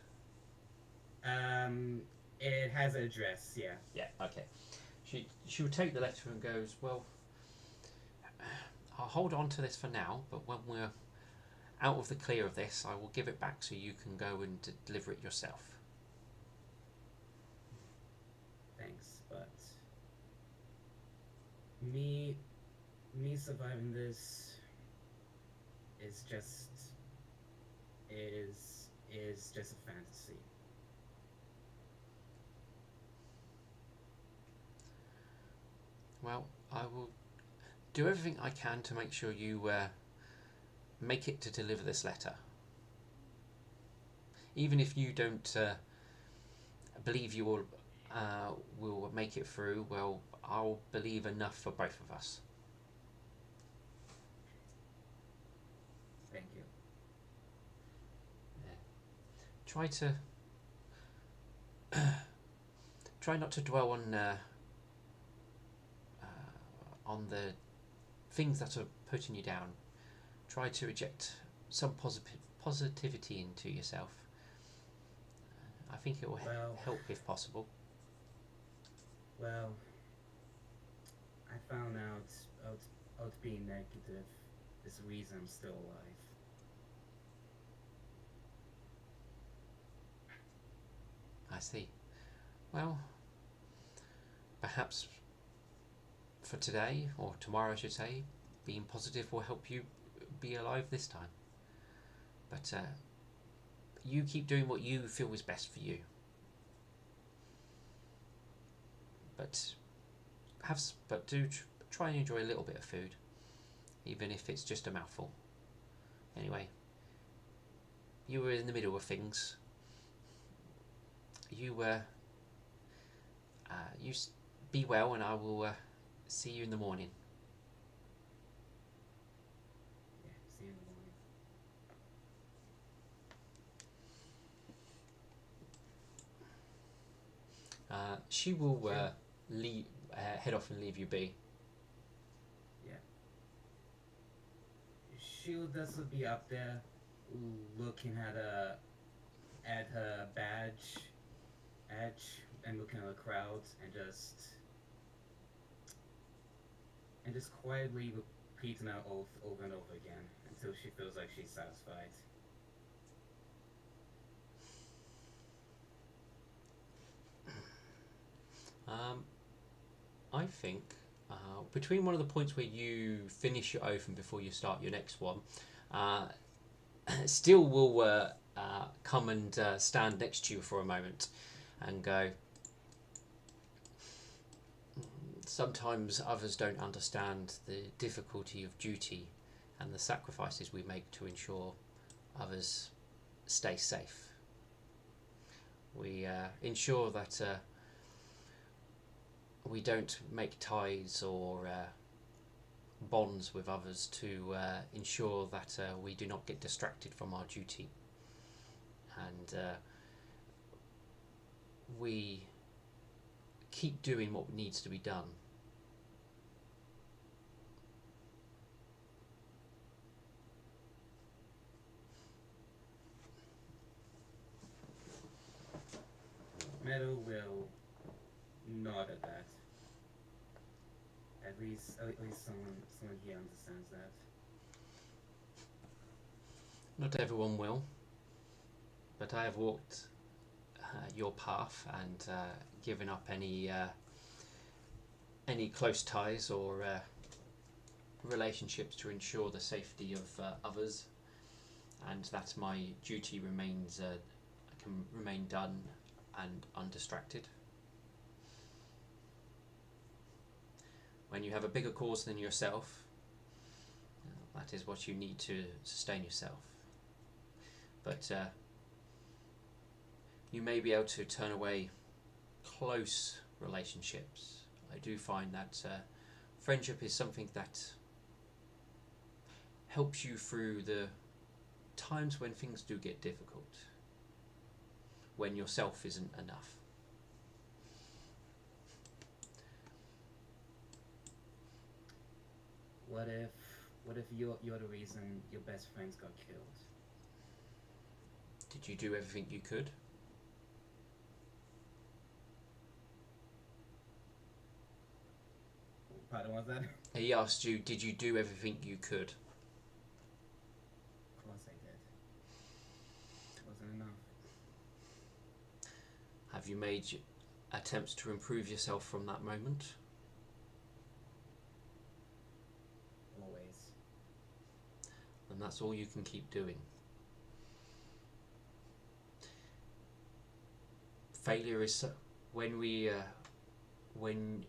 It has an address. Yeah. Yeah. Okay. She would take the letter and goes, well, I'll hold on to this for now, but when we're out of the clear of this, I will give it back so you can go and deliver it yourself. Thanks, but me surviving this is just a fantasy. Well, I will do everything I can to make sure you make it to deliver this letter. Even if you don't believe you will make it through, well, I'll believe enough for both of us. Thank you. Try not to dwell on the things that are putting you down. Try to eject some positivity into yourself. I think it will help if possible. Well, I found out being negative is the reason I'm still alive. I see. Well, perhaps for today, or tomorrow I should say, being positive will help you be alive this time. But you keep doing what you feel is best for you. But try and enjoy a little bit of food, even if it's just a mouthful. Anyway, you were in the middle of things. You be well, and I will see you in the morning. Yeah, see you in the morning. She will head off and leave you be. Yeah. She'll just be up there, looking at her badge, and looking at the crowds, and just quietly repeating that oath over and over again until she feels like she's satisfied. I think between one of the points where you finish your oath and before you start your next one, Still will come and stand next to you for a moment and go, Sometimes others don't understand the difficulty of duty and the sacrifices we make to ensure others stay safe. We ensure that we don't make ties or bonds with others to ensure that we do not get distracted from our duty, and we keep doing what needs to be done. Meadow will nod at that. At least someone here understands that. Not everyone will, but I have walked your path and given up any close ties or relationships to ensure the safety of others, and that my duty remains can remain done and undistracted. When you have a bigger cause than yourself, that is what you need to sustain yourself. But you may be able to turn away close relationships. I do find that friendship is something that helps you through the times when things do get difficult, when yourself isn't enough. What if you're the reason your best friends got killed? Did you do everything you could? Pardon, was that? He asked you, did you do everything you could? Of course I did. It wasn't enough. Have you made attempts to improve yourself from that moment? Always. And that's all you can keep doing. Failure is when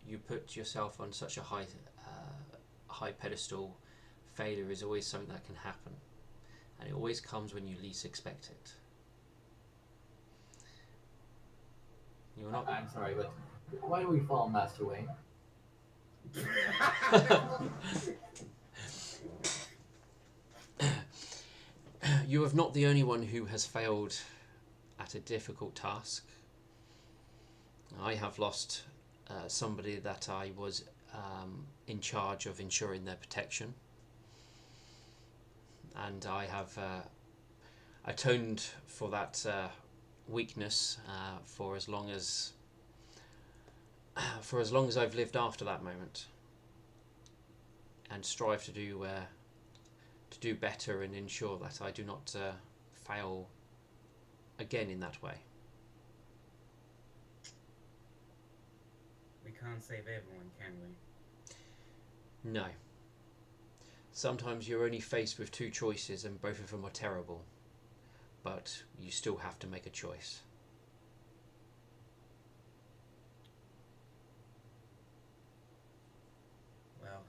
you put yourself on such a high pedestal. Failure is always something that can happen, and it always comes when you least expect it. You're not. I'm sorry, but why do we fall, Master Wayne? You are not the only one who has failed at a difficult task. I have lost somebody that I was in charge of ensuring their protection, and I have atoned for that weakness for as long as I've lived after that moment, and strive to do better and ensure that I do not fail again in that way. We can't save everyone, can we? No. Sometimes you're only faced with two choices and both of them are terrible, but you still have to make a choice. Well,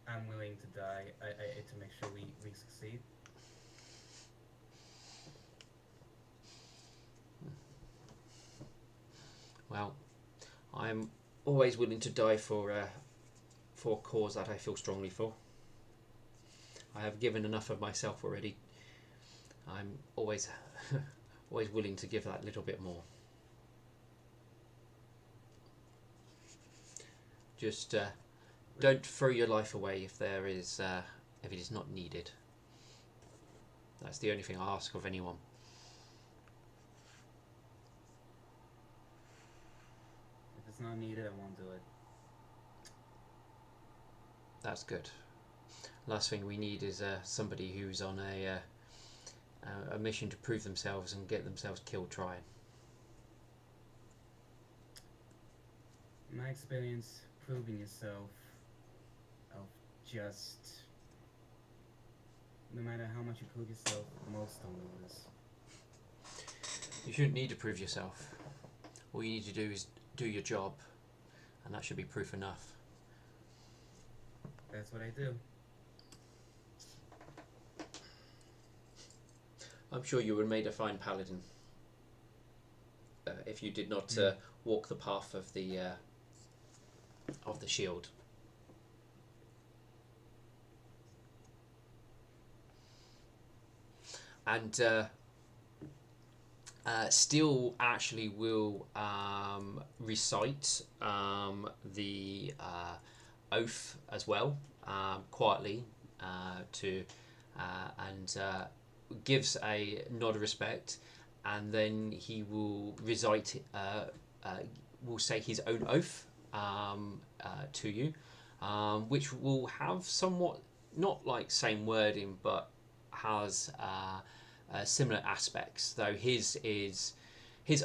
I'm willing to die to make sure we succeed. Well, I'm always willing to die for a cause that I feel strongly for. I have given enough of myself already. I'm always willing to give that little bit more. Just don't throw your life away if it is not needed. That's the only thing I ask of anyone. If it's not needed, I won't do it. That's good. Last thing we need is somebody who's on a mission to prove themselves and get themselves killed trying. In my experience, proving yourself of just no matter how much you prove yourself, most don't lose. You shouldn't need to prove yourself. All you need to do is do your job, and that should be proof enough. That's what I do. I'm sure you would have made a fine paladin if you did not walk the path of the shield. And Steel actually will recite the oath as well, quietly, and gives a nod of respect, and then he will recite, will say his own oath to you, which will have somewhat, not like same wording, but has similar aspects, though his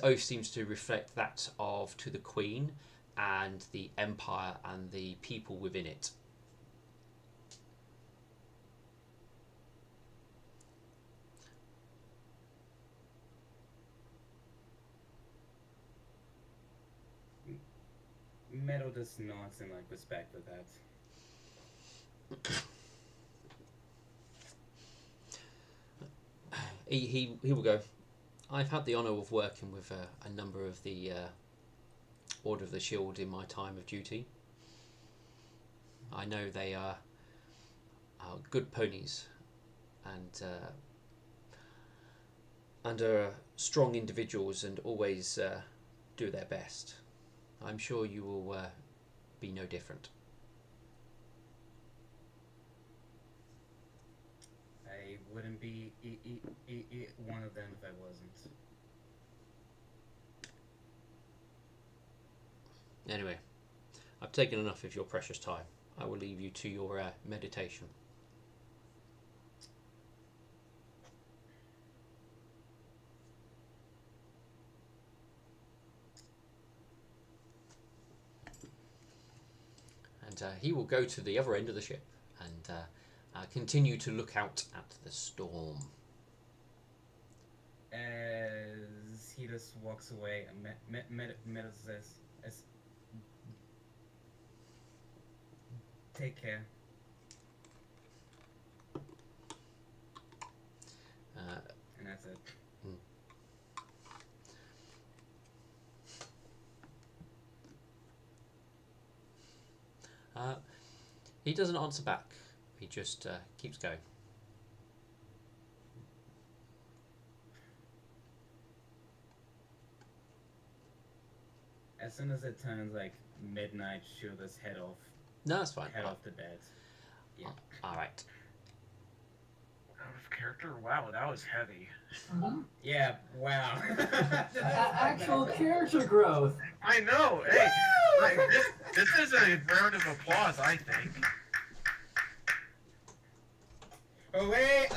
oath seems to reflect that of to the Queen and the Empire and the people within it. Meadow just nods in like respect for that. He will go. I've had the honour of working with a number of the Order of the Shield in my time of duty. I know they are good ponies and are strong individuals and always do their best. I'm sure you will be no different. I wouldn't be one of them if I wasn't. Anyway, I've taken enough of your precious time. I will leave you to your meditation. And he will go to the other end of the ship and continue to look out at the storm. As he just walks away, Meadow says, "Take care." And that's it. He doesn't answer back. He just keeps going. As soon as it turns like midnight, she'll just head off. No, that's fine. Head off to bed. Yeah. All right. Out of character? Wow, that was heavy. Yeah. Wow. Actual character growth. I know. Hey, like, this is a round of applause, I think. Hooray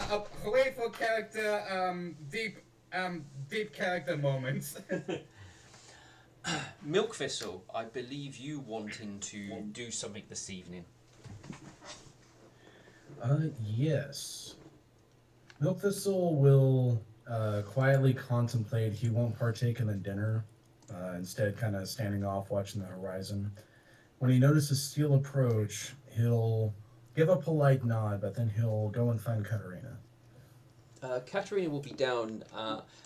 for character, deep character moments. Milk Thistle, I believe you wanting to do something this evening. Yes. Milk Thistle will quietly contemplate. He won't partake in the dinner, instead kind of standing off watching the horizon. When he notices Steel approach, he'll give a polite nod, but then he'll go and find Katarina. Katarina will be down.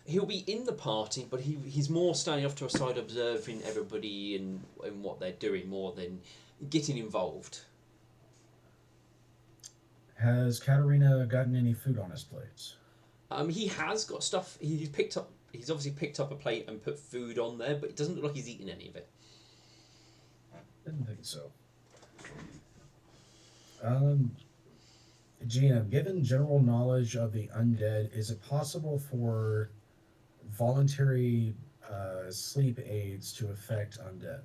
He'll be in the party, but he's more standing off to a side observing everybody and what they're doing more than getting involved. Has Katarina gotten any food on his plate? He has got stuff. He's obviously picked up a plate and put food on there, but it doesn't look like he's eaten any of it. Didn't think so. GM, given general knowledge of the undead, is it possible for voluntary sleep aids to affect undead?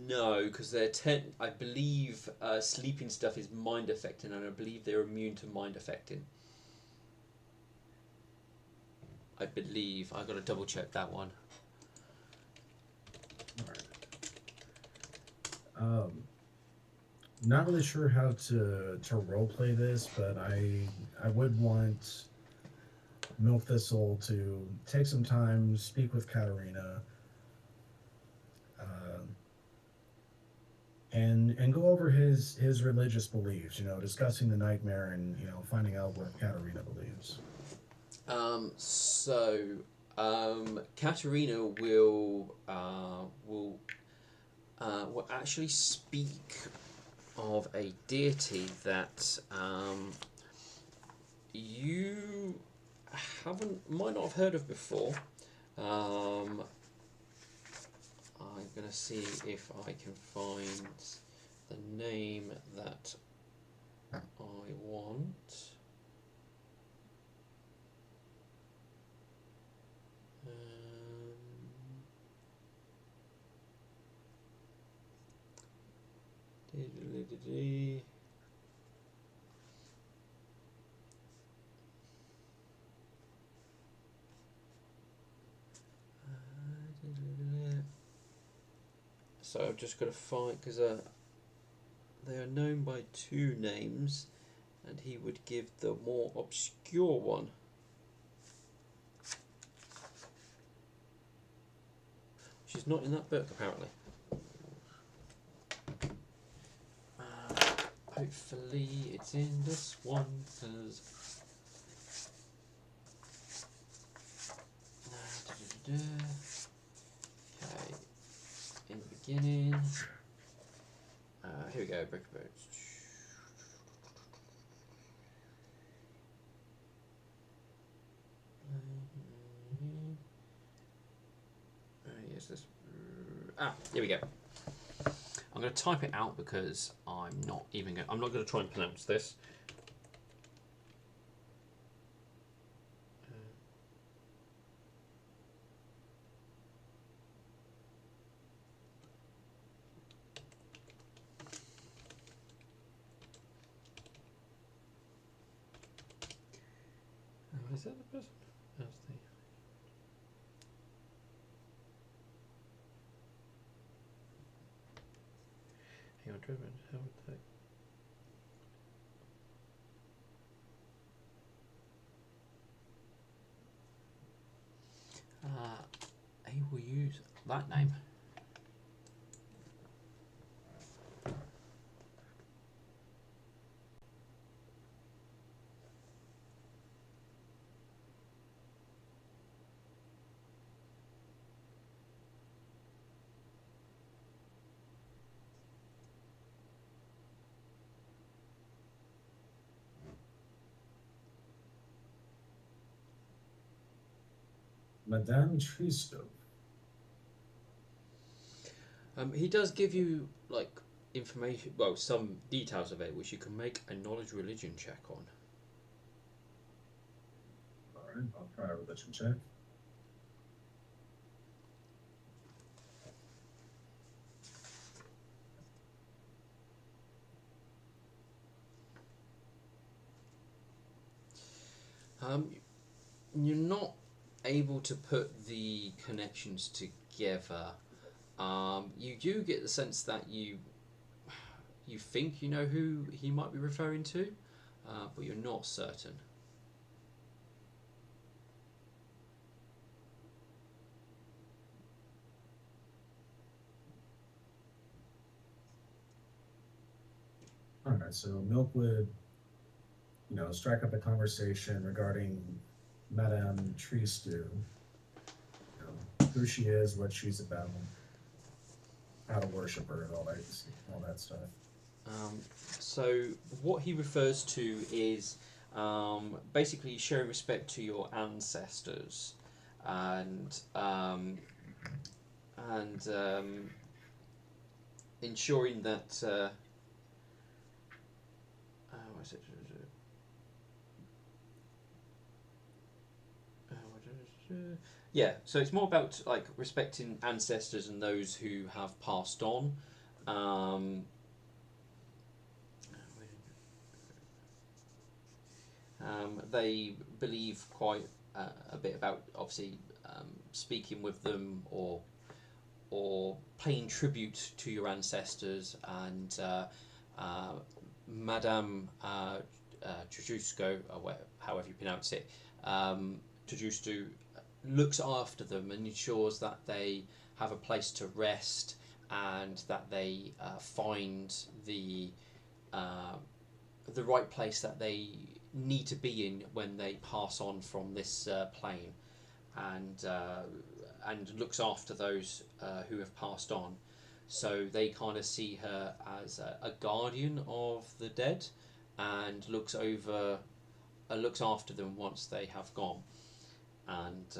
No, because I believe sleeping stuff is mind affecting, and I believe they're immune to mind affecting. I believe. I've got to double check that one. not really sure how to role play this, but I would want Milk Thistle to take some time, speak with Katarina, uh, and go over his religious beliefs. You know, discussing the nightmare and finding out what Katarina believes. So Katerina will actually speak of a deity that you might not have heard of before. I'm gonna see if I can find the name that I want. Dee-dee-dee-dee-dee. So I've just got to find because they are known by two names, and he would give the more obscure one. She's not in that book apparently. Hopefully it's in this one because. Okay, in the beginning. Here we go, brick boats. Yes, this. Here we go. I'm going to type it out because I'm not going to try and pronounce this. Is that the person? That's the. Hang on, driven. How would they? He will use that name. Madame Tristo. He does give you like information, well, some details of it, which you can make a knowledge religion check on. All right, I'll try a religion check. You're not able to put the connections together. You do get the sense that you think you know who he might be referring to, but you're not certain. All right, so Milk would, strike up a conversation regarding Madame Tristo, who she is, what she's about, how to worship her, and all that stuff. So what he refers to is basically showing respect to your ancestors, and ensuring that. What is it? Yeah, so it's more about like respecting ancestors and those who have passed on. They believe quite a bit about obviously speaking with them or paying tribute to your ancestors and Madame Trujusco, or however you pronounce it, Trujusco looks after them and ensures that they have a place to rest and that they find the right place that they need to be in when they pass on from this plane, and looks after those who have passed on. So they kind of see her as a guardian of the dead, and looks after them once they have gone. And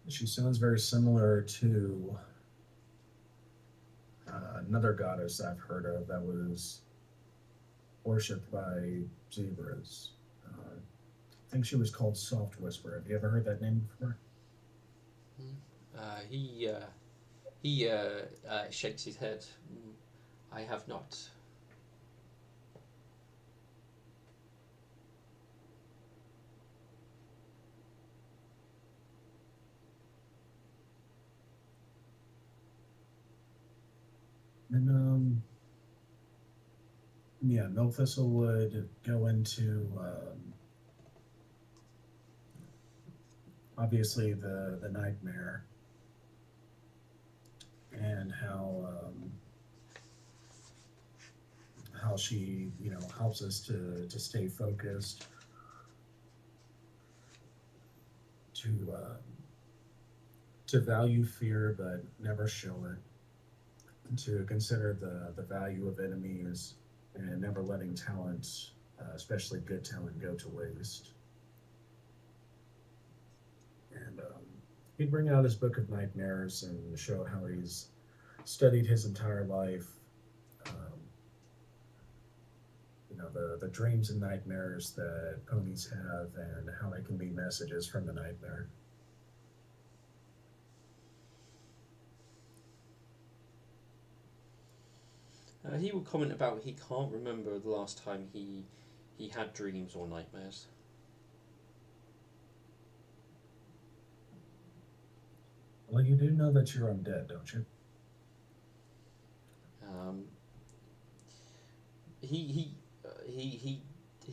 She sounds very similar to another goddess I've heard of that was worshipped by zebras. I think she was called Soft Whisper. Have you ever heard that name before? he shakes his head. I have not. And yeah, Milthistle would go into obviously the nightmare and how she helps us to stay focused, to value fear but never show it, to consider the value of enemies and never letting talent, especially good talent, go to waste. And he'd bring out his book of nightmares and show how he's studied his entire life. The dreams and nightmares that ponies have and how they can be messages from the nightmare. He will comment about he can't remember the last time he had dreams or nightmares. Well, you do know that you're undead, don't you?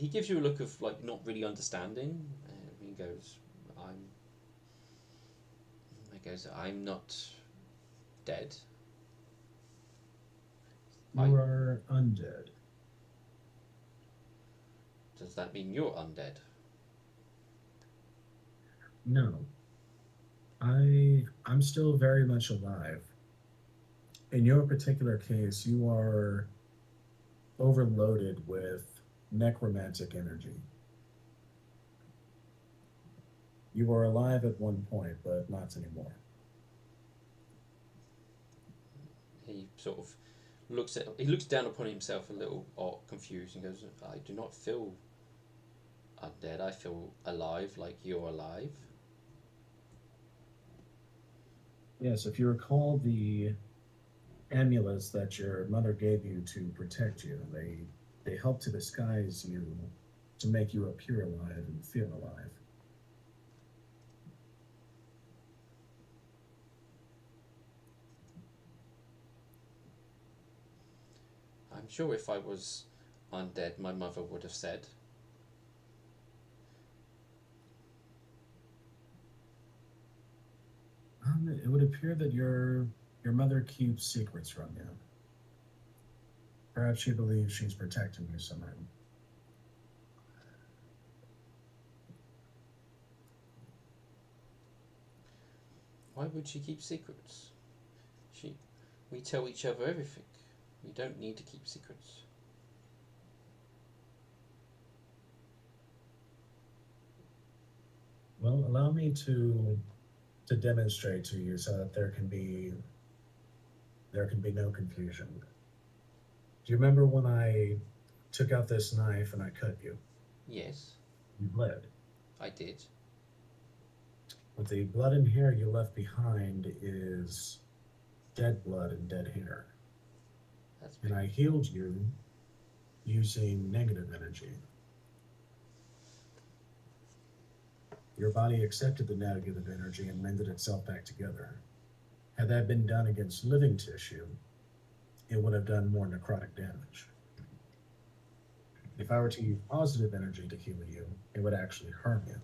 He gives you a look of like not really understanding. He goes, I'm not dead. You are undead. Does that mean you're undead? No. I'm still very much alive. In your particular case, you are overloaded with necromantic energy. You were alive at one point, but not anymore. He sort of he looks down upon himself a little confused and goes, I do not feel undead, I feel alive like you're alive. Yes, if you recall the amulets that your mother gave you to protect you, they help to disguise you to make you appear alive and feel alive. I'm sure if I was undead, my mother would have said. It would appear that your mother keeps secrets from you. Perhaps she believes she's protecting you somehow. Why would she keep secrets? We tell each other everything. We don't need to keep secrets. Well, allow me to demonstrate to you so that there can be no confusion. Do you remember when I took out this knife and I cut you? Yes, You bled. I did. But the blood and hair you left behind is dead blood and dead hair. And I healed you using negative energy. Your body accepted the negative energy and mended itself back together. Had that been done against living tissue, it would have done more necrotic damage. If I were to use positive energy to heal you, it would actually harm you.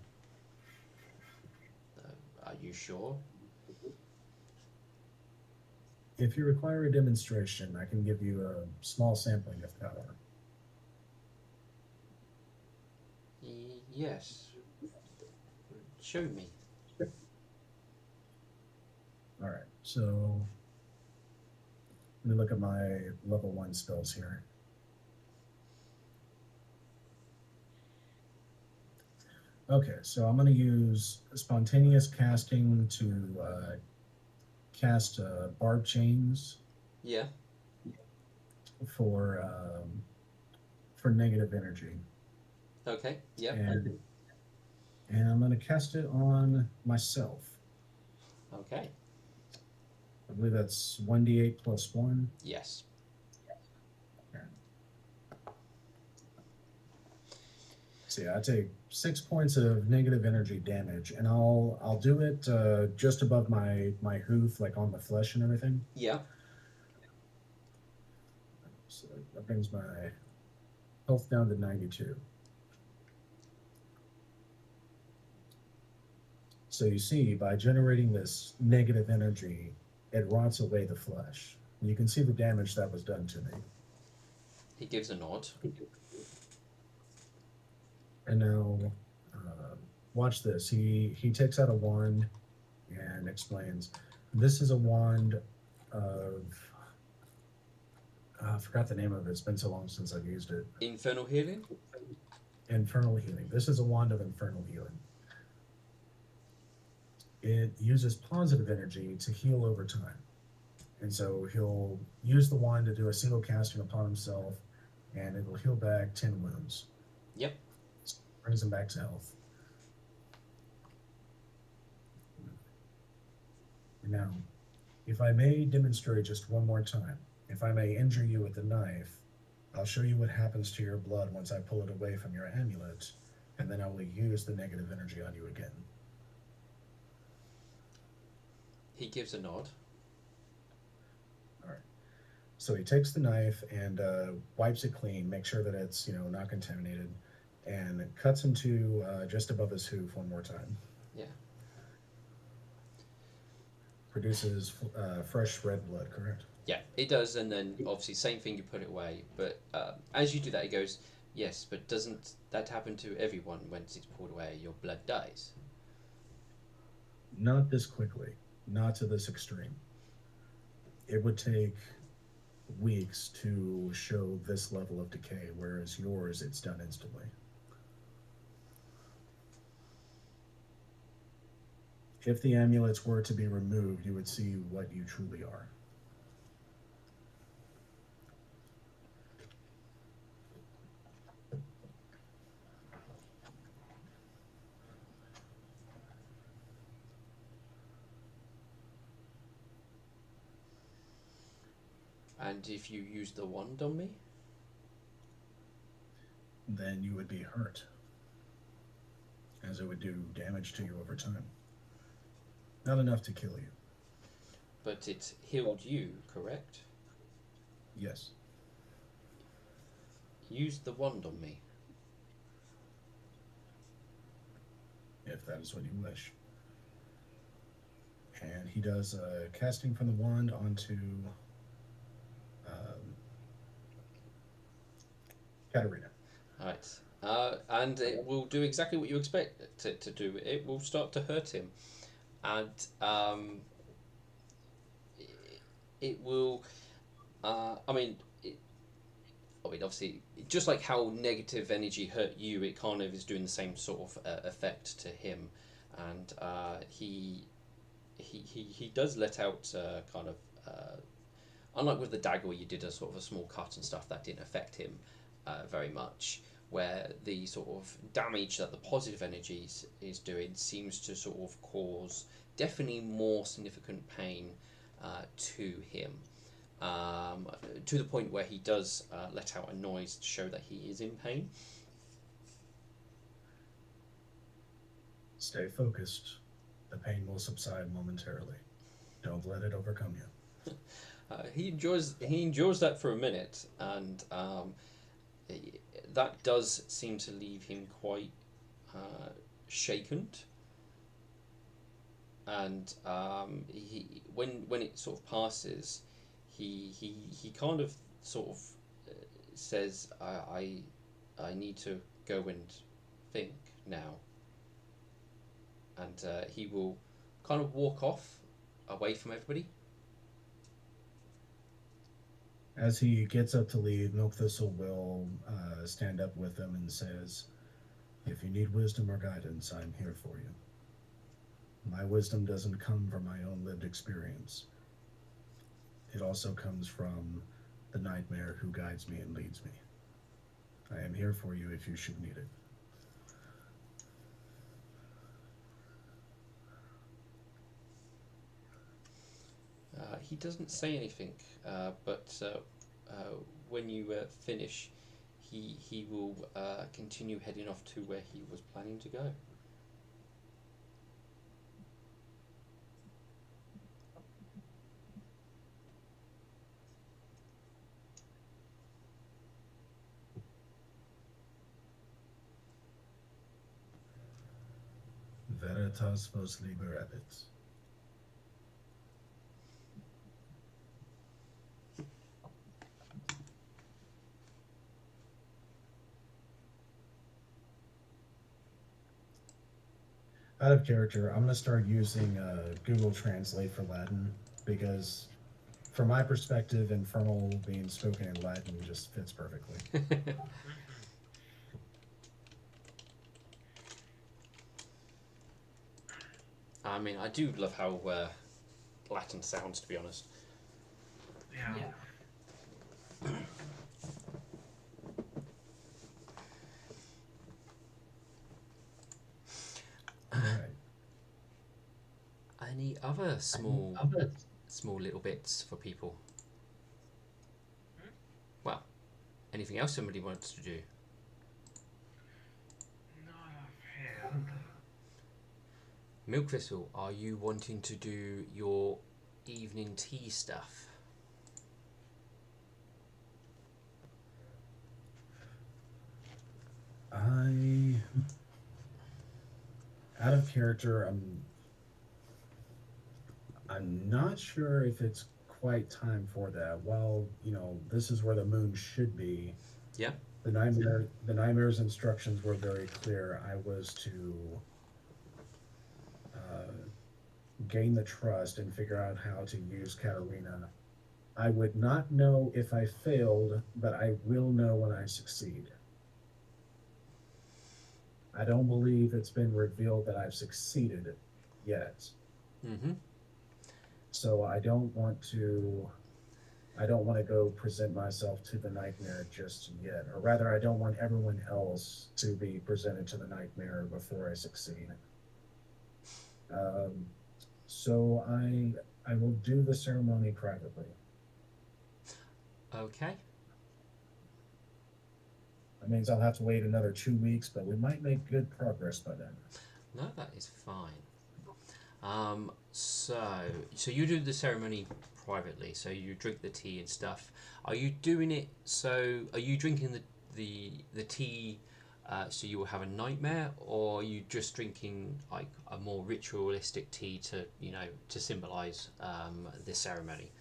Are you sure? If you require a demonstration, I can give you a small sampling of power. Yes. Show me. All right, so let me look at my level 1 spells here. Okay, so I'm going to use spontaneous casting to cast barb chains Yeah. for negative energy, Okay. Yeah. and I'm going to cast it on myself. Okay. I believe that's 1d8 plus 1. Yes. So yeah, I take 6 points of negative energy damage, and I'll do it just above my hoof, like on the flesh and everything. Yeah. So that brings my health down to 92. So you see, by generating this negative energy, it rots away the flesh. And you can see the damage that was done to me. He gives a nod. And now, watch this. He takes out a wand and explains, this is a wand of... I forgot the name of it. It's been so long since I've used it. Infernal healing? Infernal healing. This is a wand of infernal healing. It uses positive energy to heal over time. And so he'll use the wand to do a single casting upon himself, and it'll heal back 10 wounds. Yep. Brings him back to health. Now, if I may demonstrate just one more time, if I may injure you with the knife, I'll show you what happens to your blood once I pull it away from your amulet, and then I will use the negative energy on you again. He gives a nod. All right. So he takes the knife and wipes it clean, makes sure that it's not contaminated, and cuts into just above his hoof one more time. Yeah. Produces fresh red blood, correct? Yeah, it does, and then obviously same thing, you put it away. But as you do that, he goes, yes, but doesn't that happen to everyone once it's pulled away? Your blood dies. Not this quickly. Not to this extreme. It would take weeks to show this level of decay, whereas yours, it's done instantly. If the amulets were to be removed, you would see what you truly are. And if you use the wand on me? Then you would be hurt, as it would do damage to you over time. Not enough to kill you. But it healed you, correct? Yes. Use the wand on me. If that is what you wish. And he does casting from the wand onto Katarina. Right. And it will do exactly what you expect it to do. It will start to hurt him. And it will... obviously, just like how negative energy hurt you, it kind of is doing the same sort of effect to him. And he does let out unlike with the dagger where you did a sort of a small cut and stuff, that didn't affect him very much, where the sort of damage that the positive energy is doing seems to sort of cause definitely more significant pain to him, to the point where he does let out a noise to show that he is in pain. Stay focused. The pain will subside momentarily. Don't let it overcome you. He enjoys that for a minute, and that does seem to leave him quite shaken. And when it sort of passes, he kind of sort of says, I need to go and think now, and he will kind of walk off away from everybody. As he gets up to leave, Milk Thistle will stand up with him and says, "If you need wisdom or guidance, I'm here for you. My wisdom doesn't come from my own lived experience. It also comes from the nightmare who guides me and leads me. I am here for you if you should need it." He doesn't say anything, but when you finish, he will continue heading off to where he was planning to go. Veritas vos liberabit. Out of character, I'm going to start using Google Translate for Latin because, from my perspective, Infernal being spoken in Latin just fits perfectly. I mean, I do love how Latin sounds, to be honest. Yeah. Right. Any other small little bits for people? Well, anything else somebody wants to do? Not offhand. Milk Thistle, are you wanting to do your evening tea stuff? Out of character, I'm not sure if it's quite time for that. Well, this is where the moon should be. Yeah. The nightmare's instructions were very clear. I was to gain the trust and figure out how to use Katarina. I would not know if I failed, but I will know when I succeed. I don't believe it's been revealed that I've succeeded yet. Mm-hmm. So I don't want to go present myself to the nightmare just yet. Or rather, I don't want everyone else to be presented to the nightmare before I succeed. So I will do the ceremony privately. Okay. That means I'll have to wait another 2 weeks, but we might make good progress by then. No, that is fine. So you do the ceremony privately. So you drink the tea and stuff. Are you doing it? So are you drinking the tea? So you will have a nightmare, or are you just drinking like a more ritualistic tea to symbolise the ceremony?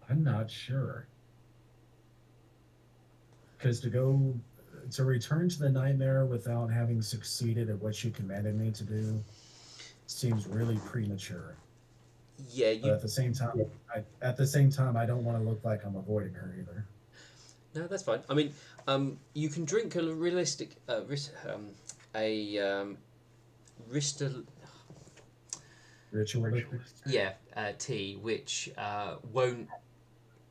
I'm not sure. Because to return to the nightmare without having succeeded at what you commanded me to do seems really premature. Yeah, But at the same time, I don't want to look like I'm avoiding her either. No, that's fine. I mean, you can drink a realistic, Ritualistic. tea,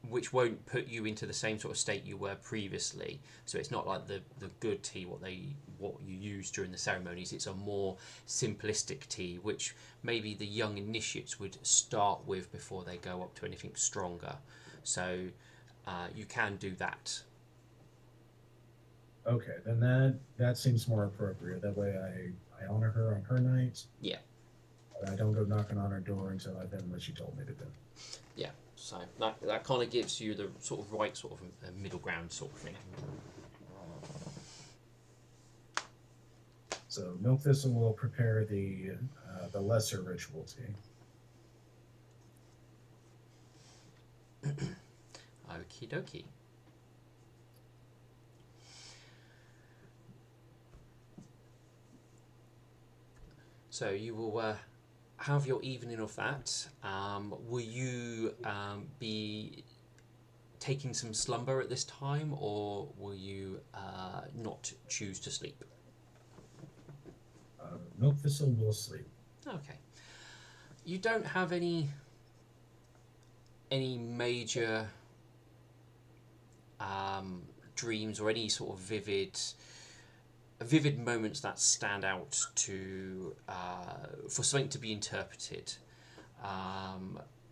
which won't put you into the same sort of state you were previously. So it's not like the good tea what you use during the ceremonies. It's a more simplistic tea, which maybe the young initiates would start with before they go up to anything stronger. So you can do that. Okay, then that seems more appropriate. That way, I honor her on her night. Yeah. But I don't go knocking on her door until I've done what she told me to do. Yeah. So that kind of gives you the sort of right sort of middle ground sort of thing. So Milk Thistle will prepare the lesser ritual tea. Okie dokie. So you will have your evening of that. Will you be taking some slumber at this time, or will you not choose to sleep? Milk Thistle will sleep. Okay. You don't have any major dreams or any sort of vivid moments that stand out to for something to be interpreted,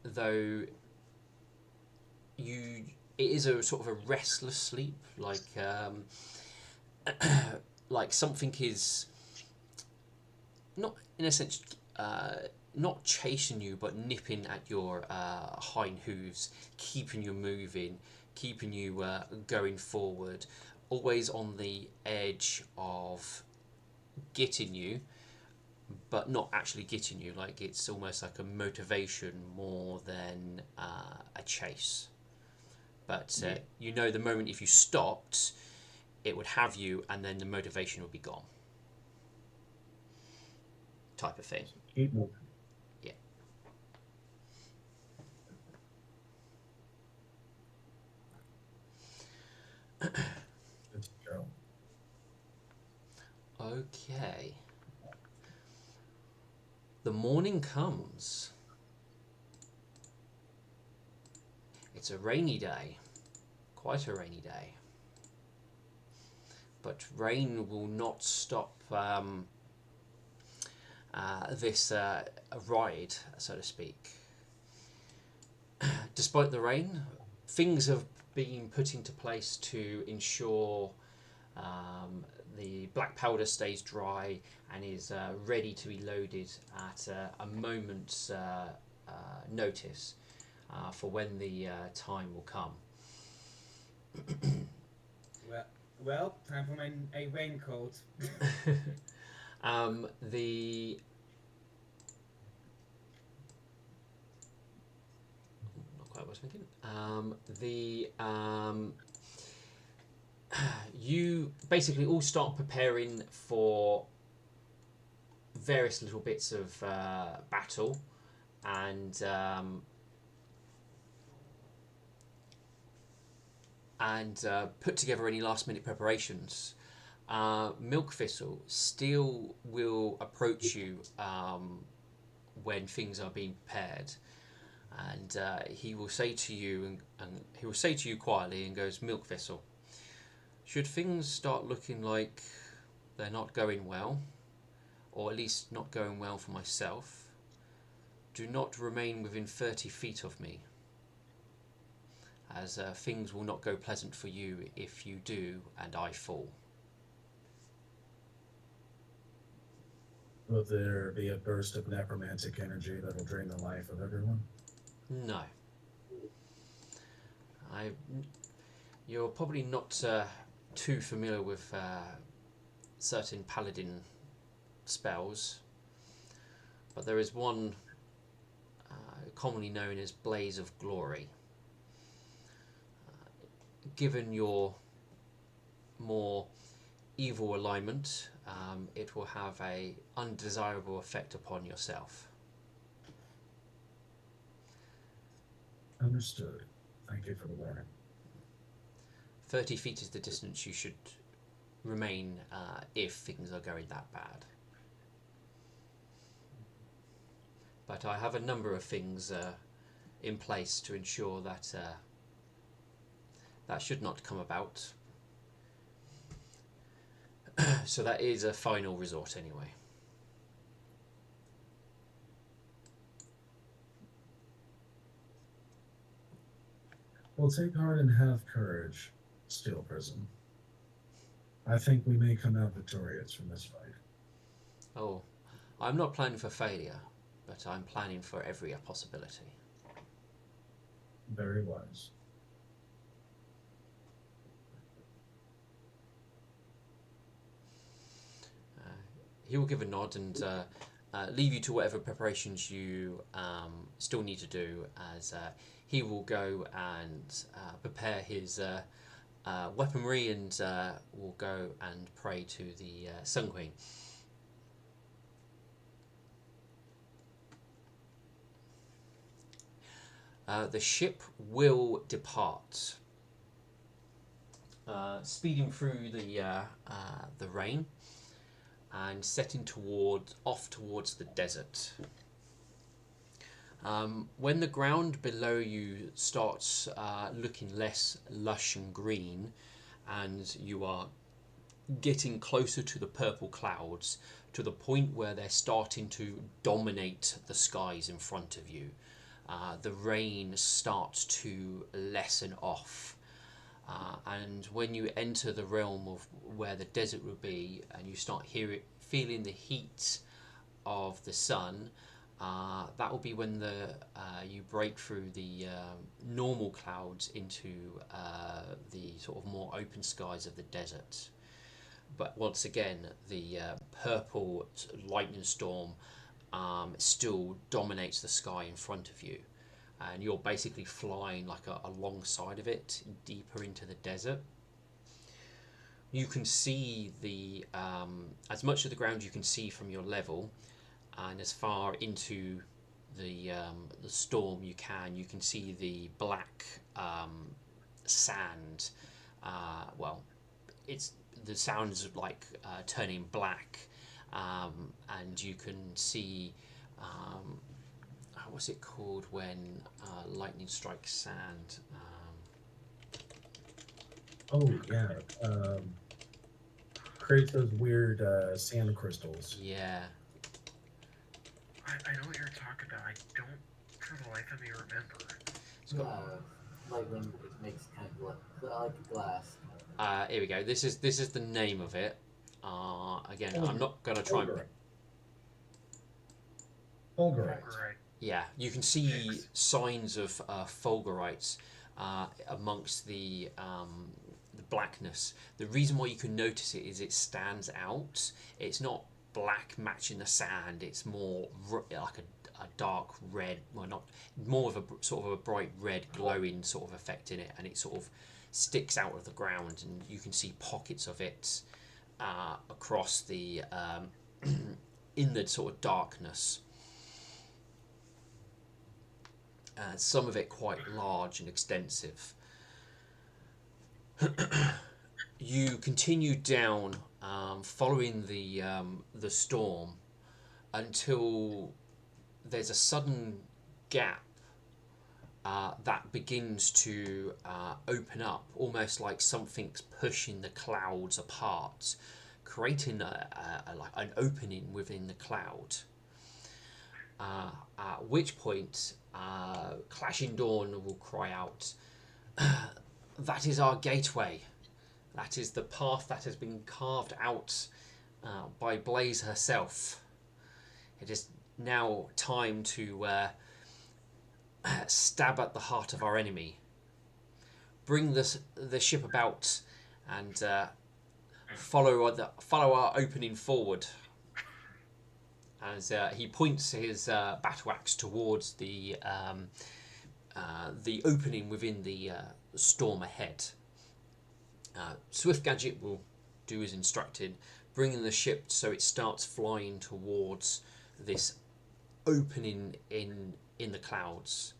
though it is a sort of a restless sleep, like something is not in a sense not chasing you, but nipping at your hind hooves, keeping you moving, keeping you going forward, always on the edge of getting you, but not actually getting you. Like it's almost like a motivation more than a chase. But you know, the moment if you stopped, it would have you, and then the motivation would be gone. Type of thing. Keep moving. Yeah. Let's go. Okay. The morning comes. It's a rainy day. Quite a rainy day. But rain will not stop this ride, so to speak. Despite the rain, things have been put into place to ensure the black powder stays dry and is ready to be loaded at a moment's notice for when the time will come. Well, time for a raincoat. The not quite what I was thinking. You basically all start preparing for various little bits of battle, and put together any last minute preparations. Milk Thistle still will approach you when things are being prepared, and he will say to you, and he will say to you quietly, and goes, "Milk Thistle, should things start looking like they're not going well, or at least not going well for myself, do not remain within 30 feet of me, as things will not go pleasant for you if you do and I fall." Will there be a burst of necromantic energy that'll drain the life of everyone? No. You're probably not too familiar with certain paladin spells, but there is one commonly known as Blaze of Glory. Given your more evil alignment, it will have a undesirable effect upon yourself. Understood. Thank you for the warning. 30 feet is the distance you should remain if things are going that bad. But I have a number of things in place to ensure that that should not come about. So that is a final resort anyway. Well, take heart and have courage, Steel Prism. I think we may come out victorious from this fight. Oh, I'm not planning for failure, but I'm planning for every possibility. Very wise. He will give a nod and leave you to whatever preparations you still need to do, as he will go and prepare his weaponry and will go and pray to the Sun Queen. The ship will depart, speeding through the rain and setting off towards the desert. When the ground below you starts looking less lush and green, and you are getting closer to the purple clouds, to the point where they're starting to dominate the skies in front of you, the rain starts to lessen off. And when you enter the realm of where the desert will be, and you start feeling the heat of the sun, that will be when you break through the normal clouds into the sort of more open skies of the desert. But once again, the purple lightning storm still dominates the sky in front of you, and you're basically flying like alongside of it, deeper into the desert. You can see as much of the ground you can see from your level, and as far into the storm you can see the black sand. It's the sounds like turning black, and you can see what's it called when lightning strikes sand? Oh yeah. Creates those weird sand crystals. Yeah. I know what you're talking about. I don't, for the life of me, remember. It's got, Lightning it makes kind of like a glass. here we go. This is the name of it. Again, I'm not gonna try and. Fulgurite. Fulgurite. Yeah, you can see Thanks. signs of fulgurites amongst the blackness. The reason why you can notice it is it stands out. It's not black matching the sand. It's more like a dark red, well, not more of a sort of a bright red glowing sort of effect in it, and it sort of sticks out of the ground, and you can see pockets of it across the in the sort of darkness. Some of it quite large and extensive. You continue down, following the storm, until there's a sudden gap that begins to open up, almost like something's pushing the clouds apart, creating like an opening within the cloud. At which point, Clashing Dawn will cry out, "That is our gateway. That is the path that has been carved out by Blaze herself. It is now time to stab at the heart of our enemy. Bring the ship about and follow our opening forward." As he points his battle axe towards the opening within the storm ahead. Swift Gadget will do as instructed, bringing the ship so it starts flying towards this opening in the clouds.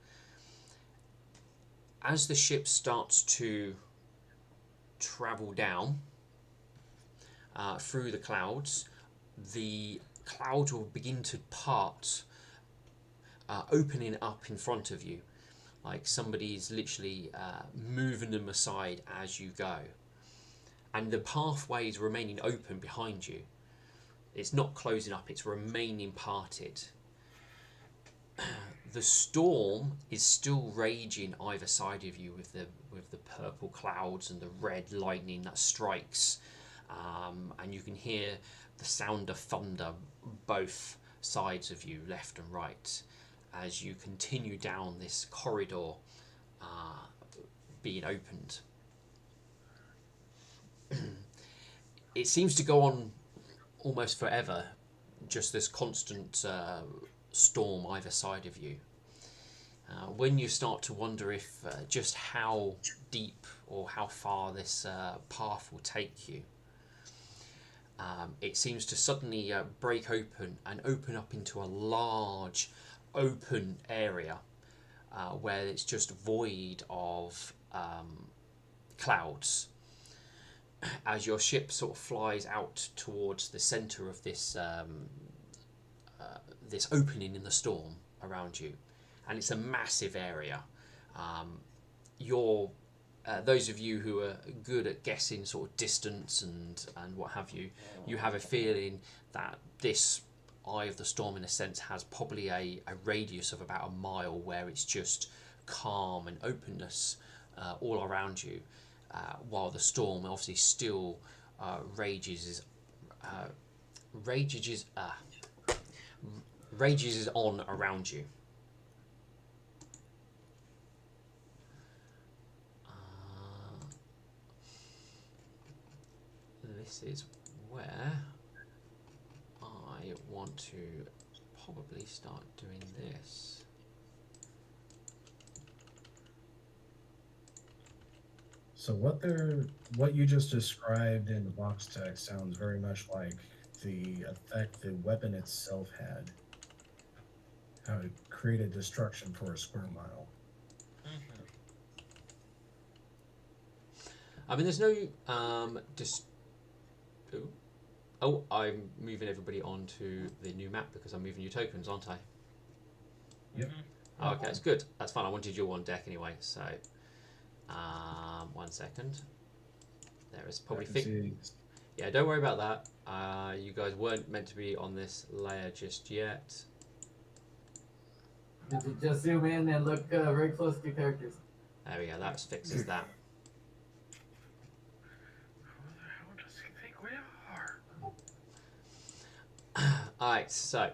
As the ship starts to travel down through the clouds, the clouds will begin to part, opening up in front of you, like somebody's literally moving them aside as you go. And the pathway is remaining open behind you. It's not closing up, it's remaining parted. The storm is still raging either side of you with the purple clouds and the red lightning that strikes and you can hear the sound of thunder both sides of you, left and right, as you continue down this corridor being opened. It seems to go on almost forever, just this constant storm either side of you. When you start to wonder if just how deep or how far this path will take you, it seems to suddenly break open and open up into a large open area where it's just void of clouds. As your ship sort of flies out towards the centre of this this opening in the storm around you, and it's a massive area. Those of you who are good at guessing sort of distance and what have you, you have a feeling that this eye of the storm, in a sense, has probably a radius of about a mile where it's just calm and openness all around you, while the storm obviously still rages on around you. This is where I want to probably start doing this. So what you just described in the box text sounds very much like the effect the weapon itself had. How it created destruction for a square mile. I mean, there's no Oh, I'm moving everybody onto the new map because I'm moving your tokens, aren't I? Yep. Oh, okay, that's good. That's fine. I wanted you on deck anyway, so 1 second. There is probably yeah, don't worry about that. You guys weren't meant to be on this layer just yet. Did you just zoom in and look very close to your characters? There we go. That fixes that. Who does he think we are? Alright, so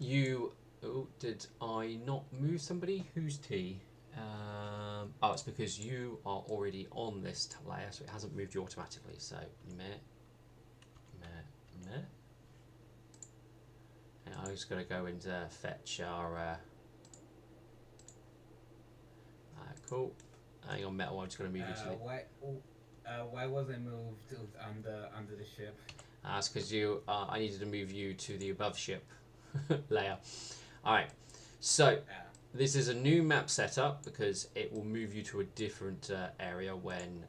you. Oh, did I not move somebody? Who's T? Oh, it's because you are already on this layer, so it hasn't moved you automatically. So meh. And I'm just going to go and fetch our. Cool. Hang on, metal. I'm just going to move you to the. Why wasn't it moved under the ship? That's because you. I needed to move you to the above ship layer. All right. So this is a new map setup because it will move you to a different area when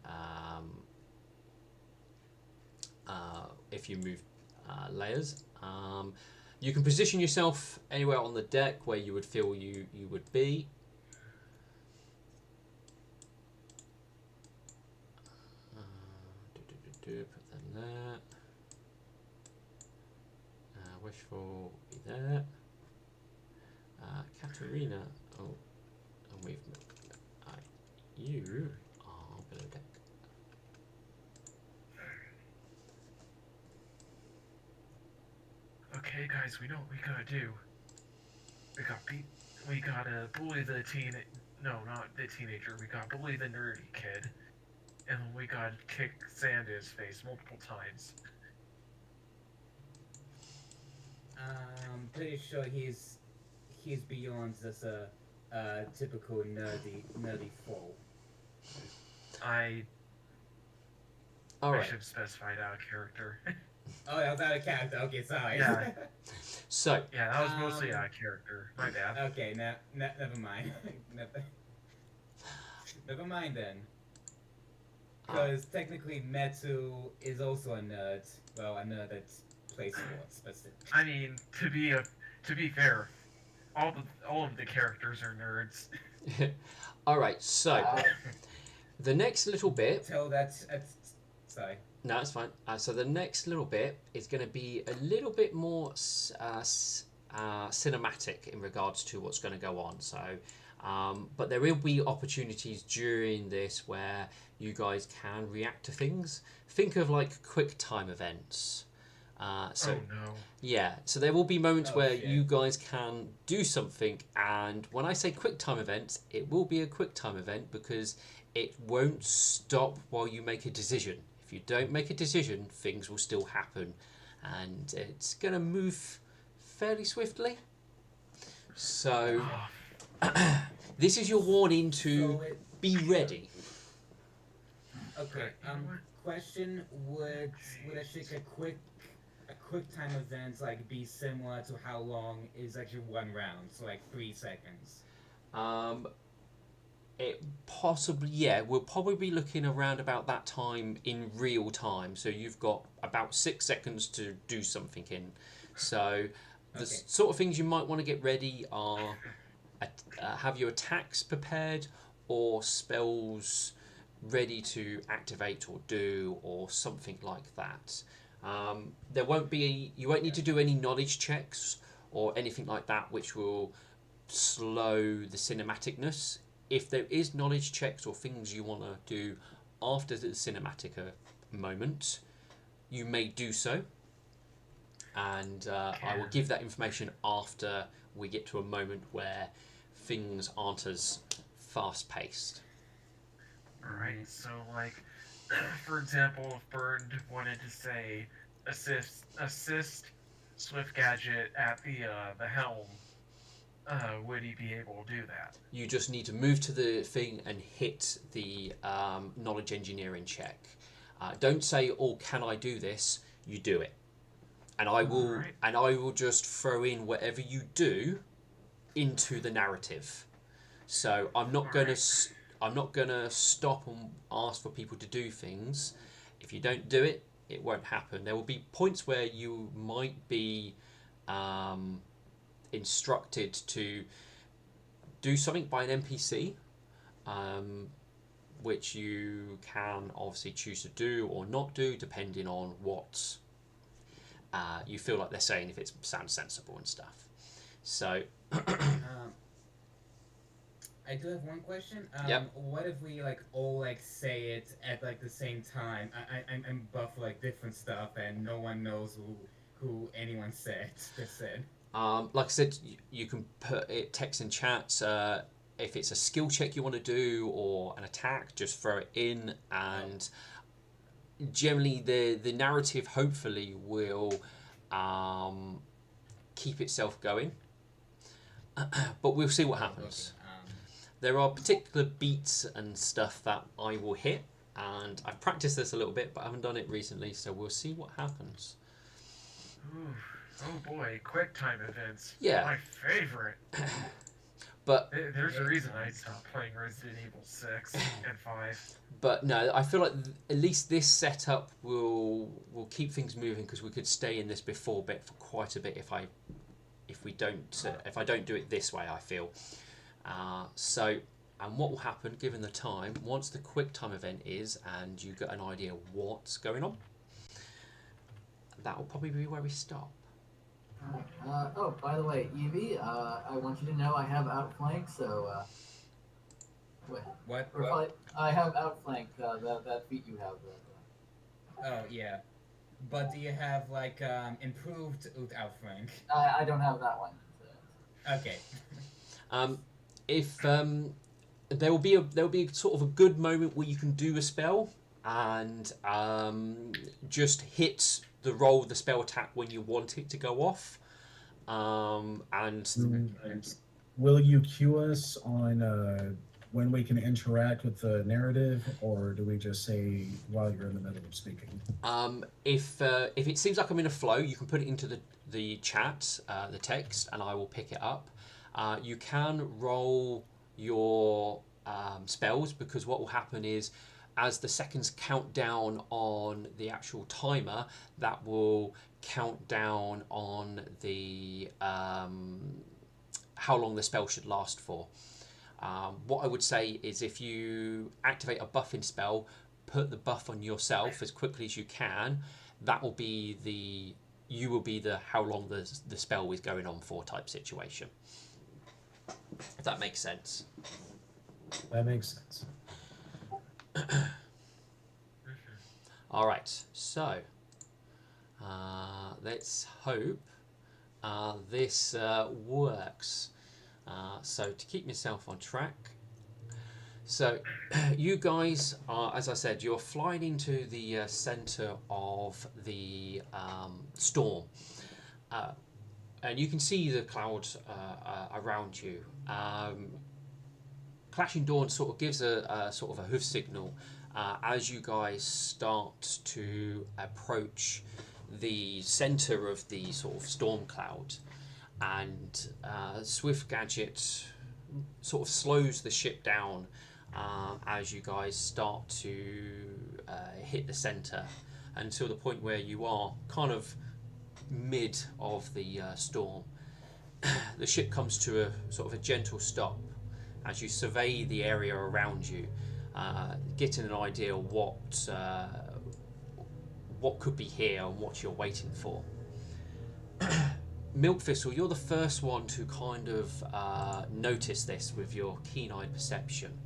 if you move layers. You can position yourself anywhere on the deck where you would feel you would be. Put them there. Wishful will be there. Katerina. Oh, and we've. You are below deck. Okay, guys, we know what we gotta do. We gotta bully the no, not the teenager. We gotta bully the nerdy kid, and we gotta kick sand in his face multiple times. I'm pretty sure he's beyond just a typical nerdy foe. I All should have specified out of character. Oh, that was out of character. Okay, sorry. Yeah. So Yeah, that was mostly out of character. My bad. Okay, never mind. Never mind then. Because technically Metu is also a nerd. Well, a nerd that plays sports, but still. I mean, to be fair, all of the characters are nerds. all right. So the next little bit. So that's sorry. No, it's fine. So the next little bit is going to be a little bit more cinematic in regards to what's going to go on. So But there will be opportunities during this where you guys can react to things. Think of like quick time events. So Oh no. yeah, so there will be moments Oh, where shit. you guys can do something, and when I say quick time events, it will be a quick time event because it won't stop while you make a decision. If you don't make a decision, things will still happen, and it's going to move fairly swiftly. So this is your warning to So it, be ready. okay. Right, you know what? Question: would a quick time event like be similar to how long is actually one round? So like 3 seconds. Um, it possibly, yeah, we'll probably be looking around about that time in real time. So you've got about 6 seconds to do something in. So the Okay. sort of things you might want to get ready are have your attacks prepared or spells ready to activate or do or something like that. There won't be, you won't need to do any knowledge checks or anything like that, which will slow the cinematicness. If there is knowledge checks or things you want to do after the cinematic moment, you may do so, and I will give that information after we get to a moment where things aren't as fast paced. Alright, so like, for example, if Burned wanted to say assist Swift Gadget at the helm, would he be able to do that? You just need to move to the thing and hit the knowledge engineering check. Don't say, "Oh, can I do this?" You do it, and I will, Alright. and I will just throw in whatever you do into the narrative. So I'm not gonna, I'm not gonna stop and ask for people to do things. If you don't do it, it won't happen. There will be points where you might be instructed to do something by an NPC, which you can obviously choose to do or not do depending on what you feel like they're saying, if it sounds sensible and stuff. So I do have one question. Yep. What if we like all like say it at like the same time? I'm buff for like different stuff, and no one knows who anyone said just said. like I said, you can put it text in chat. If it's a skill check you want to do or an attack, just throw it in, and generally the narrative hopefully will keep itself going. But we'll see what happens. There are particular beats and stuff that I will hit, and I've practiced this a little bit, but I haven't done it recently, so we'll see what happens. Ooh, oh boy, quick time events. Yeah. My favorite. But There's a reason I stopped playing Resident Evil 6 and 5. But no, I feel like at least this setup will keep things moving, because we could stay in this before bit for quite a bit if I don't do it this way. I feel so. And what will happen given the time, once the quick time event is, and you get an idea what's going on, that will probably be where we stop. Oh, by the way, Evie, I want you to know I have outflank, so What? I have outflank. That feat you have. Oh yeah, but do you have like improved outflank? I don't have that one. So. Okay. If there will be sort of a good moment where you can do a spell and just hit the roll of the spell attack when you want it to go off, and will you cue us on when we can interact with the narrative, or do we just say while you're in the middle of speaking? if it seems like I'm in a flow, you can put it into the chat, the text, and I will pick it up. You can roll your spells, because what will happen is, as the seconds count down on the actual timer, that will count down on the how long the spell should last for. What I would say is, if you activate a buffing spell, put the buff on yourself as quickly as you can. That will be the how long the spell is going on for type situation. If that makes sense. That makes sense. All right, so let's hope this works. So to keep myself on track, so you guys are, as I said, you're flying into the center of the storm, and you can see the clouds around you. Clashing Dawn sort of gives a sort of a hoof signal as you guys start to approach the center of the sort of storm cloud, and Swift Gadget sort of slows the ship down as you guys start to hit the center until the point where you are kind of mid of the storm. The ship comes to a sort of a gentle stop as you survey the area around you, getting an idea what could be here and what you're waiting for. Milkthistle, you're the first one to kind of notice this with your keen-eyed perception.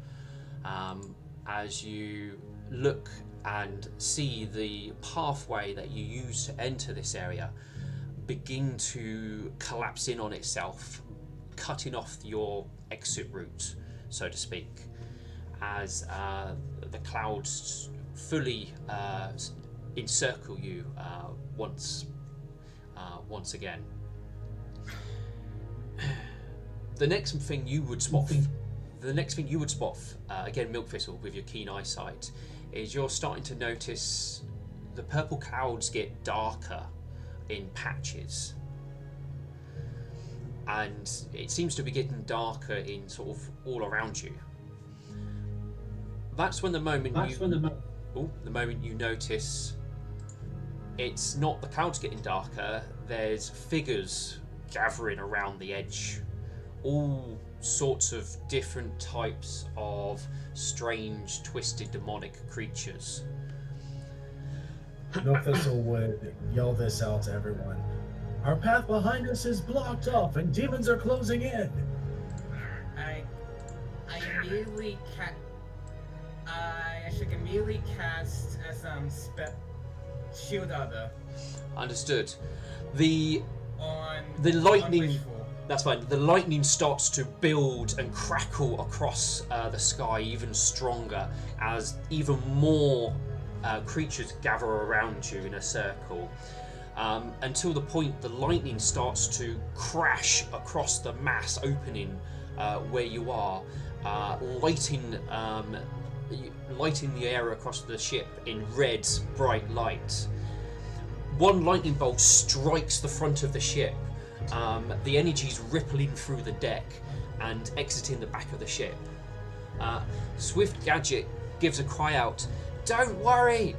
As you look and see the pathway that you use to enter this area begin to collapse in on itself, cutting off your exit route, so to speak, as the clouds fully encircle you once again. The next thing you would spot, again, Milkthistle, with your keen eyesight, is you're starting to notice the purple clouds get darker in patches, and it seems to be getting darker in sort of all around you. That's when the moment you notice it's not the clouds getting darker, there's figures gathering around the edge, all sorts of different types of strange, twisted, demonic creatures. Milkthistle would yell this out to everyone. Our path behind us is blocked off and demons are closing in. I immediately I should immediately cast shield other Understood. The on lightning. on wishful. That's fine. The lightning starts to build and crackle across the sky even stronger as even more creatures gather around you in a circle, until the point the lightning starts to crash across the mass opening where you are, lighting the air across the ship in red, bright light. One lightning bolt strikes the front of the ship. The energy's rippling through the deck and exiting the back of the ship. Swift Gadget gives a cry out, "Don't worry!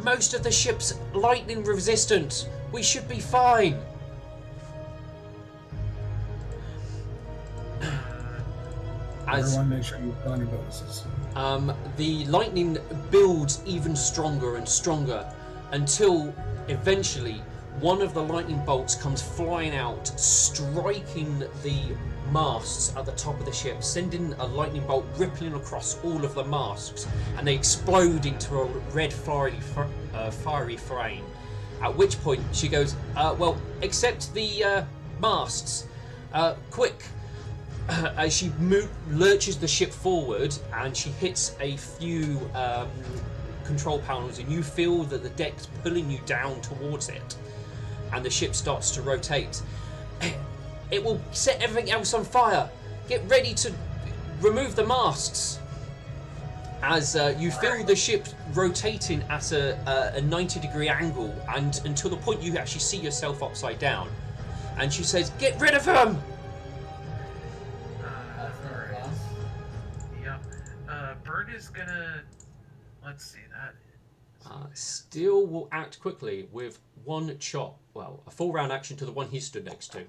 Most of the ship's lightning resistant. We should be fine." Everyone make sure you put on your bonuses. The lightning builds even stronger and stronger until eventually one of the lightning bolts comes flying out, striking the masts at the top of the ship, sending a lightning bolt rippling across all of the masts, and they explode into a red fiery flame. At which point she goes, well, except the masts, quick. As she lurches the ship forward and she hits a few control panels, and you feel that the deck's pulling you down towards it, and the ship starts to rotate. It will set everything else on fire. Get ready to remove the masts. As you feel the ship rotating at a 90-degree angle, and until the point you actually see yourself upside down. And she says, "Get rid of them!" Bird is gonna. Let's see that. Steel will act quickly with one chop. Well, a full round action to the one he stood next to.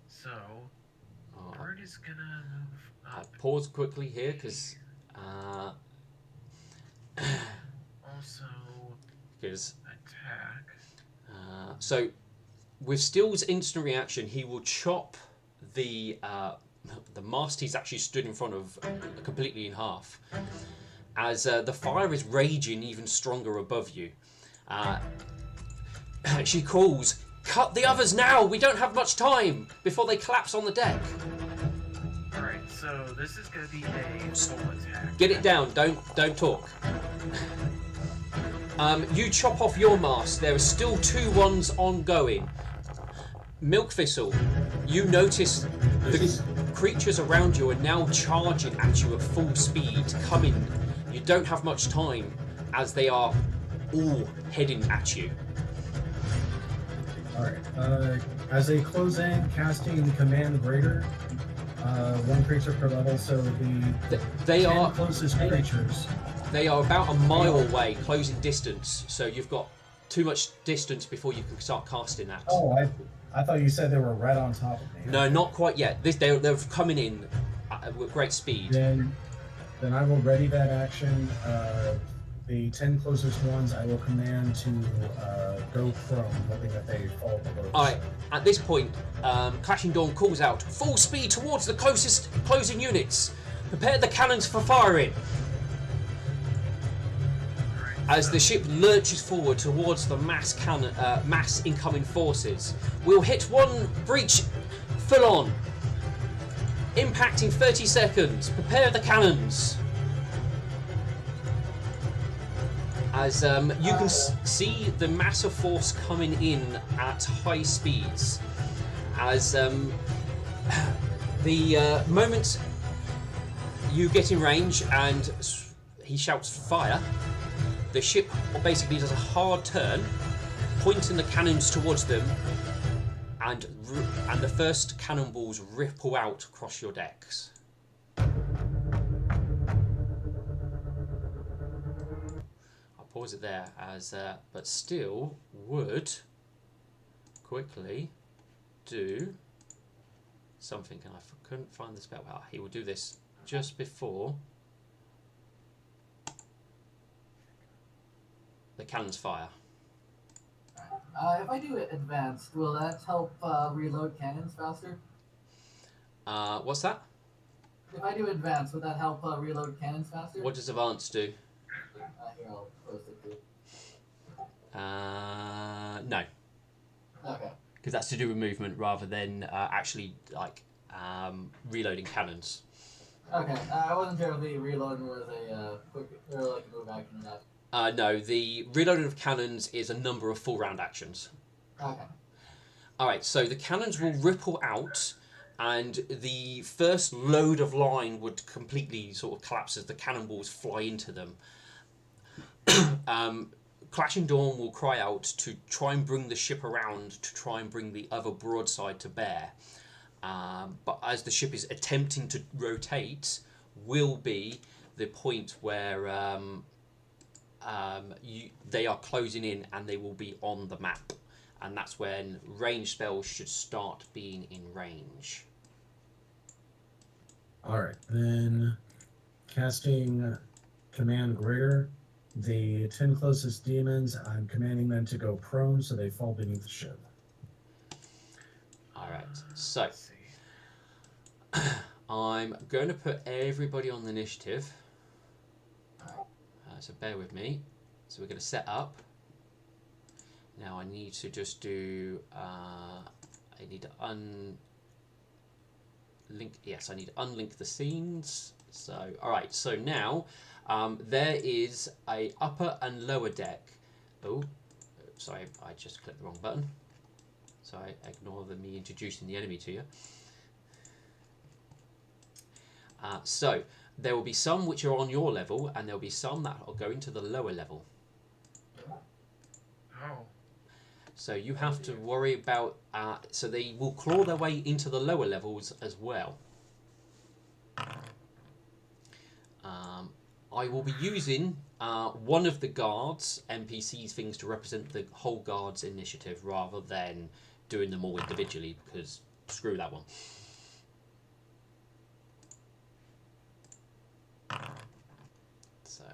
So, Bird is gonna move up. Pause quickly here because also Because attack. so with Steel's instant reaction, he will chop the mast he's actually stood in front of completely in half. As the fire is raging even stronger above you, she calls, "Cut the others now! We don't have much time!" before they collapse on the deck. Alright, so this is gonna be a full attack. Get it down. Don't talk. You chop off your mast. There are still 2 ones ongoing. Milk Thistle, you notice the creatures around you are now charging at you at full speed, coming. You don't have much time as they are all heading at you. Alright, as they close in, casting Command Greater, 1 creature per level, so They 10 are closest creatures. They are about a mile away, closing distance. So you've got too much distance before you can start casting that. Oh, I thought you said they were right on top of me. No, not quite yet. They're coming in with great speed. Then I will ready that action. The 10 closest ones I will command to go prone, hoping that they fall below. Alright, at this point, Clashing Dawn calls out, "Full speed towards the closest closing units! Prepare the cannons for firing!" As the ship lurches forward towards the mass incoming forces. We'll hit 1 breach full on. Impact in 30 seconds. Prepare the cannons. As you can see the mass of force coming in at high speeds. As the moment you get in range and he shouts fire, the ship basically does a hard turn, pointing the cannons towards them, and the first cannonballs ripple out across your decks. I'll pause it there, but still would quickly do something, and I couldn't find the spell. He will do this just before the cannons fire. If I do it advanced, will that help reload cannons faster? What's that? If I do advanced, would that help reload cannons faster? What does advance do? Here, I'll post it too. No, Okay. because that's to do with movement rather than actually reloading cannons. Okay, I wasn't sure if the reloading was a quick or like a move action or not. No, the reloading of cannons is a number of full round actions. Okay. Alright, so the cannons will ripple out, and the first load of line would completely sort of collapse as the cannonballs fly into them. Clashing Dawn will cry out to try and bring the ship around to try and bring the other broadside to bear. But as the ship is attempting to rotate, will be the point where they are closing in and they will be on the map, and that's when range spells should start being in range. Alright, then casting Command Greater, the 10 closest demons, I'm commanding them to go prone so they fall beneath the ship. Alright, so Let's see. I'm going to put everybody on the initiative. So bear with me. So we're going to set up. Now I need to just do. I need to unlink. Yes, I need to unlink the scenes. So all right. So now there is a upper and lower deck. Oh, sorry, I just clicked the wrong button. So I ignore me introducing the enemy to you. So there will be some which are on your level, and there will be some that are going to the lower level. Oh. So you have to worry about. So they will claw their way into the lower levels as well. I will be using one of the guards' NPCs things to represent the whole guard's initiative rather than doing them all individually, because screw that one. So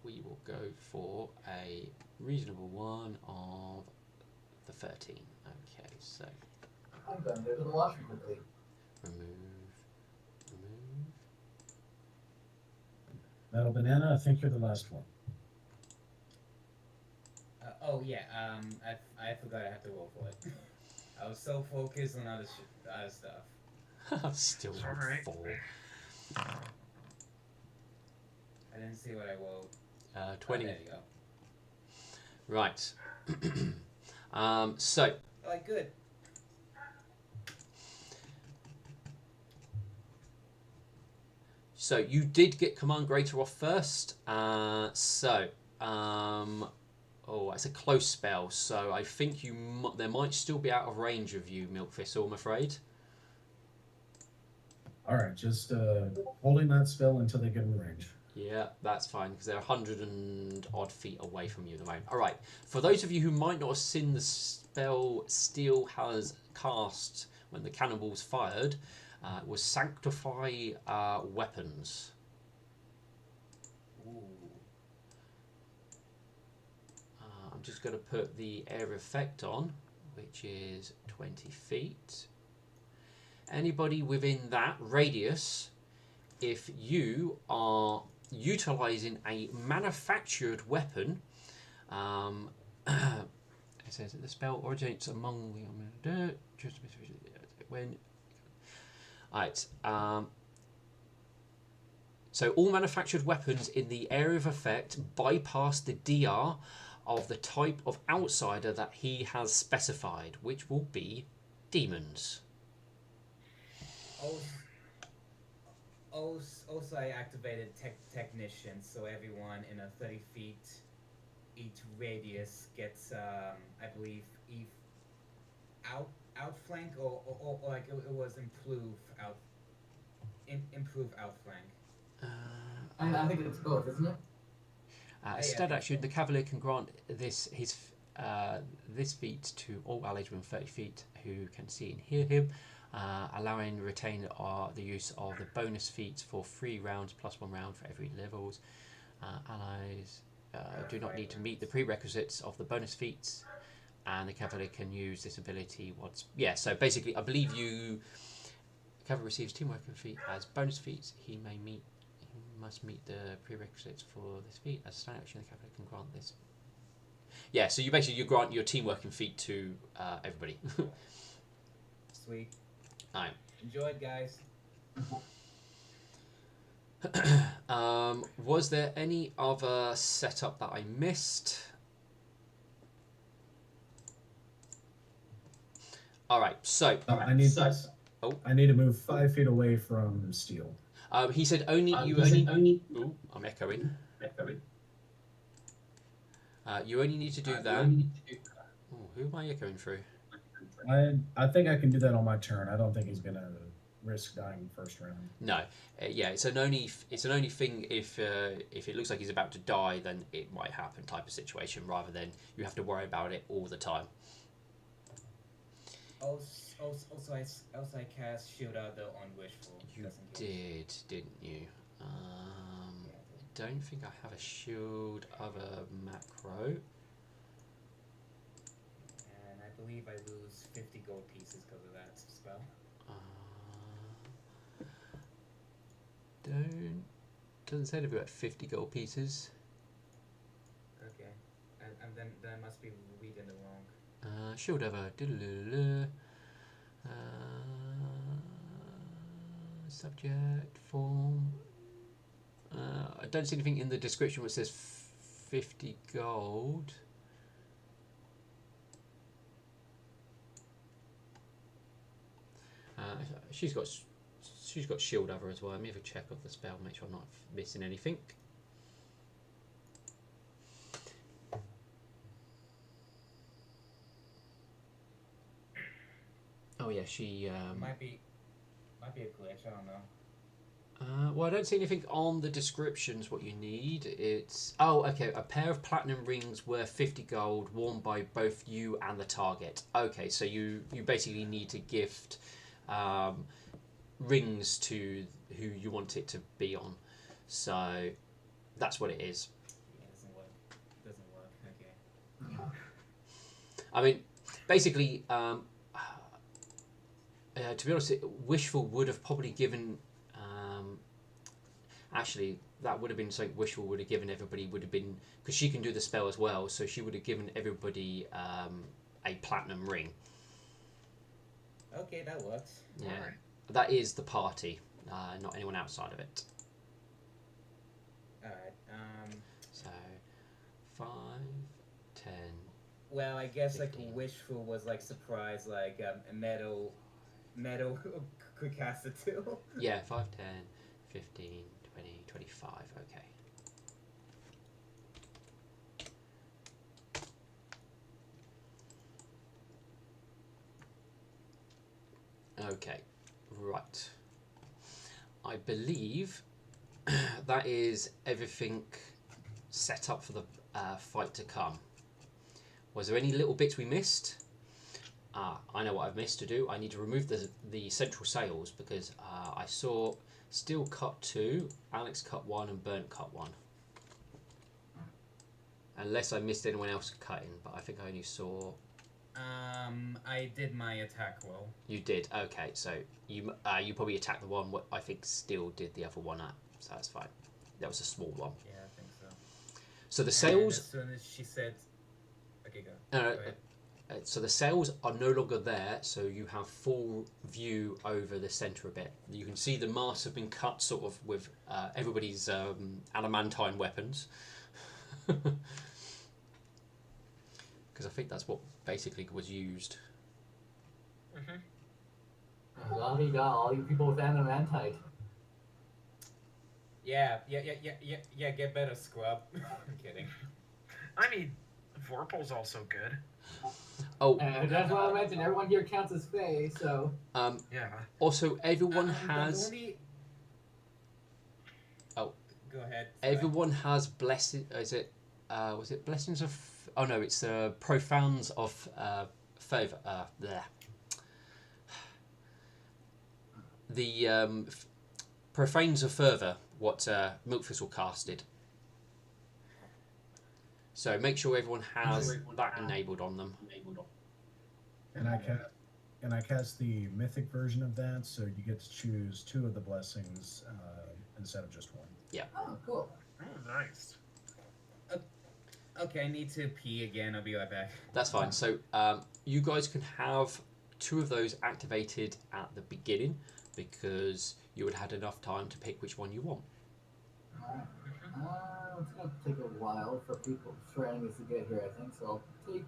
we will go for a reasonable one of the 13. Okay, so I'm going to go to the washroom quickly. remove. Metal Banana, I think you're the last one. Oh yeah. I forgot I have to roll for it. I was so focused on other stuff. Still It's alright. 4. I didn't see what I rolled. 20. There you go. Right. So Like good. So you did get Command Greater off first. Oh, it's a close spell. So I think there might still be out of range of you, Milkfist, I'm afraid. All right, just holding that spell until they get in range. Yeah, that's fine because they're 100 and odd feet away from you at the moment. All right. For those of you who might not have seen the spell Steel has cast when the cannonballs fired, it was Sanctify Weapons. Ooh. I'm just going to put the area effect on, which is 20 feet. Anybody within that radius, if you are utilizing a manufactured weapon, it says that the spell originates among when. Right. So all manufactured weapons in the area of effect bypass the DR of the type of outsider that he has specified, which will be demons. Also, I activated technician, so everyone in a 30 feet each radius gets, I believe, outflank or like it was improve outflank. I think it's both, isn't it? Instead, actually, the Cavalier can grant this feat to all allies within 30 feet who can see and hear him, allowing retain the use of the bonus feats for 3 rounds plus 1 round for every levels. Allies do not need to meet the prerequisites of the bonus feats, and the Cavalier can use this ability once. Yeah, so basically, I believe the Cavalier receives teamwork feat as bonus feats. He must meet the prerequisites for this feat. As a standard action, the Cavalier can grant this. Yeah, so you grant your teamwork feat to everybody. Sweet. Alright. Enjoy it, guys. Was there any other setup that I missed? All right, so I need to move 5 feet away from Steel. he said only. Ooh, I'm echoing. You only need to do that. Ooh, who am I echoing through? I think I can do that on my turn. I don't think he's gonna risk dying first round. No, yeah, it's an only thing if it looks like he's about to die, then it might happen type of situation, rather than you have to worry about it all the time. Also, I cast Shield Other on Wishful. You did, didn't you? I don't think I have a Shield Other macro. And I believe I lose 50 gold pieces because of that spell. Doesn't say anything about 50 gold pieces. Okay, and then I must be reading it wrong. Shield Other. Subject form. I don't see anything in the description which says 50 gold. She's got Shield Other as well. Let me have a check of the spell, make sure I'm not missing anything. Oh yeah, she might be a glitch. I don't know. Well, I don't see anything on the descriptions what you need. It's okay, a pair of platinum rings worth 50 gold worn by both you and the target. Okay, so you basically need to gift rings to who you want it to be on. So that's what it is. I mean, basically, to be honest, Wishful would have probably given. Actually, that would have been something Wishful would have given everybody. Would have been because she can do the spell as well, so she would have given everybody a platinum ring. Okay, that works. Yeah, Alright. that is the party, not anyone outside of it. All right. So, 5, 10. Well, I guess like 15. Wishful was like surprised, like metal could cast it too. Yeah, 5, 10, 15, 20, 25. Okay. Okay, right. I believe that is everything set up for the fight to come. Was there any little bits we missed? I know what I've missed to do. I need to remove the central sails because I saw Steel cut 2, Alex cut 1, and Burnt cut 1. Unless I missed anyone else cutting, but I think I only saw... I did my attack roll. You did, okay. So you probably attacked the one what I think Steel did the other one at, so that's fine. That was a small one. Yeah, I think so. So the And sails... as soon as she said, okay, go. No, Go ahead. so the sails are no longer there, so you have full view over the centre a bit. You can see the masts have been cut sort of with everybody's adamantine weapons. Because I think that's what basically was used. Well, you got all you people with adamantite. Yeah. Get better, scrub. I'm kidding. I mean, Vorpal's also good. Oh, And that's what I mentioned. Everyone here counts as Fae, so. Yeah. also everyone The has... only- Oh. Go ahead. Sorry. Everyone has blessing. Is it? Was it blessings of? Oh no, it's profounds of favor. There. The profanes of fervor. What Milkfizzle casted. So make sure everyone has that enabled on them. And I cast the mythic version of that, so you get to choose 2 of the blessings instead of just 1. Oh, cool. Oh, nice. Okay, I need to pee again. I'll be right back. That's fine. So you guys can have 2 of those activated at the beginning because you would have had enough time to pick which one you want. Alright. It's gonna take a while for enemies to get here, I think, so I'll take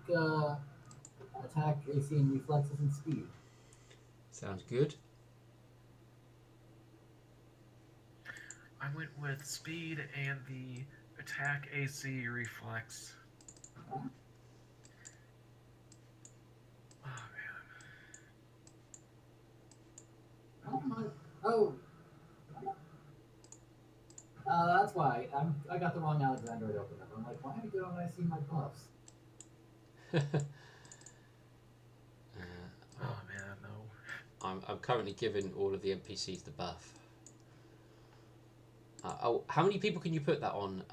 attack, AC, and reflexes and speed. Sounds good. I went with speed and the attack, AC, reflex. Oh man. Oh! That's why. I got the wrong Alexander to open up. I'm like, why don't I see my buffs? Oh man, no. I'm currently giving all of the NPCs the buff. How many people can you put that on?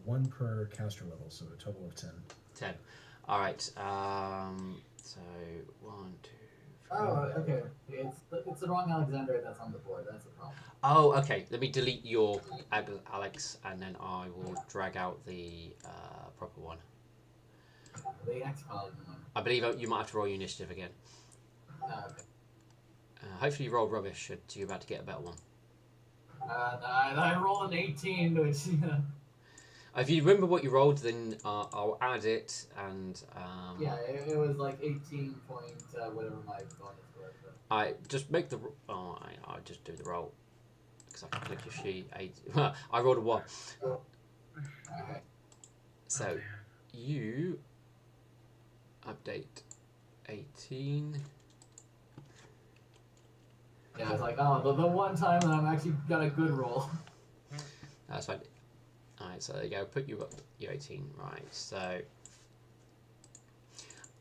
1 per caster level, so a total of 10. 10. All right. So 1, 2, 3. Oh, okay. It's the wrong Alexander that's on the board. That's the problem. Oh, okay. Let me delete your Alex, and then I will drag out the proper one. The X-Paladin one. I believe you might have to roll your initiative again. Okay. Hopefully you rolled rubbish, and you're about to get a better one. I rolled an 18, which, If you remember what you rolled, then I'll add it, and... yeah, it was like 18 point, whatever my bonus was. But... I just make the... Oh, I'll just do the roll. Because I can click your sheet. I rolled a 1. Okay. So, Oh, man. you... Update 18. Yeah, it's like, oh, the one time that I'm actually got a good roll. That's fine. Alright, so there you go. Put you up your 18. Right, so...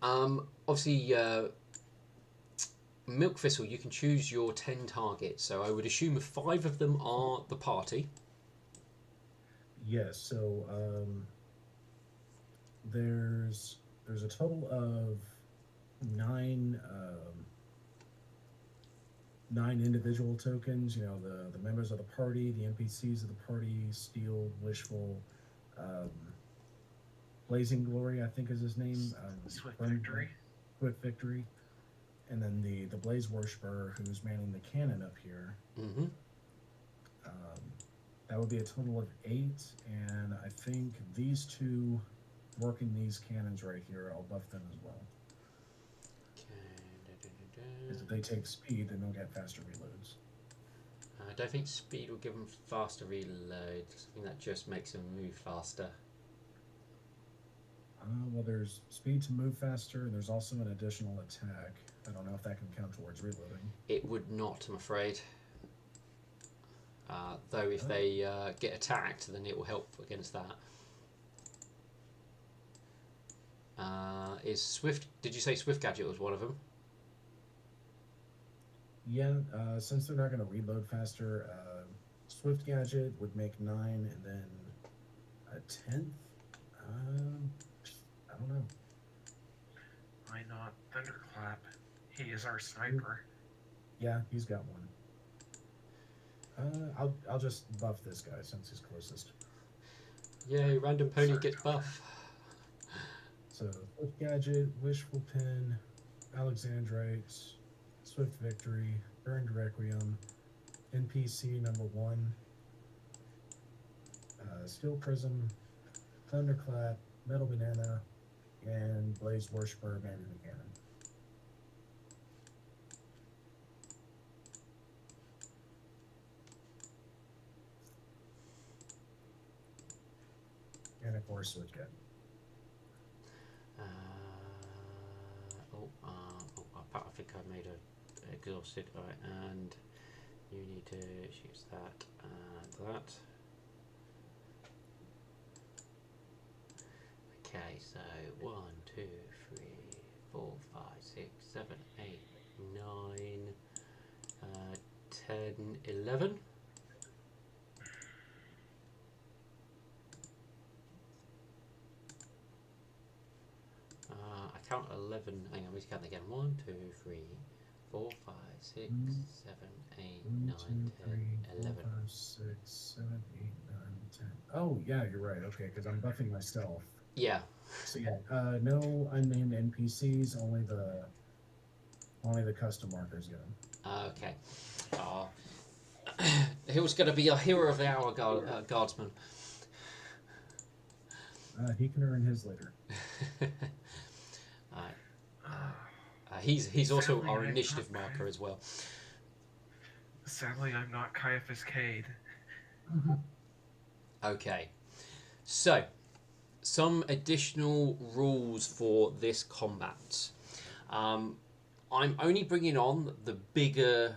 obviously, Milk Thistle, you can choose your 10 targets. So I would assume 5 of them are the party. Yes. So there's a total of 9 9 individual tokens. You know, the members of the party, the NPCs of the party, Steel, Wishful, um, Blazing Glory, I think is his name. Swift Burn- Victory. Swift Victory, and then the Blaze Worshipper who's manning the cannon up here. Mm-hmm. That would be a total of 8, and I think these 2 working these cannons right here, I'll buff them as well. Because if they take speed, then they'll get faster reloads. I don't think speed will give them faster reloads. I think that just makes them move faster. Well, there's speed to move faster, and there's also an additional attack. I don't know if that can count towards reloading. It would not, I'm afraid. Though if they get attacked, then it will help against that. Is Swift? Did you say Swift Gadget was one of them? Yeah, since they're not going to reload faster, Swift Gadget would make 9, and then a 10th? I don't know. Why not Thunderclap? He is our sniper. Yeah, he's got one. I'll just buff this guy since he's closest. Yay, random pony gets buff. So, Swift Gadget, Wishful Pin, Alexandrite, Swift Victory, Burned Requiem, NPC number 1, Steel Prism, Thunderclap, Metal Banana, and Blaze Worshipper manning the cannon. And of course, Swift Gadget. I think I made a exhausted. Alright, and you need to choose that and that. Okay, so 1, 2, 3, 4, 5, 6, 7, 8, 9, 10, 11. I count 11. Hang on, let's count again. 1, 2, 3, 4, 5, 6, 7, 8, 9, 10, 11. 4, 5, 6, 7, 8, 9, 10. Oh, yeah, you're right. Okay, because I'm buffing myself. Yeah. So yeah, no unnamed NPCs. Only the custom markers get them. Okay. Who's going to be a hero of the hour guardsman? He can earn his later. He's also Sadly, our I'm initiative not marker as well. Sadly, I'm not Caiaphas Cade. Okay. So, some additional rules for this combat. I'm only bringing on the bigger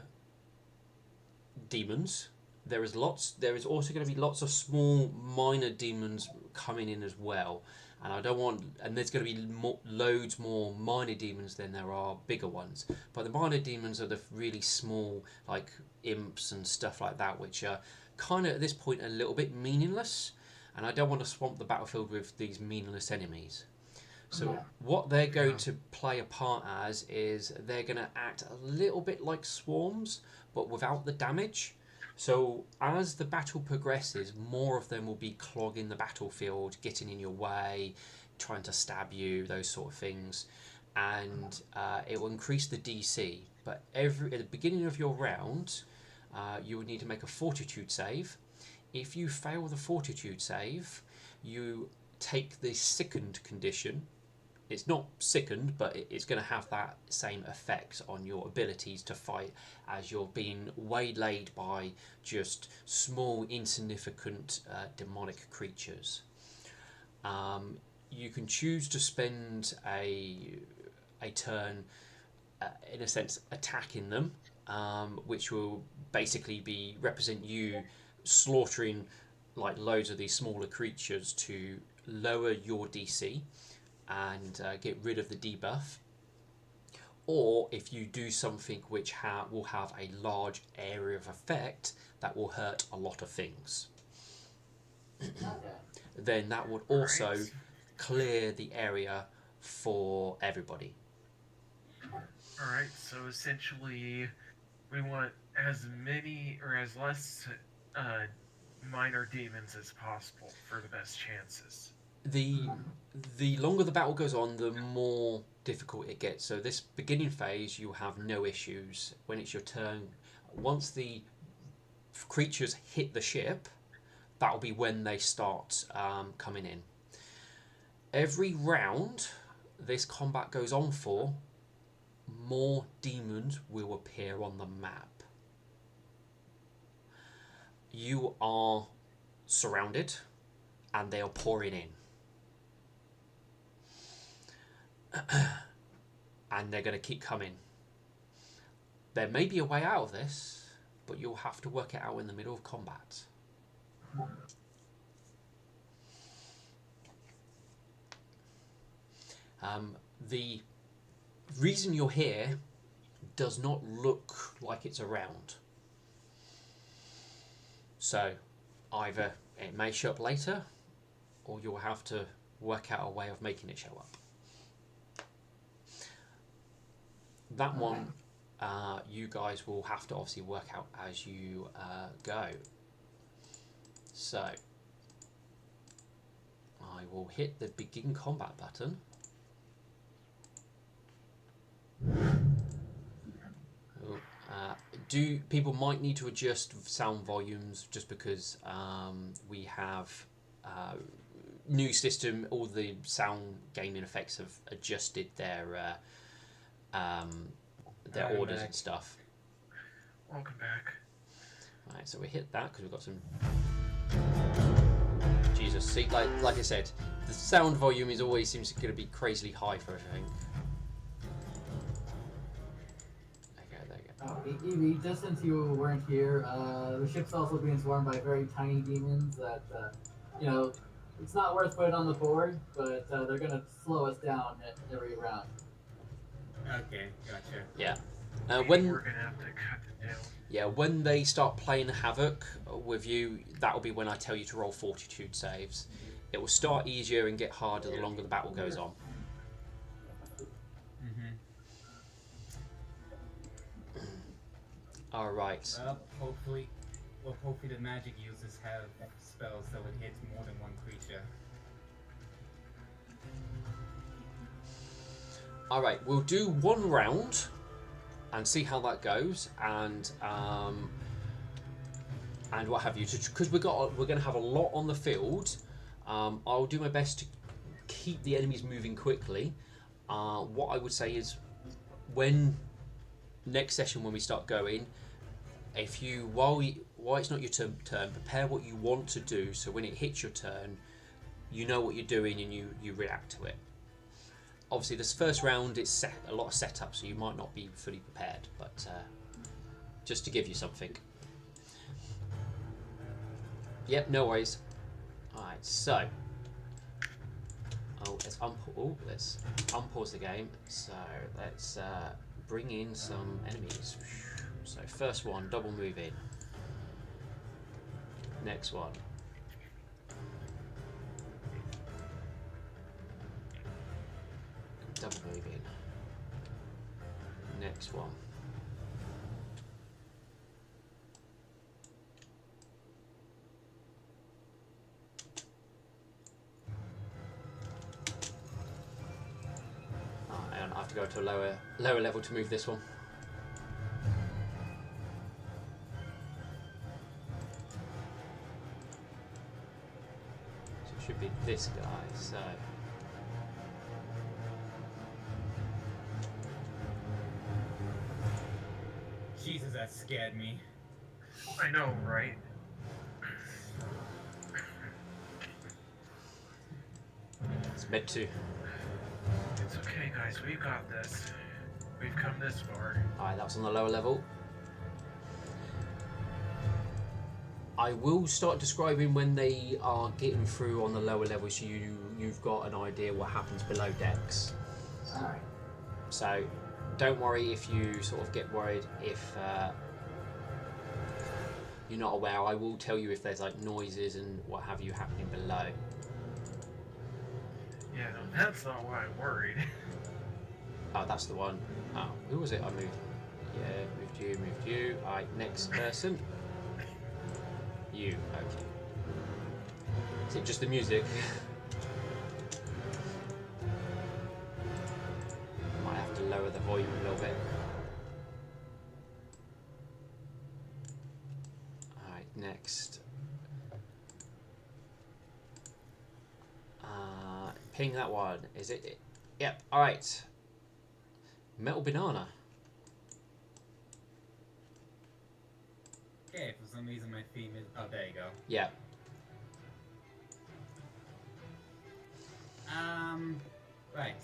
demons. There is also going to be lots of small minor demons coming in as well, and there's going to be loads more minor demons than there are bigger ones. But the minor demons are the really small, like imps and stuff like that, which are kind of at this point a little bit meaningless, and I don't want to swamp the battlefield with these meaningless enemies. So what they're going to play a part as is they're going to act a little bit like swarms, but without the damage. So as the battle progresses, more of them will be clogging the battlefield, getting in your way, trying to stab you, those sort of things, and it will increase the DC. But at the beginning of your round, you will need to make a Fortitude save. If you fail the Fortitude save, you take the sickened condition. It's not sickened, but it's going to have that same effect on your abilities to fight as you're being waylaid by just small, insignificant demonic creatures. You can choose to spend a turn, in a sense, attacking them, which will basically represent you slaughtering like loads of these smaller creatures to lower your DC and get rid of the debuff. or if you do something which will have a large area of effect that will hurt a lot of things. Okay. Then that would also Right. clear the area for everybody. Alright, so essentially, we want as many or as less minor demons as possible for the best chances. The longer the battle goes on, the more difficult it gets. So this beginning phase, you have no issues. When it's your turn, once the creatures hit the ship, that'll be when they start coming in. Every round this combat goes on for, more demons will appear on the map. You are surrounded and they are pouring in. And they're going to keep coming. There may be a way out of this, but you'll have to work it out in the middle of combat. The reason you're here does not look like it's around. So either it may show up later, or you'll have to work out a way of making it show up. That one, you guys will have to obviously work out as you go. So I will hit the begin combat button. Do people might need to adjust sound volumes just because we have new system. All the sound gaming effects have adjusted their orders and stuff. Welcome back. Right, so we hit that because we've got some. Jesus, see, like I said, the sound volume is always seems going to be crazily high for everything. Evie, just since you weren't here, the ship's also being swarmed by very tiny demons that, it's not worth putting on the board, but they're going to slow us down at every round. Okay, gotcha. Yeah. Maybe we're gonna have to cut it down. Yeah, when they start playing Havoc with you, that'll be when I tell you to roll fortitude saves. It will start easier and get harder the longer the battle goes on. All right. Well, hopefully the magic users have spells that would hit more than one creature. All right, we'll do one round and see how that goes, and what have you. Because we're going to have a lot on the field. I'll do my best to keep the enemies moving quickly. What I would say is, when next session when we start going, if you while it's not your turn, prepare what you want to do, so when it hits your turn, you know what you're doing and you react to it. Obviously, this first round it's a lot of setup, so you might not be fully prepared, but just to give you something. Yep, no worries. All right, so let's unpause the game. So let's bring in some enemies. So first one, double move in. Next one. Double move in. Next one. And I have to go to a lower level to move this one. So it should be this guy. So. Jesus, that scared me. I know, right? It's meant to. It's okay, guys. We've got this. We've come this far. Alright, that was on the lower level. I will start describing when they are getting through on the lower level, so you've got an idea what happens below decks. Alright. So don't worry if you sort of get worried if you're not aware. I will tell you if there's like noises and what have you happening below. Yeah, no, that's not why I'm worried. Oh, that's the one. Oh, who was it I moved? Yeah, moved you. Alright, next person. You, okay. Is it just the music? Might have to lower the volume a little bit. Alright, next. Ping that one. Is it? Yep, alright. Metal banana. Okay, for some reason my theme is. Oh, there you go. Yeah. Right.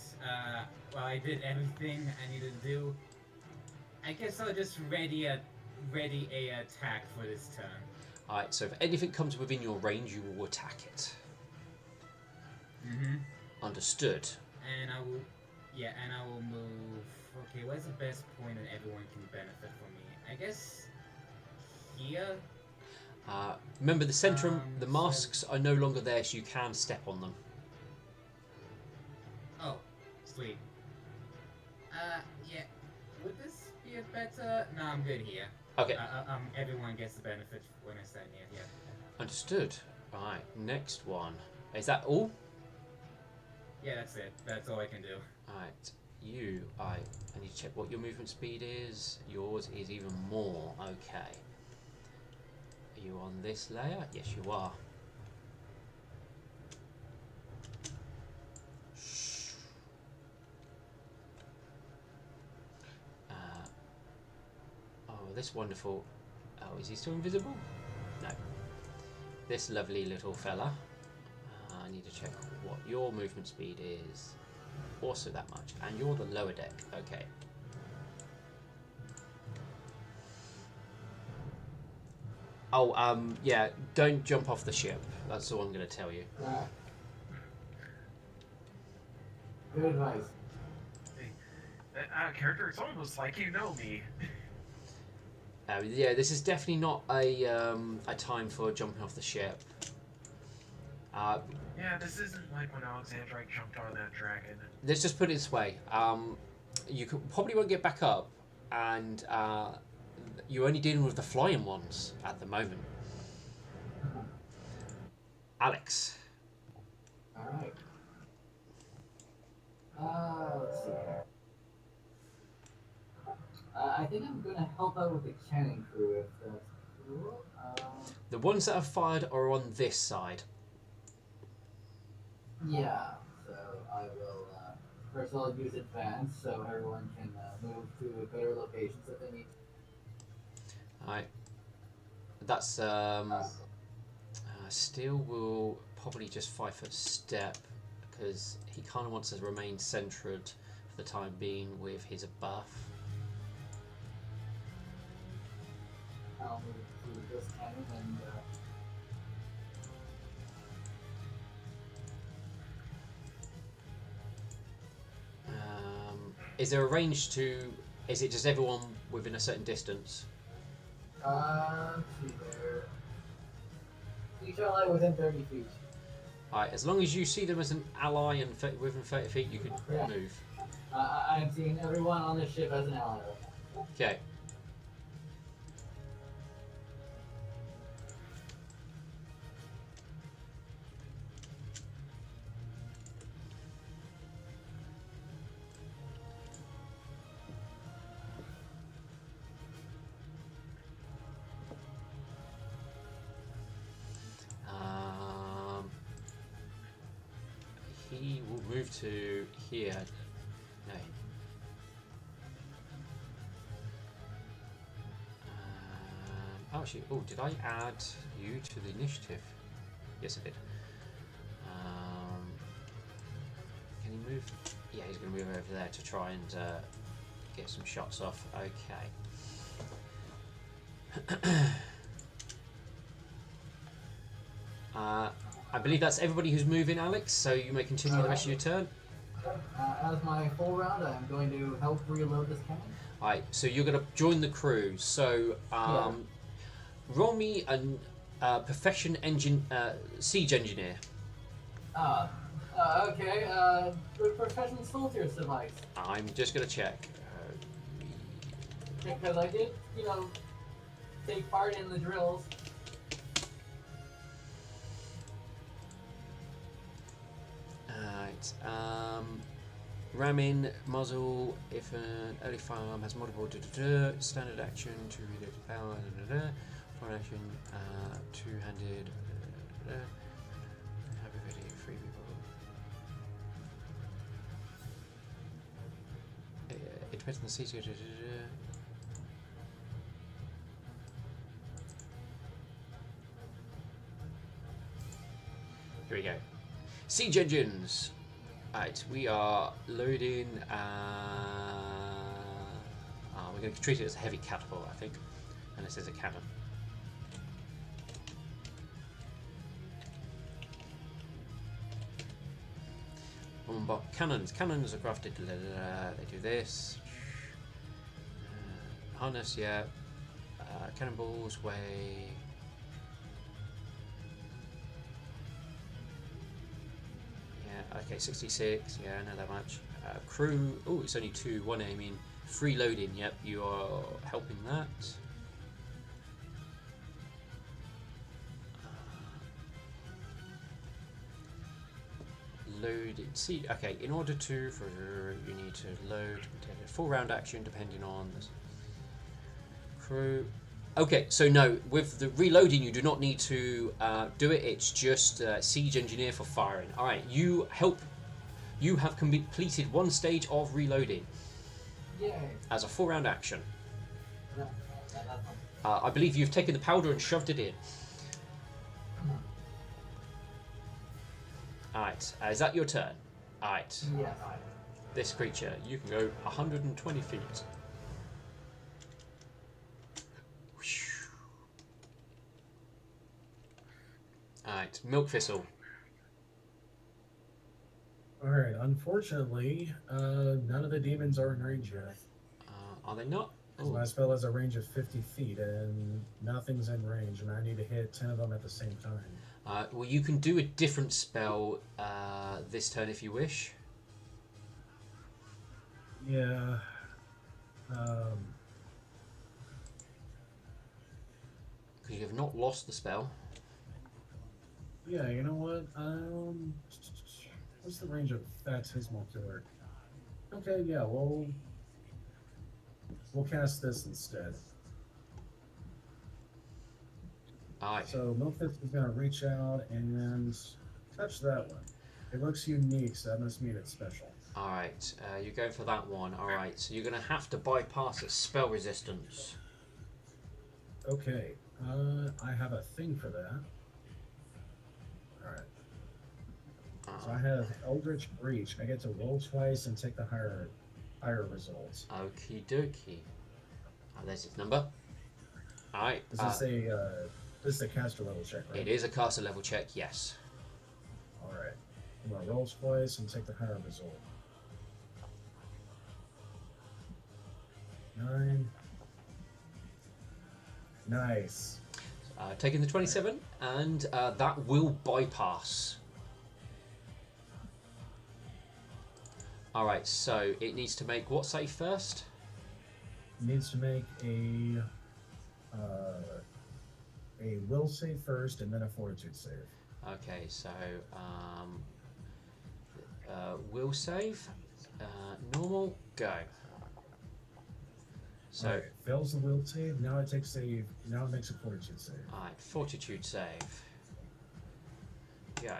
Well, I did everything I needed to do. I guess I'll just ready a attack for this turn. Alright, so if anything comes within your range, you will attack it. Mm-hmm. Understood. And I will. Yeah, and I will move. Okay, where's the best point that everyone can benefit from me? I guess here. Remember, the centrum, the So- masks are no longer there, so you can step on them. Oh, sweet. Yeah. Would this be a better? No, I'm good here. Okay, Everyone gets the benefit when I stand here. Yeah. understood. Right, next one. Is that all? Yeah, that's it. That's all I can do. Alright, I need to check what your movement speed is. Yours is even more. Okay. Are you on this layer? Yes, you are. Oh, this wonderful. Oh, is he still invisible? No. This lovely little fella. I need to check what your movement speed is. Also that much. And you're the lower deck. Okay. Oh, yeah, don't jump off the ship. That's all I'm going to tell you. Right. Good advice. Character, it's almost like you know me. Yeah, this is definitely not a time for jumping off the ship. Yeah, this isn't like when Alexandrite jumped on that dragon. Let's just put it this way. You probably won't get back up, and you're only dealing with the flying ones at the moment. Alex. Alright. Let's see here. I think I'm gonna help out with the cannon crew if that's cool. The ones that are fired are on this side. Yeah, so I will, first I'll use advance so everyone can move to better locations if they need. Alright. That's, Steel will probably just 5 foot step because he kind of wants to remain centered for the time being with his buff. I'll move to this cannon and, Is there a range to... Is it just everyone within a certain distance? let's see there. Each ally within 30 feet. Alright, as long as you see them as an ally and within 30 feet, you can Yeah. move. I am seeing everyone on this ship as an ally. Okay. He will move to here. No. Actually, oh, did I add you to the initiative? Yes, I did. Can he move? Yeah, he's going to move over there to try and get some shots off. Okay. I believe that's everybody who's moving, Alex, so you may continue the rest of your turn. As my full round, I'm going to help reload this cannon. Alright, so you're going to join the crew. So, roll me a profession siege engineer. Okay. Professional soldier's device. I'm just going to check. Because I did, take part in the drills. Alright, ramming muzzle if an early firearm has multiple standard action to reload the power, foreign action, two-handed, have a ready, free people. It depends on the siege. Here we go. Siege engines. Right, we are loading. We're going to treat it as a heavy catapult, I think, and this is a cannon. But cannons are crafted. They do this. Harness, yeah. Cannonballs weigh. Okay, 66, yeah, not that much. Crew, oh, it's only 2, 1 aiming. Free loading, yep, you are helping that. Loaded, see, okay, in order to, you need to load, full round action depending on the crew. Okay, so no, with the reloading you do not need to do it, it's just siege engineer for firing. Alright, you have completed one stage of reloading. Yay. As a full round action. Yeah, I believe you've taken the powder and shoved it in. Alright, is that your turn? Alright, yes. this creature, you can go 120 feet. Alright, Milk Thistle. Alright, unfortunately, none of the demons are in range yet. Are they not? Oh. My spell has a range of 50 feet, and nothing's in range, and I need to hit 10 of them at the same time. Well, you can do a different spell this turn if you wish. Yeah. Because you have not lost the spell. Yeah, you know what? What's the range of Phantasmal Killer? Okay, yeah, we'll cast this instead. Alright. So Milfist is gonna reach out and touch that one. It looks unique, so that must mean it's special. Alright, you're going for that one. Alright, so you're gonna have to bypass its spell resistance. Okay, I have a thing for that. Alright. So I have Eldritch Breach. I get to roll twice and take the higher results. Okie dokie. There's its number. Alright. Is this a caster level check, right? It is a caster level check, yes. Alright. I'm gonna roll twice and take the higher result. 9. Nice. Taking the 27, and that will bypass. Alright, so it needs to make what save first? It needs to make a will save first and then a fortitude save. Okay, so will save, normal, go. So right, fails the will save. Now it makes a fortitude save. Alright, fortitude save. Go.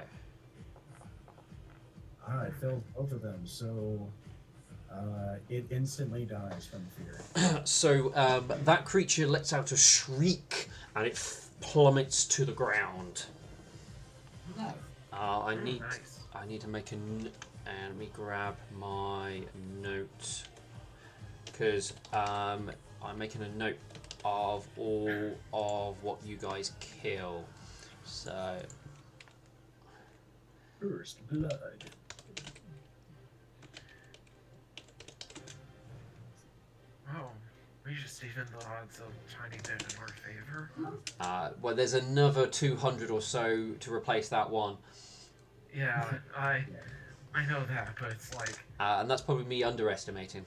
Alright, fails both of them, so it instantly dies from fear. So that creature lets out a shriek and it plummets to the ground. Nice. I Nice. need to make and let me grab my note because I'm making a note of all of what you guys kill. So First blood. just even the odds a tiny bit in our favor? Well, there's another 200 or so to replace that one. Yeah, I know that, but it's like, And that's probably me underestimating.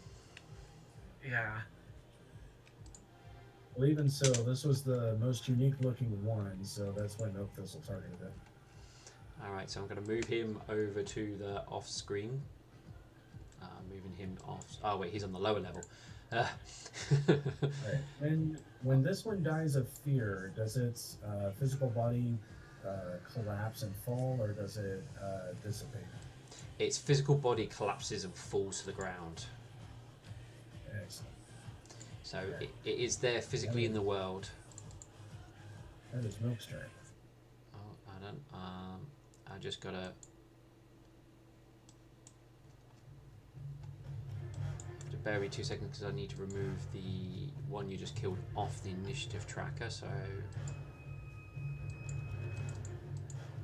yeah. Well, even so, this was the most unique looking one, so that's why Milk Thistle targeted it. Alright, so I'm going to move him over to the off screen. Moving him off. Oh, wait, he's on the lower level. Right. When this one dies of fear, does its physical body collapse and fall, or does it dissipate? Its physical body collapses and falls to the ground. Excellent. So it is there physically in the world. That is Milk's turn. Oh, I don't. I just gotta. Bear with me 2 seconds because I need to remove the one you just killed off the initiative tracker. So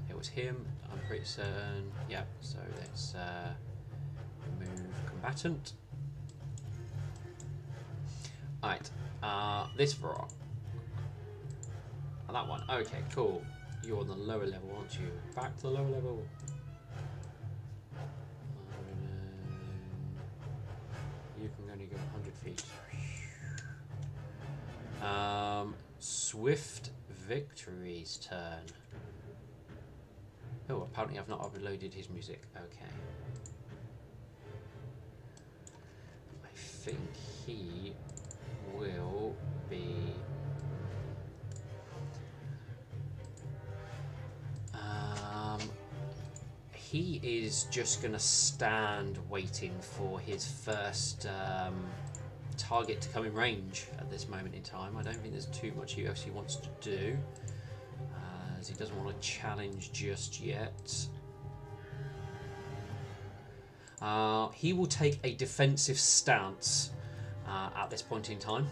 it was him. I'm pretty certain. Yeah. So let's remove combatant. Alright. This rock. That one. Okay. Cool. You're on the lower level, aren't you? Back to the lower level. You can only go 100 feet. Swift Victory's turn. Oh, apparently I've not uploaded his music. Okay. I think he will be... he is just going to stand waiting for his first target to come in range at this moment in time. I don't think there's too much he actually wants to do, as he doesn't want to challenge just yet. He will take a defensive stance at this point in time,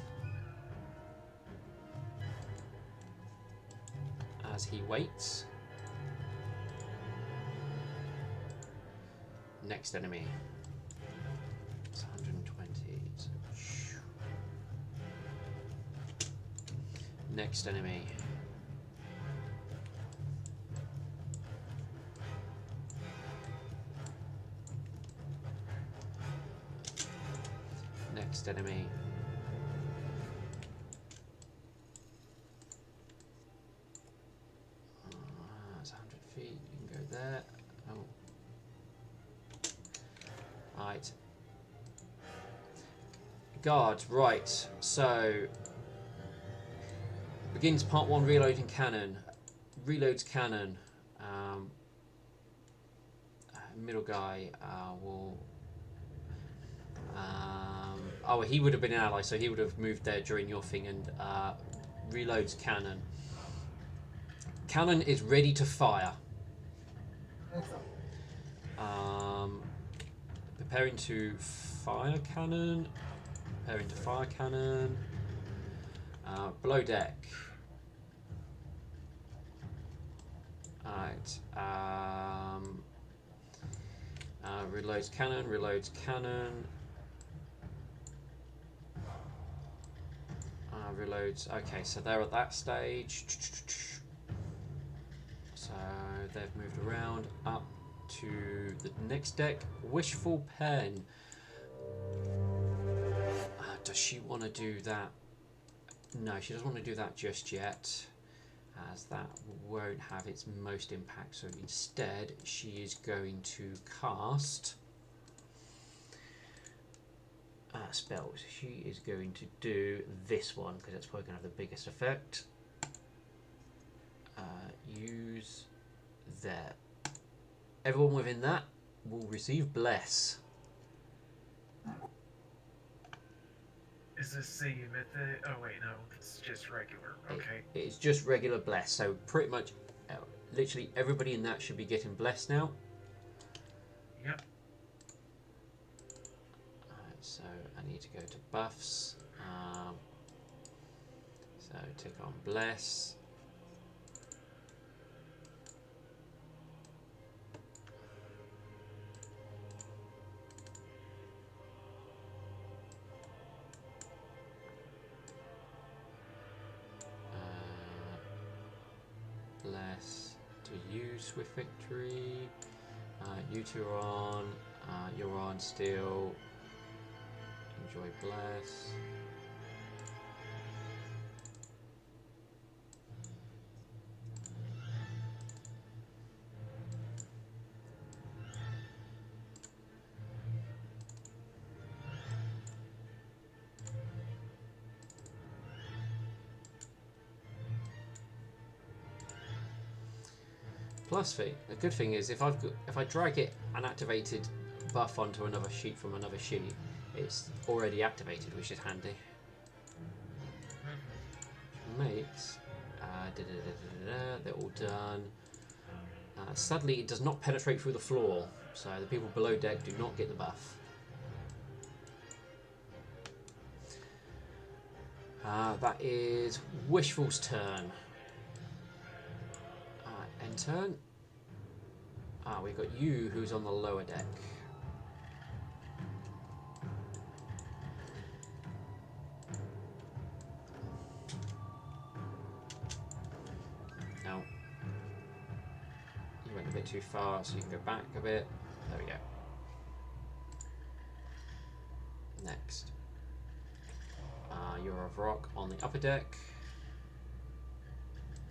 as he waits. Next enemy. It's 120. So next enemy. Next enemy. That's 100 feet. You can go there. Oh. Right. Guard, right. So begins part 1, reloading cannon. Reloads cannon. Middle guy will... oh, he would have been an ally, so he would have moved there during your thing and reloads cannon. Cannon is ready to fire. Preparing to fire cannon. Preparing to fire cannon. Below deck. Alright. Reloads cannon. Reloads cannon. Reloads. Okay, so they're at that stage. So they've moved around up to the next deck. Wishful Pen. Does she want to do that? No, she doesn't want to do that just yet, as that won't have its most impact. So instead, she is going to cast spells. She is going to do this one because it's probably going to have the biggest effect. Use there. Everyone within that will receive Bless. Is this the method? Oh wait, no, it's just regular. Okay. It's just regular Bless, so pretty much, literally everybody in that should be getting Bless now. Yep. Alright, so I need to go to buffs. So tick on Bless. Bless to you, Swift Victory. You two are on. You're on still. Enjoy Bless. Plus feat. The good thing is if I drag it an activated buff onto another sheet from another sheet, it's already activated, which is handy. Makes they're all done. Sadly, it does not penetrate through the floor, so the people below deck do not get the buff. That is Wishful's turn. End turn. We've got you, who's on the lower deck. Now, you went a bit too far, so you can go back a bit. There we go. Next. You're of rock on the upper deck.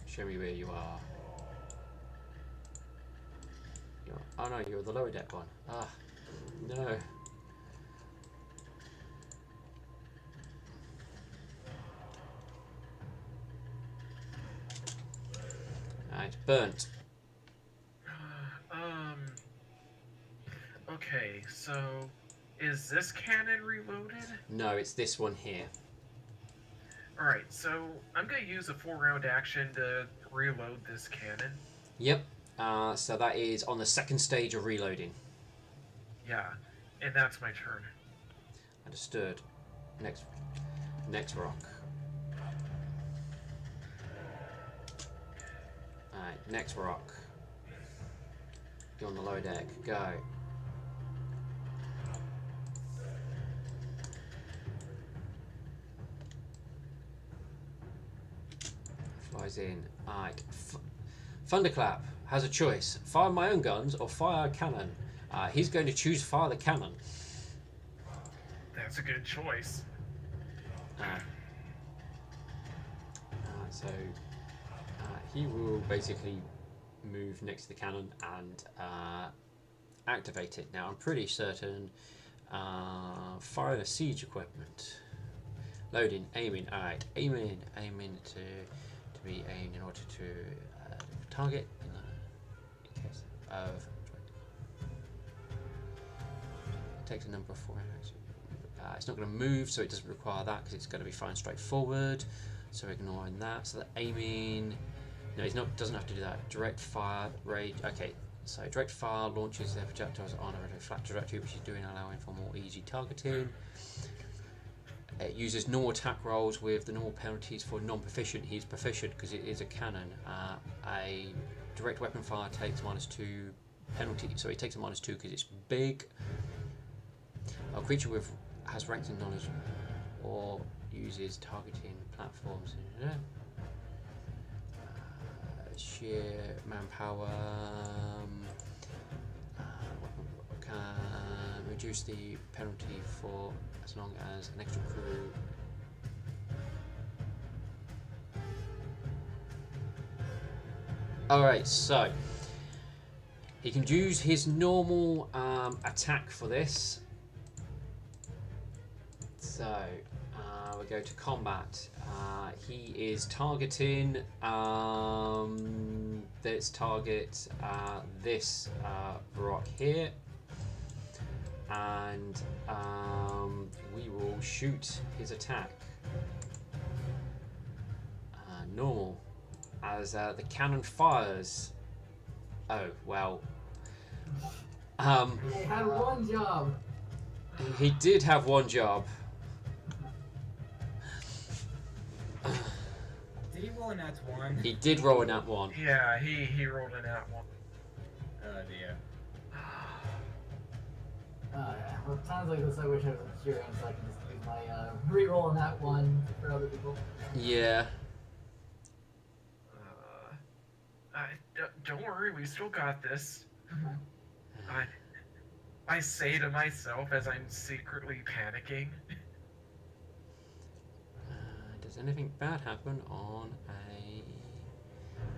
Show me where you are. Oh no, you're the lower deck one. Ah, no. Alright, burnt. Okay, so is this cannon reloaded? No, it's this one here. Alright, so I'm gonna use a 4-round action to reload this cannon. Yep. So that is on the second stage of reloading. Yeah, and that's my turn. Understood. Next rock. Alright, next rock. You're on the lower deck. Go. Flies in. Alright. Thunderclap has a choice: fire my own guns or fire a cannon. He's going to choose fire the cannon. That's a good choice. So he will basically move next to the cannon and activate it. Now I'm pretty certain fire the siege equipment. Loading, aiming. Alright, aiming to be aimed in order to target in case of takes a number of 4 hours. It's not going to move, so it doesn't require that because it's going to be firing straight forward. So ignoring that. So the aiming, no, he's not. Doesn't have to do that. Direct fire, rage. Okay, so direct fire launches their projectiles on a flat trajectory, which is allowing for more easy targeting. It uses normal attack rolls with the normal penalties for non-proficient. He's proficient because it is a cannon. A direct weapon fire takes -2 penalty, so it takes a -2 because it's big. A creature has ranks in knowledge or uses targeting platforms. Sheer manpower can reduce the penalty for as long as an extra crew. Alright, so he can use his normal attack for this. So we go to combat. He is targeting let's target this rock here, and we will shoot his attack. Normal, as the cannon fires. Oh well. He had one job. He did have one job. Did he roll a nat 1? He did roll a nat 1. Yeah, he rolled a nat 1. Oh dear. Well, times like this, I wish I was a hero so I can just use my reroll on that one for other people. Yeah. don't worry, we still got this. Mhm. I say to myself as I'm secretly panicking. Does anything bad happen on a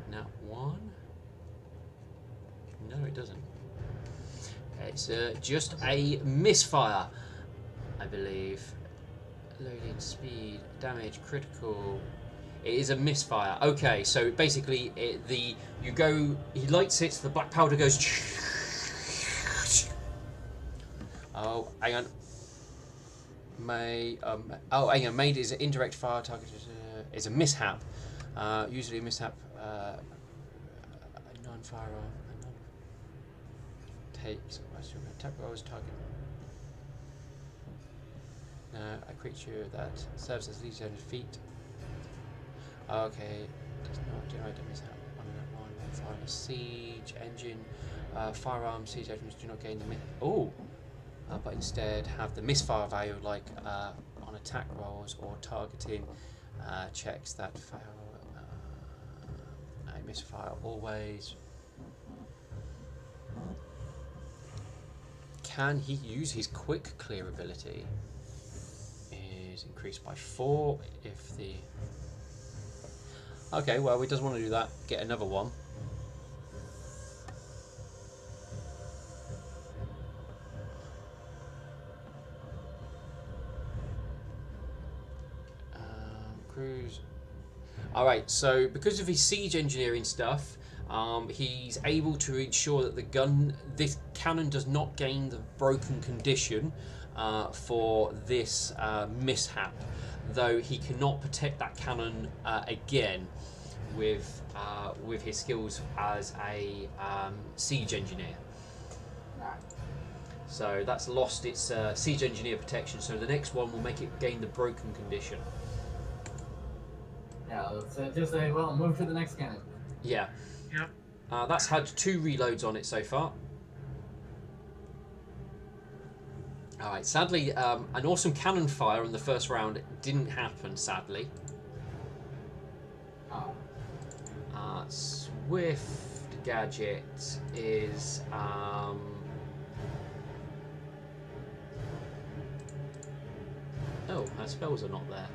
nat 1? No, it doesn't. It's just a misfire, I believe. Loading, speed, damage, critical. It is a misfire. Okay, so basically, he lights it, the black powder goes. Oh, hang on. Hang on. Made is an indirect fire target. Is a mishap. Usually a mishap. A non-firearm. Takes attack rolls target. A creature that serves as legion defeat. Okay, does not generate a mishap on that one. Fire a siege engine. Firearm siege engines do not gain the but instead have the misfire value like on attack rolls or targeting checks that fail. A misfire always. Can he use his quick clear ability? Is increased by 4 if the. Okay, well, he doesn't want to do that. Get another one. Cruise. Alright, so because of his siege engineering stuff, he's able to ensure that this cannon does not gain the broken condition for this mishap, though he cannot protect that cannon again with his skills as a siege engineer. So that's lost its siege engineer protection. So the next one will make it gain the broken condition. Yeah, let's just say, well, move to the next cannon. Yeah. Yep. That's had 2 reloads on it so far. Alright, sadly, an awesome cannon fire in the first round didn't happen, sadly. Oh. Swift Gadget is... Oh, her spells are not there.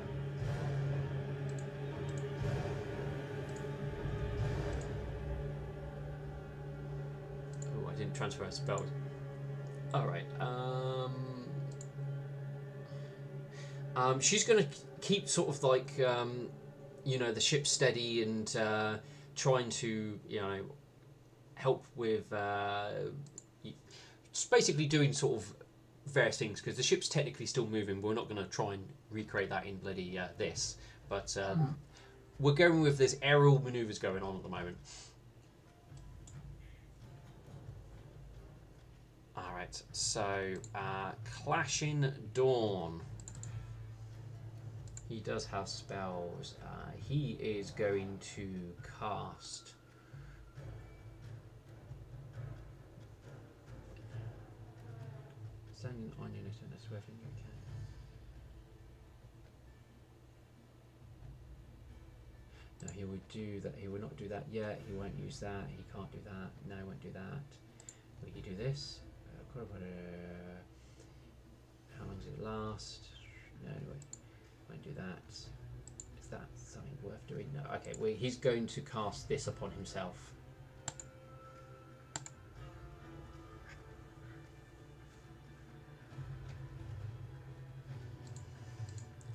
Oh, I didn't transfer her spells. Alright, she's going to keep sort of like, the ship steady and trying to, help with, just basically doing sort of various things, because the ship's technically still moving. We're not going to try and recreate that in bloody this, but we're going with this aerial manoeuvres going on at the moment. Alright, so Clashing Dawn. He does have spells. He is going to cast... Standing on unit and a swerving you can. No, he would do that. He will not do that yet. He won't use that. He can't do that. No, he won't do that. Will you do this? How long does it last? No, won't do that. Is that something worth doing? No. Okay, well, he's going to cast this upon himself.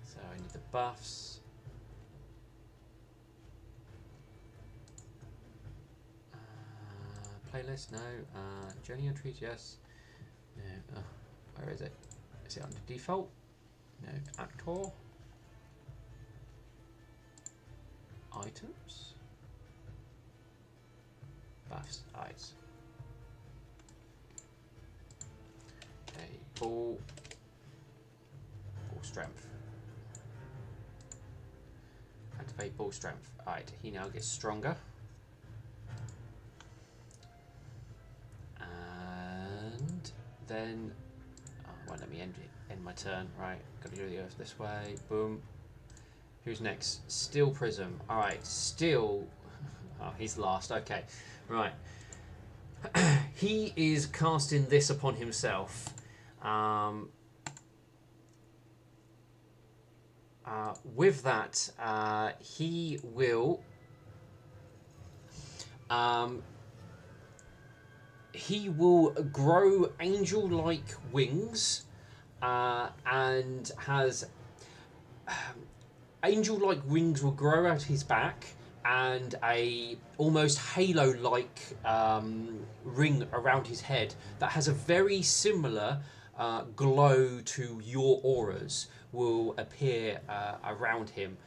So I need the buffs. Playlist, no. Journey entries, yes. No. Where is it? Is it under default? No. Actor. Items. Buffs. Eyes. Okay. Ball strength. Activate ball strength. Alright, he now gets stronger. And then it won't let me end my turn. Right, gotta go to the earth this way. Boom. Who's next? Steel Prism. Alright, Steel. Oh, he's last. Okay, right. He is casting this upon himself. With that, he will. He will grow angel-like wings, and has angel-like wings will grow out his back, and a almost halo-like ring around his head that has a very similar glow to your auras will appear around him,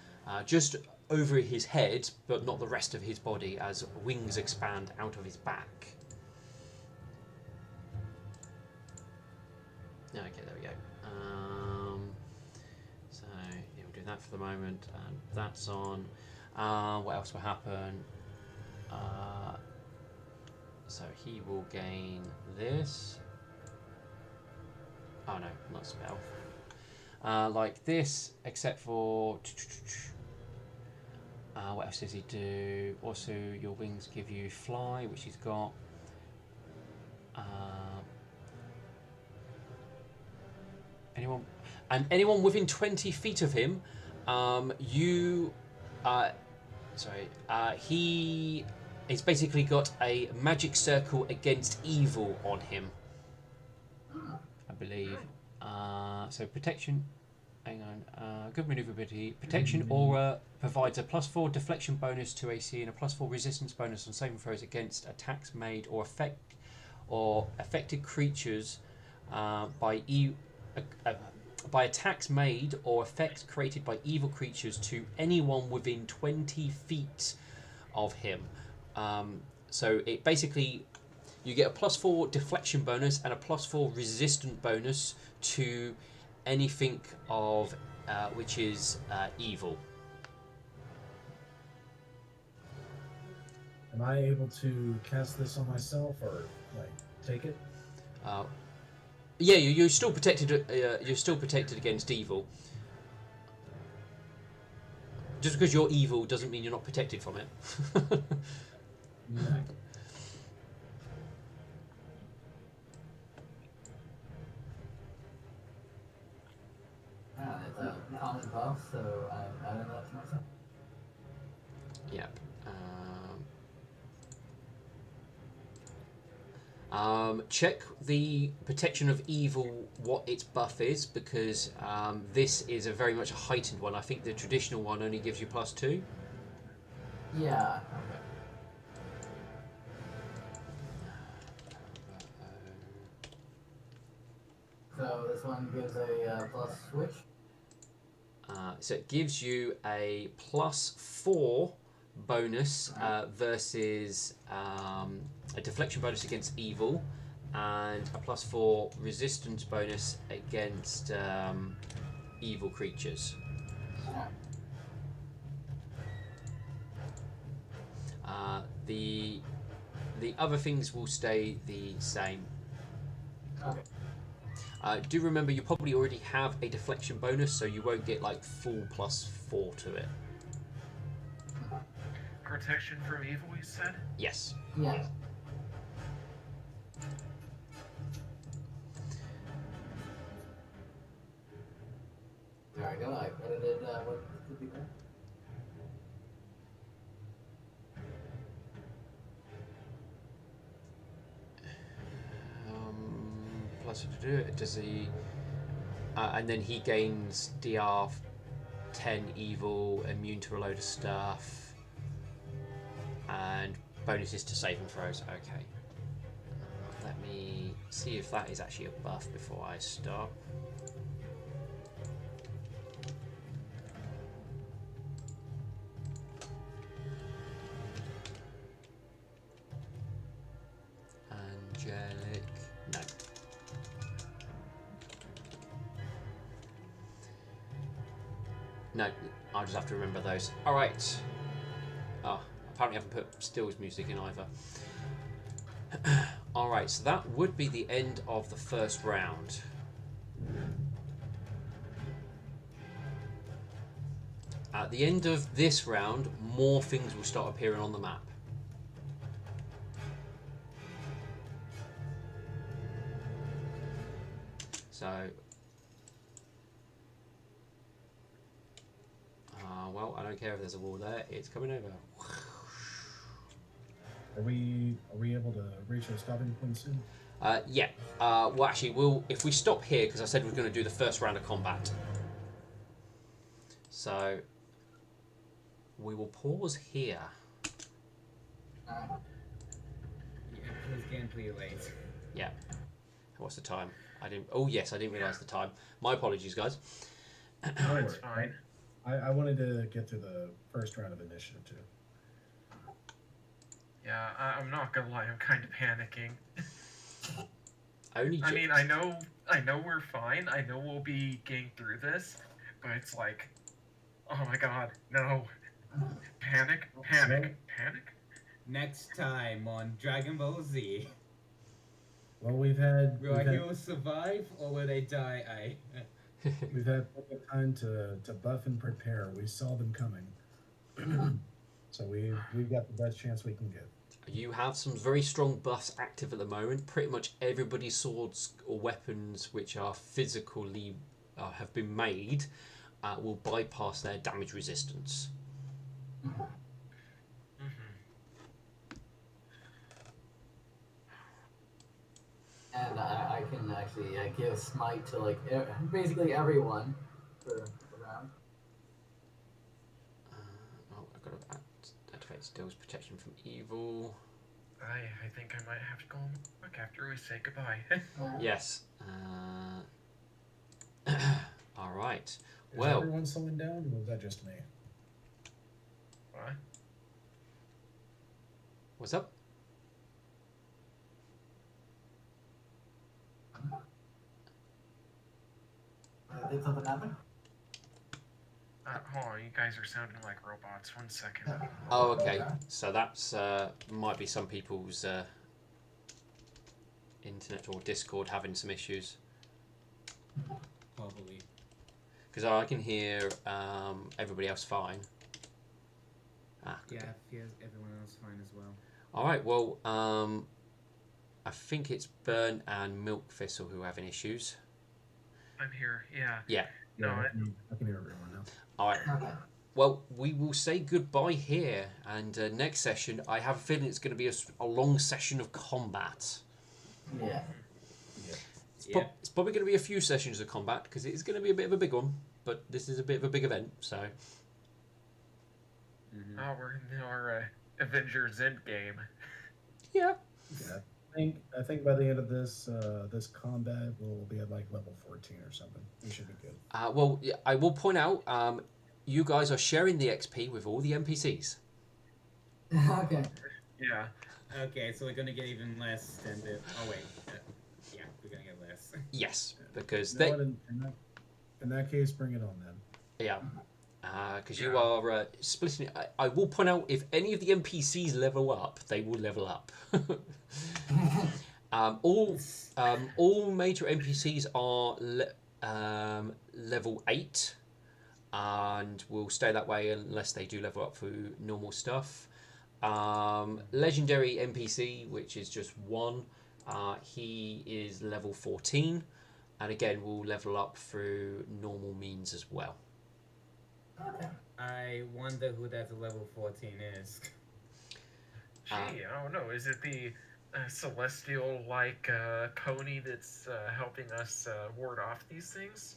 just over his head, but not the rest of his body, as wings expand out of his back. Okay, there we go. So yeah, we'll do that for the moment, and that's on. What else will happen? So he will gain this. Oh no, not spell. Like this, except for. What else does he do? Also, your wings give you fly, which he's got. Anyone within 20 feet of him, he has basically got a magic circle against evil on him, I believe. So protection, hang on, good maneuverability. Protection aura provides a +4 deflection bonus to AC and a +4 resistance bonus on saving throws against attacks made or affected creatures by attacks made or effects created by evil creatures to anyone within 20 feet of him. So it basically, you get a +4 deflection bonus and a +4 resistant bonus to anything of which is evil. Am I able to cast this on myself, or like take it? Yeah, you're still protected. You're still protected against evil. Just because you're evil doesn't mean you're not protected from it. No. It's a common buff, so I'm adding that to myself. Yep. Check the protection of evil, what its buff is, because this is a very much a heightened one. I think the traditional one only gives you +2. Yeah. So this one gives a plus switch. So it gives you a +4 bonus versus a deflection bonus against evil, and a +4 resistance bonus against evil creatures. The other things will stay the same. Okay. Do remember you probably already have a deflection bonus, so you won't get like full +4 to it. Protection from evil, you said? Yes. Yeah. There we go. I edited what could be there. Plus to do it, does he? And then he gains DR 10 evil, immune to a load of stuff, and bonuses to saving throws. Okay. Let me see if that is actually a buff before I stop. Angelic. No. No, I'll just have to remember those. Alright. Oh, apparently I haven't put Stills music in either. Alright, so that would be the end of the first round. At the end of this round, more things will start appearing on the map. So, well, I don't care if there's a wall there. It's coming over. Are we able to reach a stopping point soon? Yeah. Well, actually, if we stop here, because I said we're going to do the first round of combat. So we will pause here. Yeah, it's getting pretty late. Yeah. What's the time? I didn't. Oh yes, I didn't realise the time. My apologies, guys. No, it's fine. I wanted to get to the first round of initiative too. Yeah, I'm not gonna lie, I'm kind of panicking. Only. I mean, I know we're fine. I know we'll be getting through this, but it's like, oh my god, no. Panic. Next time on Dragon Ball Z. Well, we've had Will our heroes survive or will they die? we've had plenty of time to buff and prepare. We saw them coming, so we've got the best chance we can get. You have some very strong buffs active at the moment. Pretty much everybody's swords or weapons which are physically have been made will bypass their damage resistance. And I can actually give smite to like basically everyone for the round. I've got to activate Still's protection from evil. I think I might have to go look after we say goodbye. Yes. All right. Is Well, everyone slowing down, or was that just me? What? what's up? Did something happen? Hold on, you guys are sounding like robots. 1 second. Oh, okay. So that's might be some people's internet or Discord having some issues. Probably. Because I can hear everybody else fine. Yeah, I feel everyone else fine as well. All right. Well, I think it's Burn and Milk Thistle who are having issues. I'm here, yeah. Yeah. No, I can hear everyone now. All right. Okay. Well, we will say goodbye here, and next session, I have a feeling it's going to be a long session of combat. Yeah. It's probably going to be a few sessions of combat because it's going to be a bit of a big one, but this is a bit of a big event, so. Oh, we're in our Avengers Endgame. Yeah. Yeah, I think by the end of this this combat we'll be at like level 14 or something. We should be good. Well, yeah, I will point out, you guys are sharing the XP with all the NPCs. Okay. Yeah. Okay, so we're gonna get even less than the. Oh wait. Yeah, we're gonna get less. Yes, because You know what, in that case, bring it on then. yeah, because you are splitting it. I will point out if any of the NPCs level up, they will level up. All major NPCs are level 8, and will stay that way unless they do level up through normal stuff. Legendary NPC, which is just 1, he is level 14, and again will level up through normal means as well. Okay. I wonder who that level 14 is. Gee, I don't know. Is it the celestial-like Coney that's helping us ward off these things?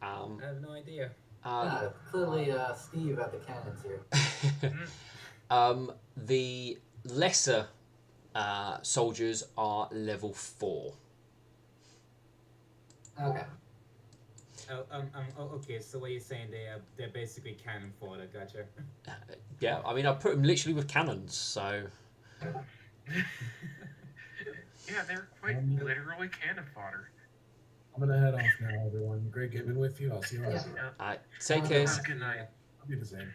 I have no idea. Clearly, Steve at the cannons here. The lesser soldiers are level 4. Okay. Okay, so what you're saying, they're basically cannon fodder, gotcha. Yeah, I mean I put them literally with cannons, so. Yeah, they're quite literally cannon fodder. I'm gonna head off now, everyone. Great getting with you. I'll see you later. Take care. Have a good night. I'll be the same.